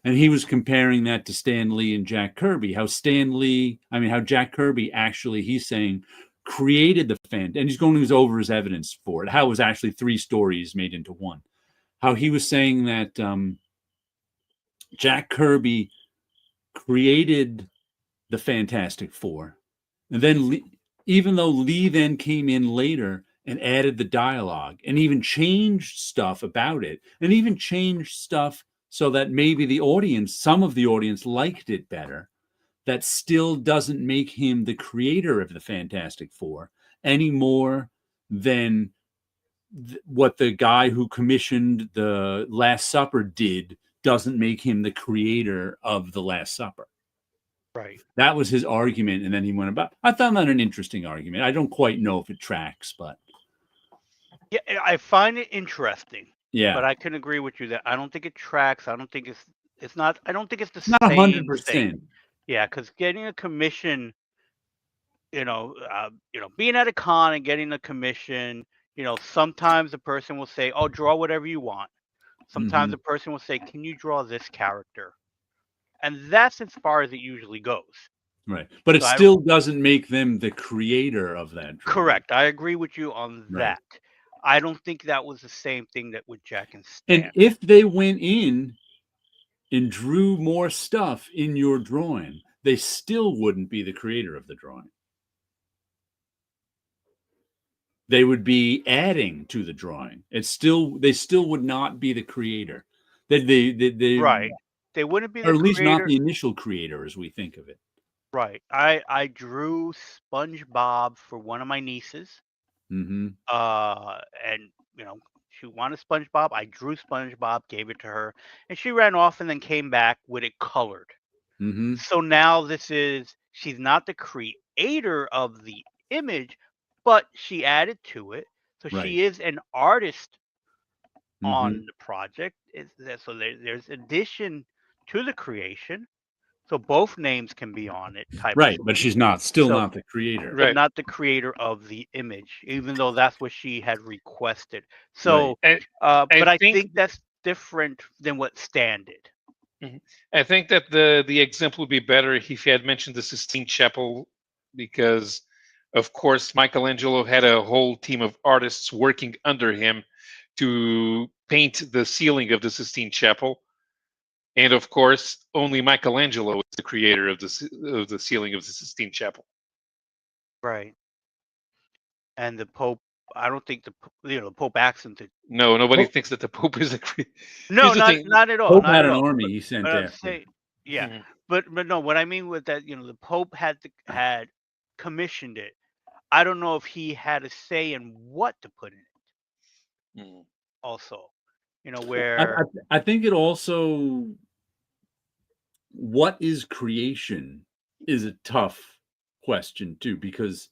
And he was comparing that to Stan Lee and Jack Kirby, how Jack Kirby actually, he's saying, created the and he's going over his evidence for it, how it was actually 3 stories made into one. How he was saying that Jack Kirby created the Fantastic Four, and then even though Lee then came in later and added the dialogue and even changed stuff about it, and even changed stuff so that maybe some of the audience liked it better, that still doesn't make him the creator of the Fantastic Four any more than what the guy who commissioned the Last Supper did doesn't make him the creator of the Last Supper. Right. That was his argument, and then he went about. I found that an interesting argument. I don't quite know if it tracks, but Yeah, I find it interesting. yeah, But I can agree with you that I don't think it tracks. I don't think it's not. I don't think it's the it's not same 100%. thing. Yeah, because getting a commission, being at a con and getting a commission, sometimes the person will say, "Oh, draw whatever you want." Sometimes the person will say, "Can you draw this character?" And that's as far as it usually goes. Right, but it So still doesn't make them the creator of that drawing. Correct. I agree with you on Right. that. I don't think that was the same thing that with Jack and And Stan. if they went in and drew more stuff in your drawing, they still wouldn't be the creator of the drawing. They would be adding to the drawing. They still would not be the creator. They Right. They wouldn't be or the at least not creator. the initial creator as we think of it. Right. I drew SpongeBob for one of my nieces. Mm-hmm. And she wanted SpongeBob. I drew SpongeBob, gave it to her, and she ran off and then came back with it colored. Mm-hmm. So now she's not the creator of the image, but she added to it. So Right. she is an artist on Mm-hmm. the project. So there's addition to the creation. So both names can be on it. Right, but she's still not the creator. But not the creator of the image, even though that's what she had requested. So, Right. but I think that's different than what Stan did. I think that the example would be better if he had mentioned the Sistine Chapel, because, of course, Michelangelo had a whole team of artists working under him to paint the ceiling of the Sistine Chapel. And of course, only Michelangelo is the creator of the ceiling of the Sistine Chapel. Right. And the Pope, I don't think the Pope asked him to. No, nobody thinks that the Pope is a creator. No, not at all. Pope not had at an all. army he sent after. Yeah, Mhm. but no, what I mean with that, the Pope had commissioned it. I don't know if he had a say in what to put in it. Mhm. Also, where I think it also, what is creation is a tough question too, because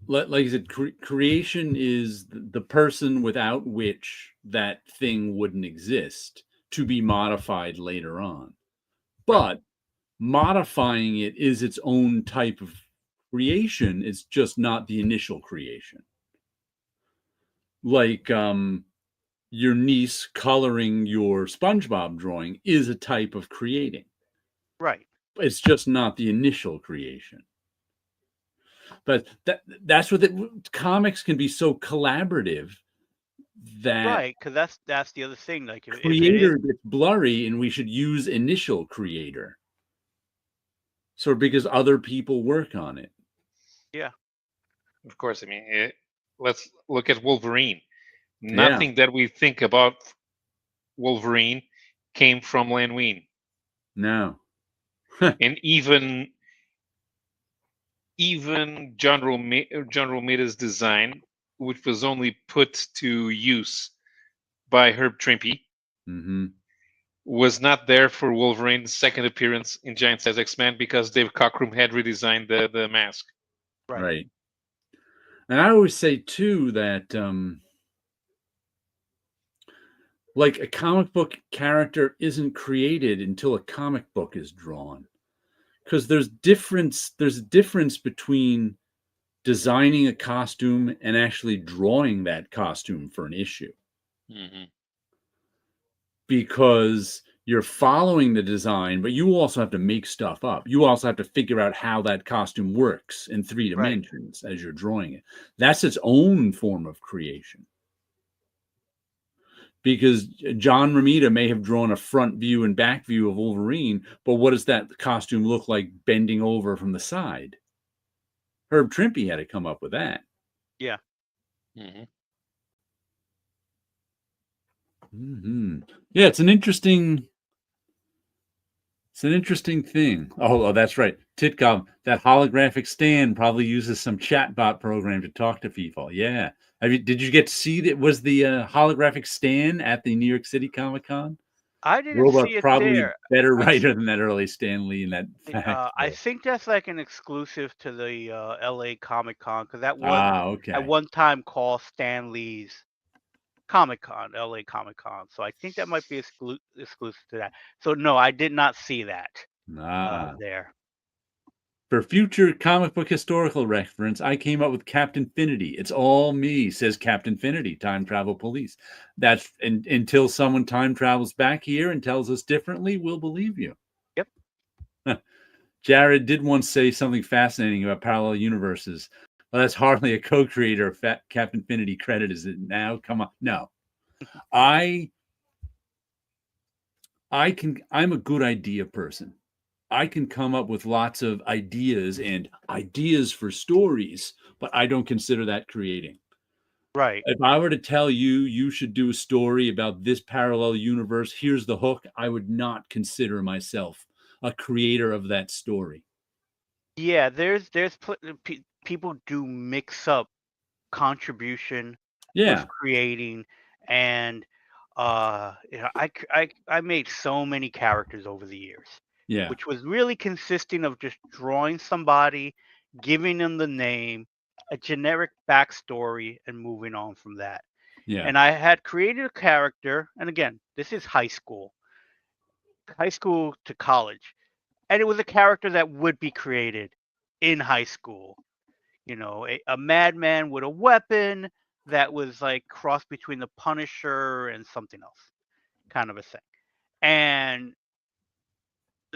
like I said, creation is the person without which that thing wouldn't exist, to be modified later on. But modifying it is its own type of creation. It's just not the initial creation. Like your niece coloring your SpongeBob drawing is a type of creating. Right. It's just not the initial creation. But that's what comics can be so collaborative that right, because that's the other thing. Like if creator gets blurry, and we should use initial creator. So because other people work on it. Yeah. Of course, I mean, let's look at Wolverine. Nothing that we think about Wolverine came from Len Wein. No. And even John Romita's design, which was only put to use by Herb Trimpe, was not there for Wolverine's second appearance in Giant Size X-Men, because Dave Cockrum had redesigned the mask. Right. And I always say too that like a comic book character isn't created until a comic book is drawn, because there's a difference between designing a costume and actually drawing that costume for an issue. Because you're following the design, but you also have to make stuff up. You also have to figure out how that costume works in 3 dimensions as you're drawing it. That's its own form of creation. because John Romita may have drawn a front view and back view of Wolverine, but what does that costume look like bending over from the side? Herb Trimpe had to come up with that. Yeah. Mm-hmm. Mm-hmm. Yeah, it's an interesting thing. Oh, that's right. Titcom, that holographic stand probably uses some chatbot program to talk to people. Yeah. Did you get to see that? Was the holographic stand at the New York City Comic Con? I didn't Robot's see it probably there. a better I writer than that early Stan Lee in that fact. I think that's like an exclusive to the LA Comic Con, because that was at Okay. one time called Stan Lee's Comic Con, LA Comic Con. So I think that might be exclusive to that. So no, I did not see that there. For future comic book historical reference, I came up with Captain Finity. It's all me, says Captain Finity, Time Travel Police. That's until someone time travels back here and tells us differently, we'll believe you. Yep. Jared did once say something fascinating about parallel universes. Well, that's hardly a co-creator of Captain Finity credit, is it now? Come on. No. I'm a good idea person. I can come up with lots of ideas for stories, but I don't consider that creating. Right. If I were to tell you, you should do a story about this parallel universe, here's the hook, I would not consider myself a creator of that story. Yeah, people do mix up contribution with creating, and I made so many characters over the years. Yeah. Which was really consisting of just drawing somebody, giving them the name, a generic backstory, and moving on from that. Yeah. And I had created a character, and again, this is high school to college, and it was a character that would be created in high school. You know, a madman with a weapon that was like cross between the Punisher and something else, kind of a thing. And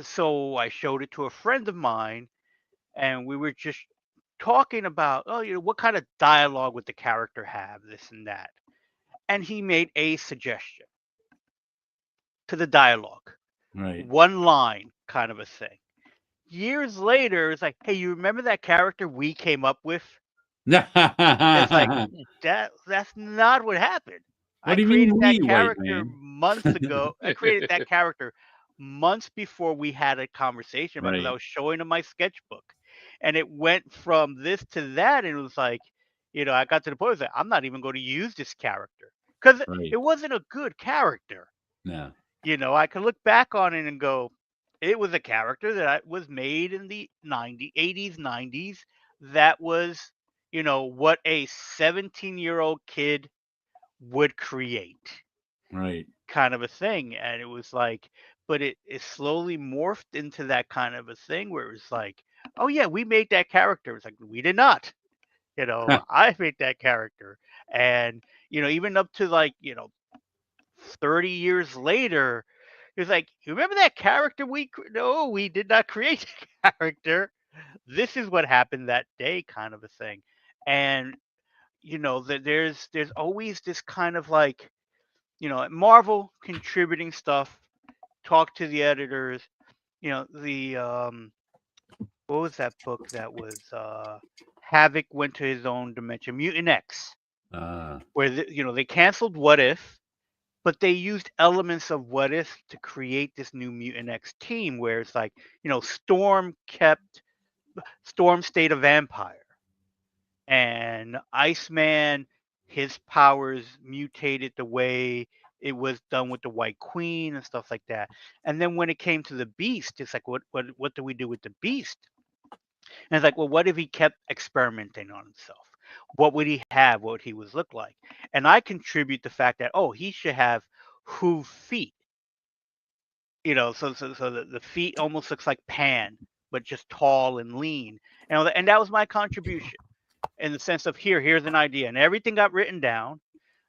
so I showed it to a friend of mine, and we were just talking about, what kind of dialogue would the character have, this and that. And he made a suggestion to the dialogue. Right. One line kind of a thing. Years later, it's like, hey, you remember that character we came up with? It's like, that's not what happened. What do you mean that we, white character man? months ago. I created that character months before we had a conversation about, because I Right. was showing him my sketchbook. And it went from this to that, and it was like, I got to the point where I was like, I'm not even going to use this character. Because Right. it wasn't a good character. No. I can look back on it and go, it was a character that was made in the 80s, 90s, that was, what a 17-year-old kid would create, Right. kind of a thing. And it was like, but it slowly morphed into that kind of a thing where it was like, oh yeah, we made that character. It's like, we did not. I made that character. And even up to like 30 years later, it's like, you remember that character no, we did not create the character. This is what happened that day, kind of a thing. And there's always this kind of like, Marvel contributing stuff, talk to the editors, the what was that book that was Havoc went to his own dimension, Mutant X, where they canceled What If, but they used elements of What If to create this new Mutant X team, where it's like, Storm stayed a vampire, and Iceman, his powers mutated the way it was done with the White Queen and stuff like that. And then when it came to the Beast, it's like, what do we do with the Beast? And it's like, well, what if he kept experimenting on himself? What would he have? What would he look like? And I contribute the fact that, he should have hoof feet. So the feet almost looks like Pan, but just tall and lean. And that was my contribution, in the sense of, here's an idea, and everything got written down,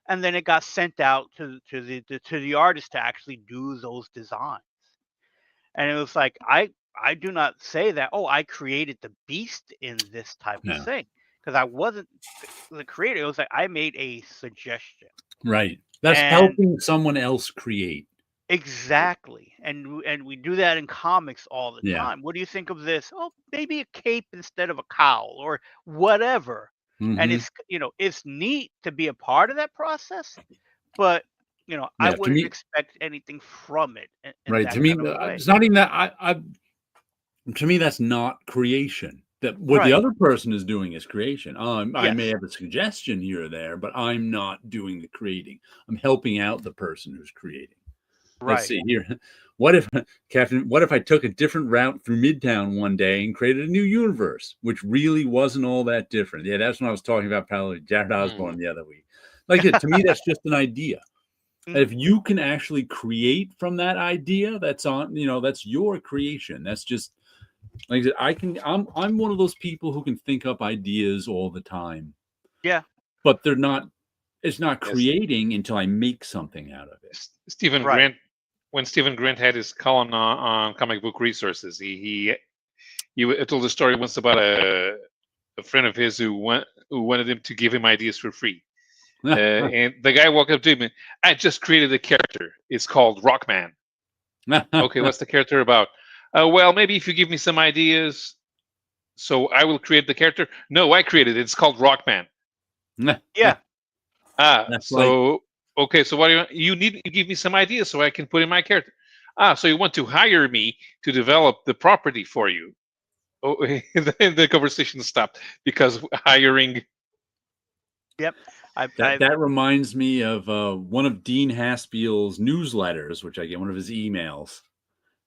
and then it got sent out to the artist to actually do those designs. And it was like, I do not say that, I created the Beast in this type of thing, because I wasn't the creator. It was like, I made a suggestion. Right. That's And helping someone else create. exactly. And we do that in comics all the Yeah. time. What do you think of this? Oh, maybe a cape instead of a cowl or whatever. And Mhm. it's neat to be a part of that process, but I Yeah, to wouldn't me expect anything from it in right, that to me, kind of a way. it's not even that to me, that's not creation. That what the Right. other person is doing is creation. I may Yes. have a suggestion here or there, but I'm not doing the creating. I'm helping out the person who's creating. Let's Right. see here. What if, Captain, what if I took a different route through Midtown one day and created a new universe, which really wasn't all that different? Yeah, that's when I was talking about probably Jared Osborne the other week. Like, to me, that's just an idea. And if Mhm. you can actually create from that idea, that's that's your creation. That's just like I said, I'm one of those people who can think up ideas all the time, Yeah. but it's not Yes. creating until I make something out of it. Stephen Right. Grant, when Stephen Grant had his column on comic book resources, he told a story once about a friend of his who wanted him to give him ideas for free. And the guy walked up to him and, I just created a character. It's called Rockman. Okay, what's the character about? Well, maybe if you give me some ideas, so I will create the character. No, I created it. It's called Rockman. Yeah. That's like So okay, so what do you want? You need to give me some ideas so I can put in my character. So you want to hire me to develop the property for you? Oh, then the conversation stopped because hiring. Yep. that reminds me of one of Dean Haspiel's newsletters, which I get one of his emails.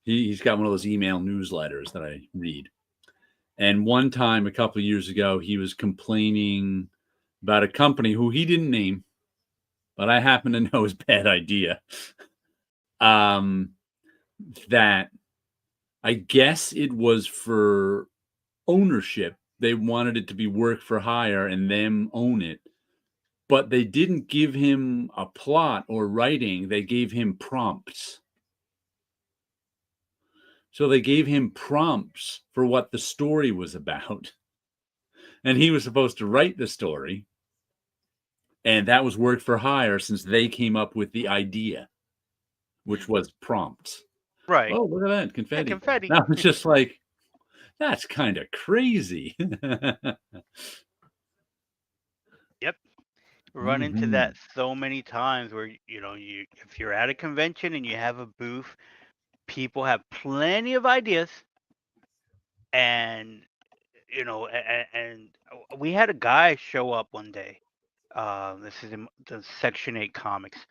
He's got one of those email newsletters that I read. And one time, a couple of years ago, he was complaining about a company who he didn't name, but I happen to know his bad idea. That I guess it was for ownership. They wanted it to be work for hire and them own it. But they didn't give him a plot or writing. They gave him prompts. So they gave him prompts for what the story was about. And he was supposed to write the story. And that was work for hire since they came up with the idea, which was prompts. Right. Oh, look at that, Yeah, confetti. confetti. Now it's just like, that's kind of crazy. Yep. Run into Mhm. that so many times where if you're at a convention and you have a booth, people have plenty of ideas, and we had a guy show up one day. This is in the Section 8 comics.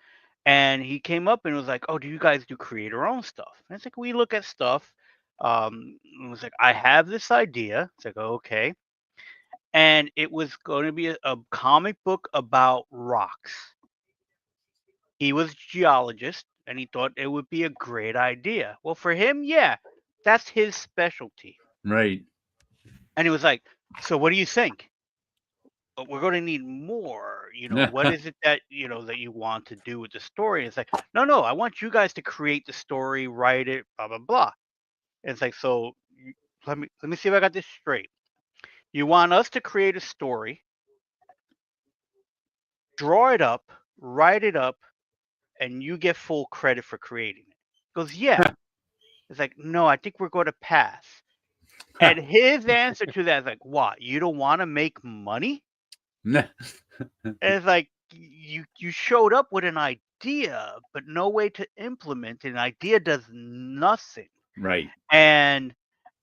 And he came up and was like, "Oh, do you guys do creator-owned stuff?" And it's like, we look at stuff. It was like, "I have this idea." It's like, "Okay." And it was going to be a comic book about rocks. He was a geologist, and he thought it would be a great idea. Well, for him, yeah, that's his specialty. Right. And he was like, "So what do you think?" "But we're going to need more. What is it that that you want to do with the story?" It's like, no, I want you guys to create the story, write it, blah blah blah. And it's like, so let me see if I got this straight. You want us to create a story, draw it up, write it up, and you get full credit for creating it. He goes, yeah. It's like, no, I think we're going to pass. And his answer to that is like, what? You don't want to make money? And it's like, you showed up with an idea, but no way to implement it. An idea does nothing. Right. And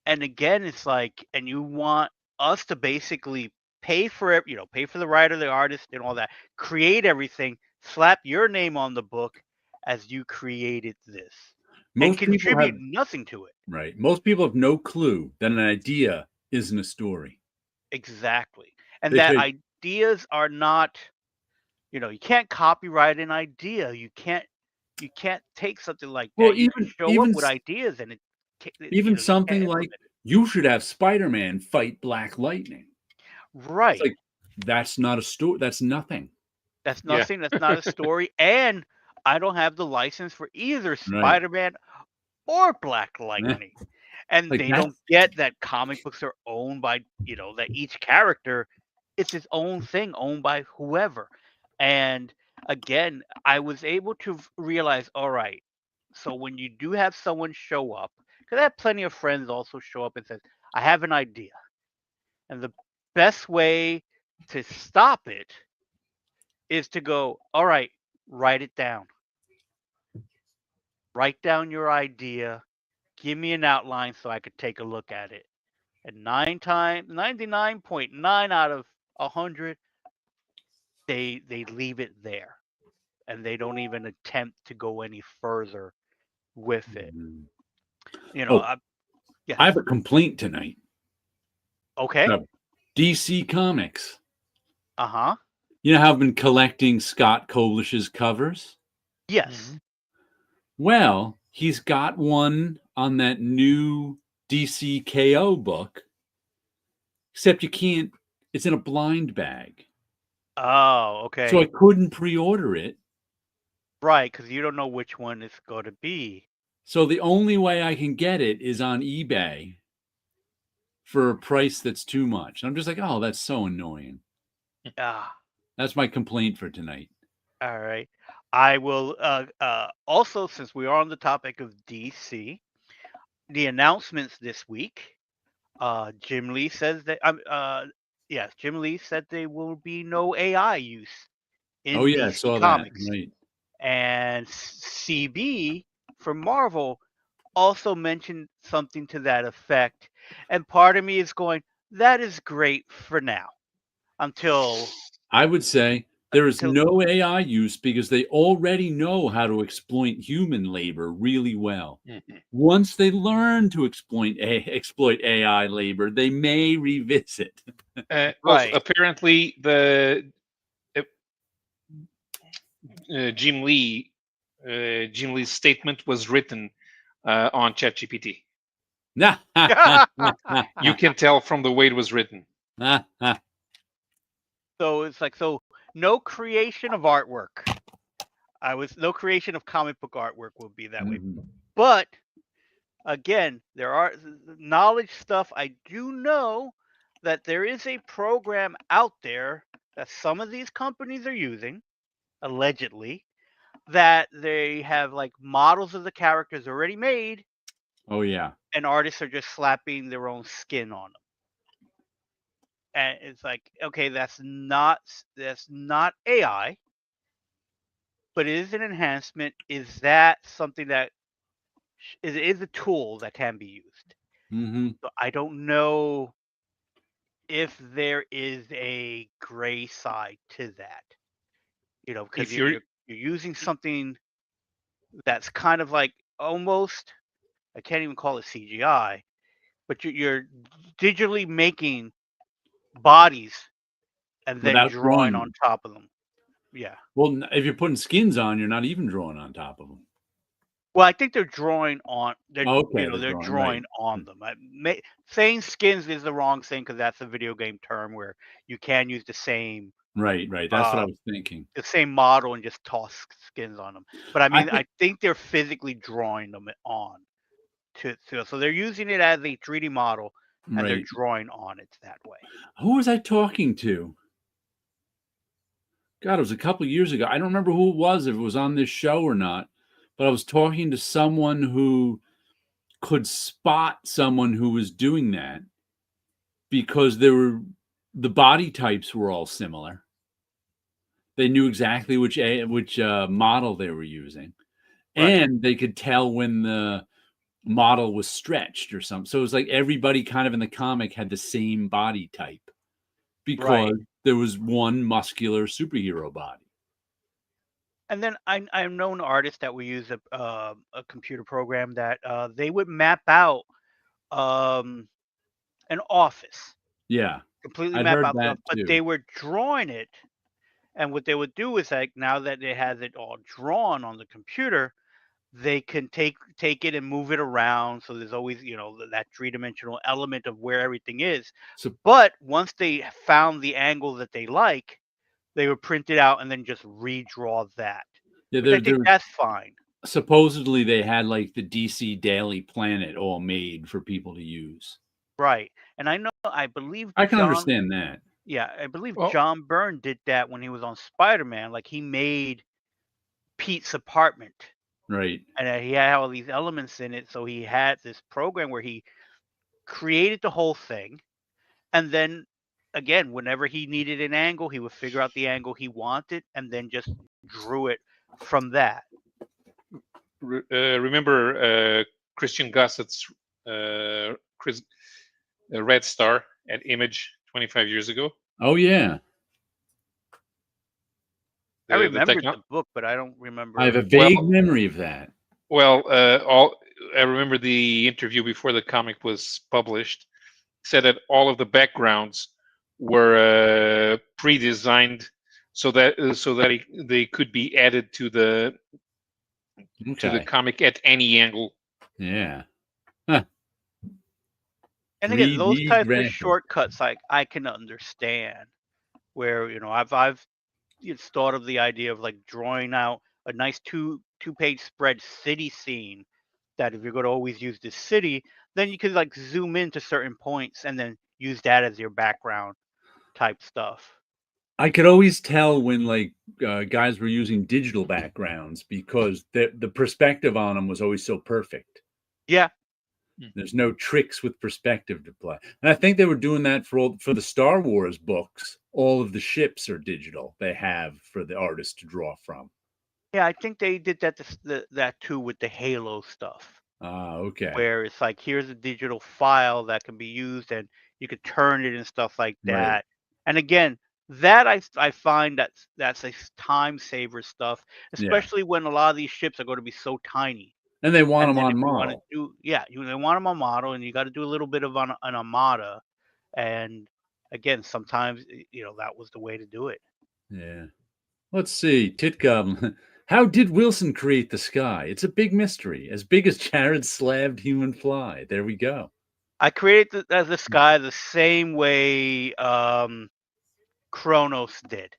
again, it's like, and you want us to basically pay for it, pay for the writer, the artist, and all that, create everything, slap your name on the book as you created this, and Most people contribute have nothing to it. right. Most people have no clue that an idea isn't a story. Exactly. And They that say, ideas are not, you can't copyright an idea. You can't take something like well, that. You can show up with ideas and even you can't something like implement it. you should have Spider-Man fight Black Lightning. It's Right. like that's not a story. That's nothing. That's Yeah. nothing. That's not a story. And I don't have the license for either Right. Spider-Man or Black Lightning. And Like they that's don't get that comic books are owned by, that each character, it's its own thing, owned by whoever. And again, I was able to realize, all right, so when you do have someone show up, because I have plenty of friends also show up and says, I have an idea. And the best way to stop it is to go, all right, write it down. Write down your idea. Give me an outline so I could take a look at it. And 99.9 out of 100, they leave it there. And they don't even attempt to go any further with it. Mhm. You know, Oh, yes. I have a complaint tonight. Okay. DC Comics. Uh-huh. You know how I've been collecting Scott Kolish's covers? Yes. Well, he's got one on that new DC KO book, except you can't, it's in a blind bag. Oh, okay. So I couldn't pre-order it. Right, because you don't know which one it's going to be. So the only way I can get it is on eBay for a price that's too much. I'm just like, oh, that's so annoying. Ah. That's my complaint for tonight. All right. I will also, since we are on the topic of DC, the announcements this week. Jim Lee says that yes, Jim Lee said there will be no AI use in Oh yeah, I DC saw Comics. that. Right. And CB from Marvel also mentioned something to that effect. And part of me is going, that is great for now. Until I would say there is no AI use because they already know how to exploit human labor really well. Once they learn to exploit AI labor, they may revisit. Also, Right. apparently, Jim Lee's statement was written on ChatGPT. You can tell from the way it was written. So it's like, so no creation of artwork. No creation of comic book artwork will be that way. But again, there are knowledge stuff. I do know that there is a program out there that some of these companies are using, allegedly, that they have like models of the characters already made. Oh yeah. And artists are just slapping their own skin on them. And it's like, okay, that's not AI, but it is an enhancement. Is that something that is a tool that can be used? But I don't know if there is a gray side to that. You know, because If you're using something that's kind of like almost, I can't even call it CGI, but you're digitally making bodies and then Without drawing drawing on them. top of them. Yeah. Well, if you're putting skins on, you're not even drawing on top of them. Well, I think they're drawing on. They're Okay, they're right. drawing on them. Saying skins is the wrong thing because that's a video game term where you can use the same Right. That's what I was thinking. the same model and just toss skins on them. But I mean, I think they're physically drawing them on so they're using it as a 3D model and they're drawing on it that way. Who was I talking to? God, it was a couple years ago. I don't remember who it was, if it was on this show or not, but I was talking to someone who could spot someone who was doing that because the body types were all similar. They knew exactly which model they were using, and they could tell when the model was stretched or something. So it was like everybody kind of in the comic had the same body type because there was one muscular superhero body. And then I've known artists that would use a computer program that they would map out an office. Yeah, Completely I'd map heard out that stuff, but too. they were drawing it. And what they would do is like now that they have it all drawn on the computer, they can take it and move it around. So there's always, that three-dimensional element of where everything is. But once they found the angle that they like, they would print it out and then just redraw that. Yeah, I think that's fine. Supposedly they had like the DC Daily Planet all made for people to use. Right. And I believe I can John understand that. Yeah, I believe Well, John Byrne did that when he was on Spider-Man. Like he made Pete's apartment, Right. and he had all these elements in it. So he had this program where he created the whole thing, and then again, whenever he needed an angle, he would figure out the angle he wanted, and then just drew it from that. remember Christian Gossett's Red Star at Image 25 years ago? Oh yeah. I The remembered techno- the book, but I don't I have remember. a vague memory of that. Well, I remember the interview before the comic was published. Said that all of the backgrounds were pre-designed so that they could be added to the Okay. comic at any angle. Yeah. And again, those 3D types of graphic. shortcuts, like I can understand. Where I've thought of the idea of like drawing out a nice two-page spread city scene. That if you're going to always use this city, then you could like zoom into certain points and then use that as your background type stuff. I could always tell when like guys were using digital backgrounds because the perspective on them was always so perfect. Yeah, There's no tricks with perspective to play. And I think they were doing that for the Star Wars books. All of the ships are digital. They have for the artist to draw from. yeah, I think they did that too with the Halo stuff, Ah, okay. where it's like here's a digital file that can be used and you could turn it and stuff like Right. that. And again, that I find that's a time saver stuff, Yeah. especially when a lot of these ships are going to be so tiny. And they want And them then on if you want to model. do, yeah, they want them on model, and you got to do a little bit of an armada. And again, sometimes that was the way to do it. Yeah. Let's see. Tit Goblin. How did Wilson create the sky? It's a big mystery, as big as Jared's slabbed human fly. There we go. I created the sky the same way Kronos did.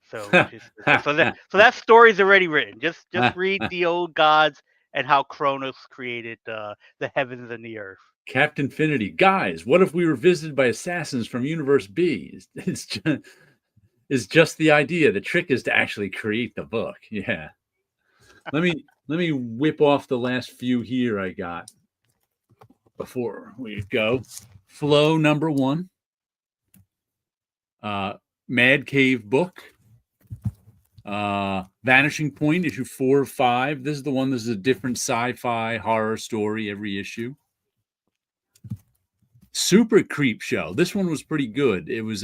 So that story's already written. Just read the old gods and how Kronos created the heavens and the earth. Captain Finity. Guys, what if we were visited by assassins from Universe B? It's just the idea. The trick is to actually create the book. Yeah. Let me whip off the last few here I got before we go. Flow number 1. Mad Cave book. Vanishing Point, issue 4 of 5. This is the one. This is a different sci-fi horror story every issue. Super Creep Show. This one was pretty good. It was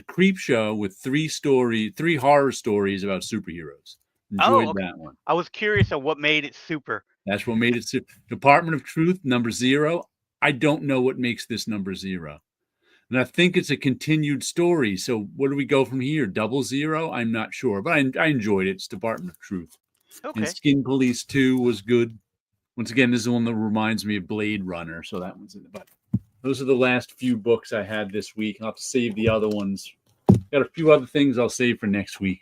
Creep Show with 3 horror stories about superheroes. Enjoyed that one. I was curious of what made it super. That's what made it super. Department of Truth, number 0. I don't know what makes this number 0. And I think it's a continued story. So what do we go from here? 00? I'm not sure, but I enjoyed it. It's Department of Truth. Okay. And Skin Police 2 was good. Once again, this is the one that reminds me of Blade Runner. So that one's in the butt. Those are the last few books I had this week. I'll have to save the other ones. Got a few other things I'll save for next week.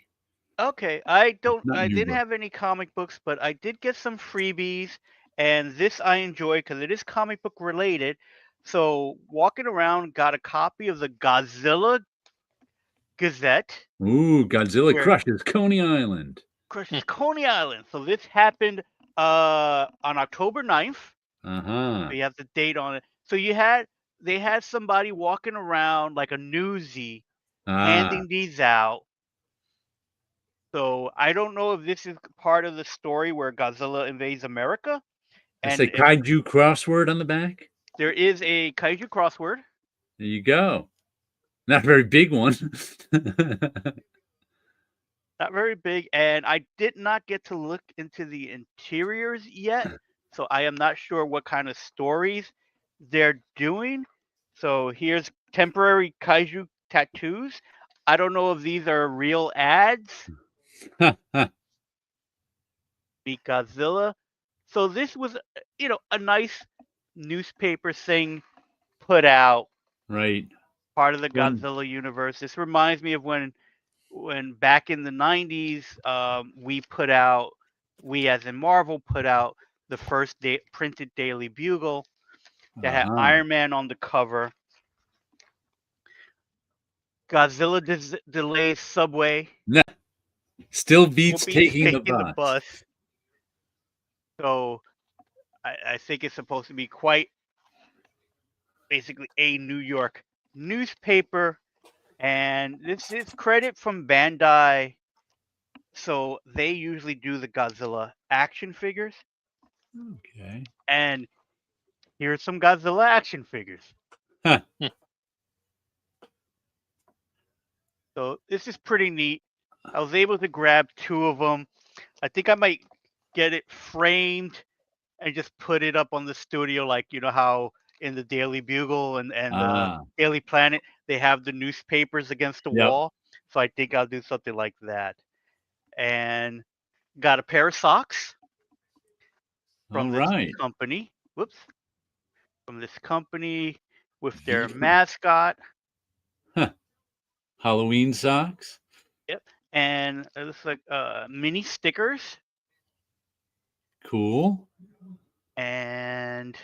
Okay. I didn't have any comic books, but I did get some freebies, and this I enjoy because it is comic book related. So walking around, got a copy of the Godzilla Gazette. Ooh, Godzilla crushes Coney Island. Crushes Coney Island. So this happened on October 9th. Uh-huh. So you have the date on it. So they had somebody walking around like a newsie handing these out. So I don't know if this is part of the story where Godzilla invades America. It's a kaiju crossword on the back. There is a kaiju crossword. There you go. Not a very big one. Not very big. And I did not get to look into the interiors yet. So I am not sure what kind of stories they're doing. So here's temporary kaiju tattoos. I don't know if these are real ads. Beat Godzilla. So this was, a nice newspaper thing put out. Right. Part of the Godzilla universe. This reminds me of when back in the 90s, we as in Marvel put out the first printed Daily Bugle that had Iron Man on the cover. Godzilla delays subway. Nah, still beats Beats taking the bus. So I think it's supposed to be quite basically a New York newspaper. And this is credit from Bandai. So they usually do the Godzilla action figures. Okay. And here's some Godzilla action figures. Huh. So this is pretty neat. I was able to grab 2 of them. I think I might get it framed and just put it up on the studio, like you know how in the Daily Bugle and the Daily Planet they have the newspapers against the wall. So I think I'll do something like that. And got a pair of socks from this company. Whoops. From this company with their mascot. Huh. Halloween socks. Yep. And it looks like mini stickers. Cool. And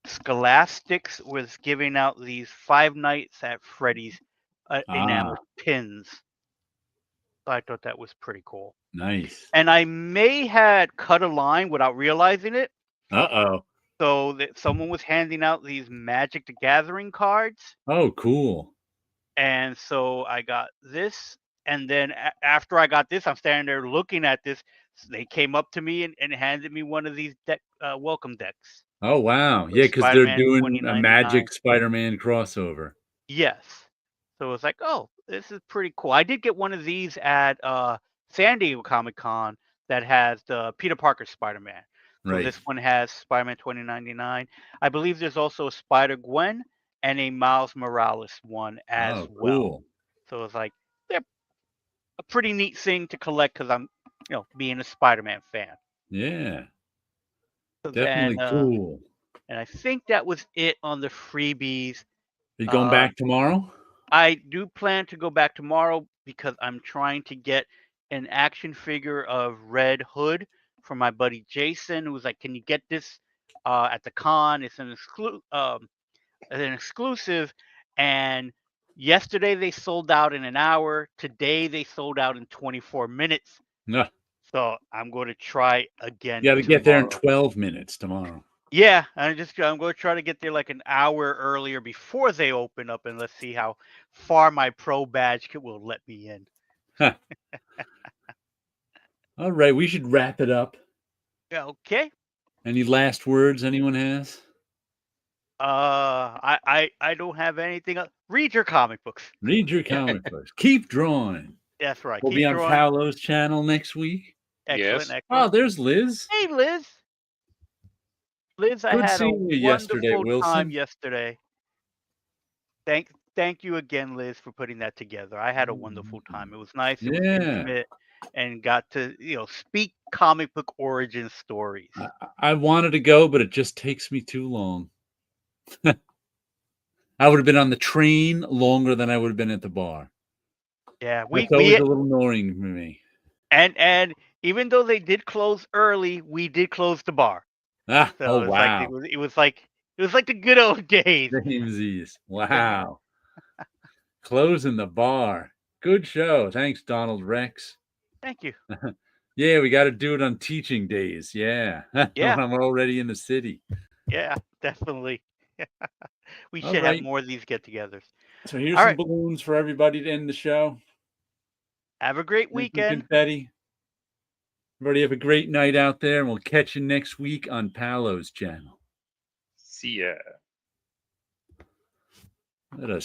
Scholastics was giving out these Five Nights at Freddy's enamel pins. So I thought that was pretty cool. Nice. And I may had cut a line without realizing it. Uh-oh. So that someone was handing out these Magic the Gathering cards. Oh, cool. And so I got this. And then after I got this, I'm standing there looking at this. They came up to me and handed me one of these welcome decks. Oh, wow. Yeah, because they're doing a Magic Spider-Man crossover. Yes. So it's like, oh, this is pretty cool. I did get one of these at San Diego Comic-Con that has the Peter Parker Spider-Man. So this one has Spider-Man 2099. I believe there's also a Spider-Gwen and a Miles Morales one as well. Cool. So it's like, they're a pretty neat thing to collect because I'm, being a Spider-Man fan. Yeah. So definitely cool. And I think that was it on the freebies. Are you going back tomorrow? I do plan to go back tomorrow because I'm trying to get an action figure of Red Hood for my buddy Jason, who was like, "Can you get this at the con? It's an exclusive." And yesterday they sold out in an hour. Today they sold out in 24 minutes. No. So I'm going to try again. You got to get there in 12 minutes tomorrow. Yeah, I'm going to try to get there like an hour earlier before they open up, and let's see how far my pro badge will let me in. Huh. All right, we should wrap it up. Okay. Any last words anyone has? I don't have anything else. Read your comic books. Read your comic books. Keep drawing. That's right. We'll be on Paulo's channel next week. Excellent. Oh, there's Liz. Hey, Liz. Liz, I had a wonderful time yesterday. Thank you again, Liz, for putting that together. I had a wonderful time. It was nice. It was intimate, and got to speak comic book origin stories. I wanted to go, but it just takes me too long. I would have been on the train longer than I would have been at the bar. Yeah, it's always a little annoying for me. And even though they did close early, we did close the bar. So wow! It was like the good old days. Samesies. Wow. Closing the bar. Good show. Thanks, Donald Rex. Thank you. Yeah, we got to do it on teaching days. Yeah. Yeah. I'm already in the city. Yeah, definitely. We should have more of these get-togethers. So here's some balloons for everybody to end the show. Have a great weekend. Confetti. Everybody have a great night out there, and we'll catch you next week on Paulo's channel. See ya. Let us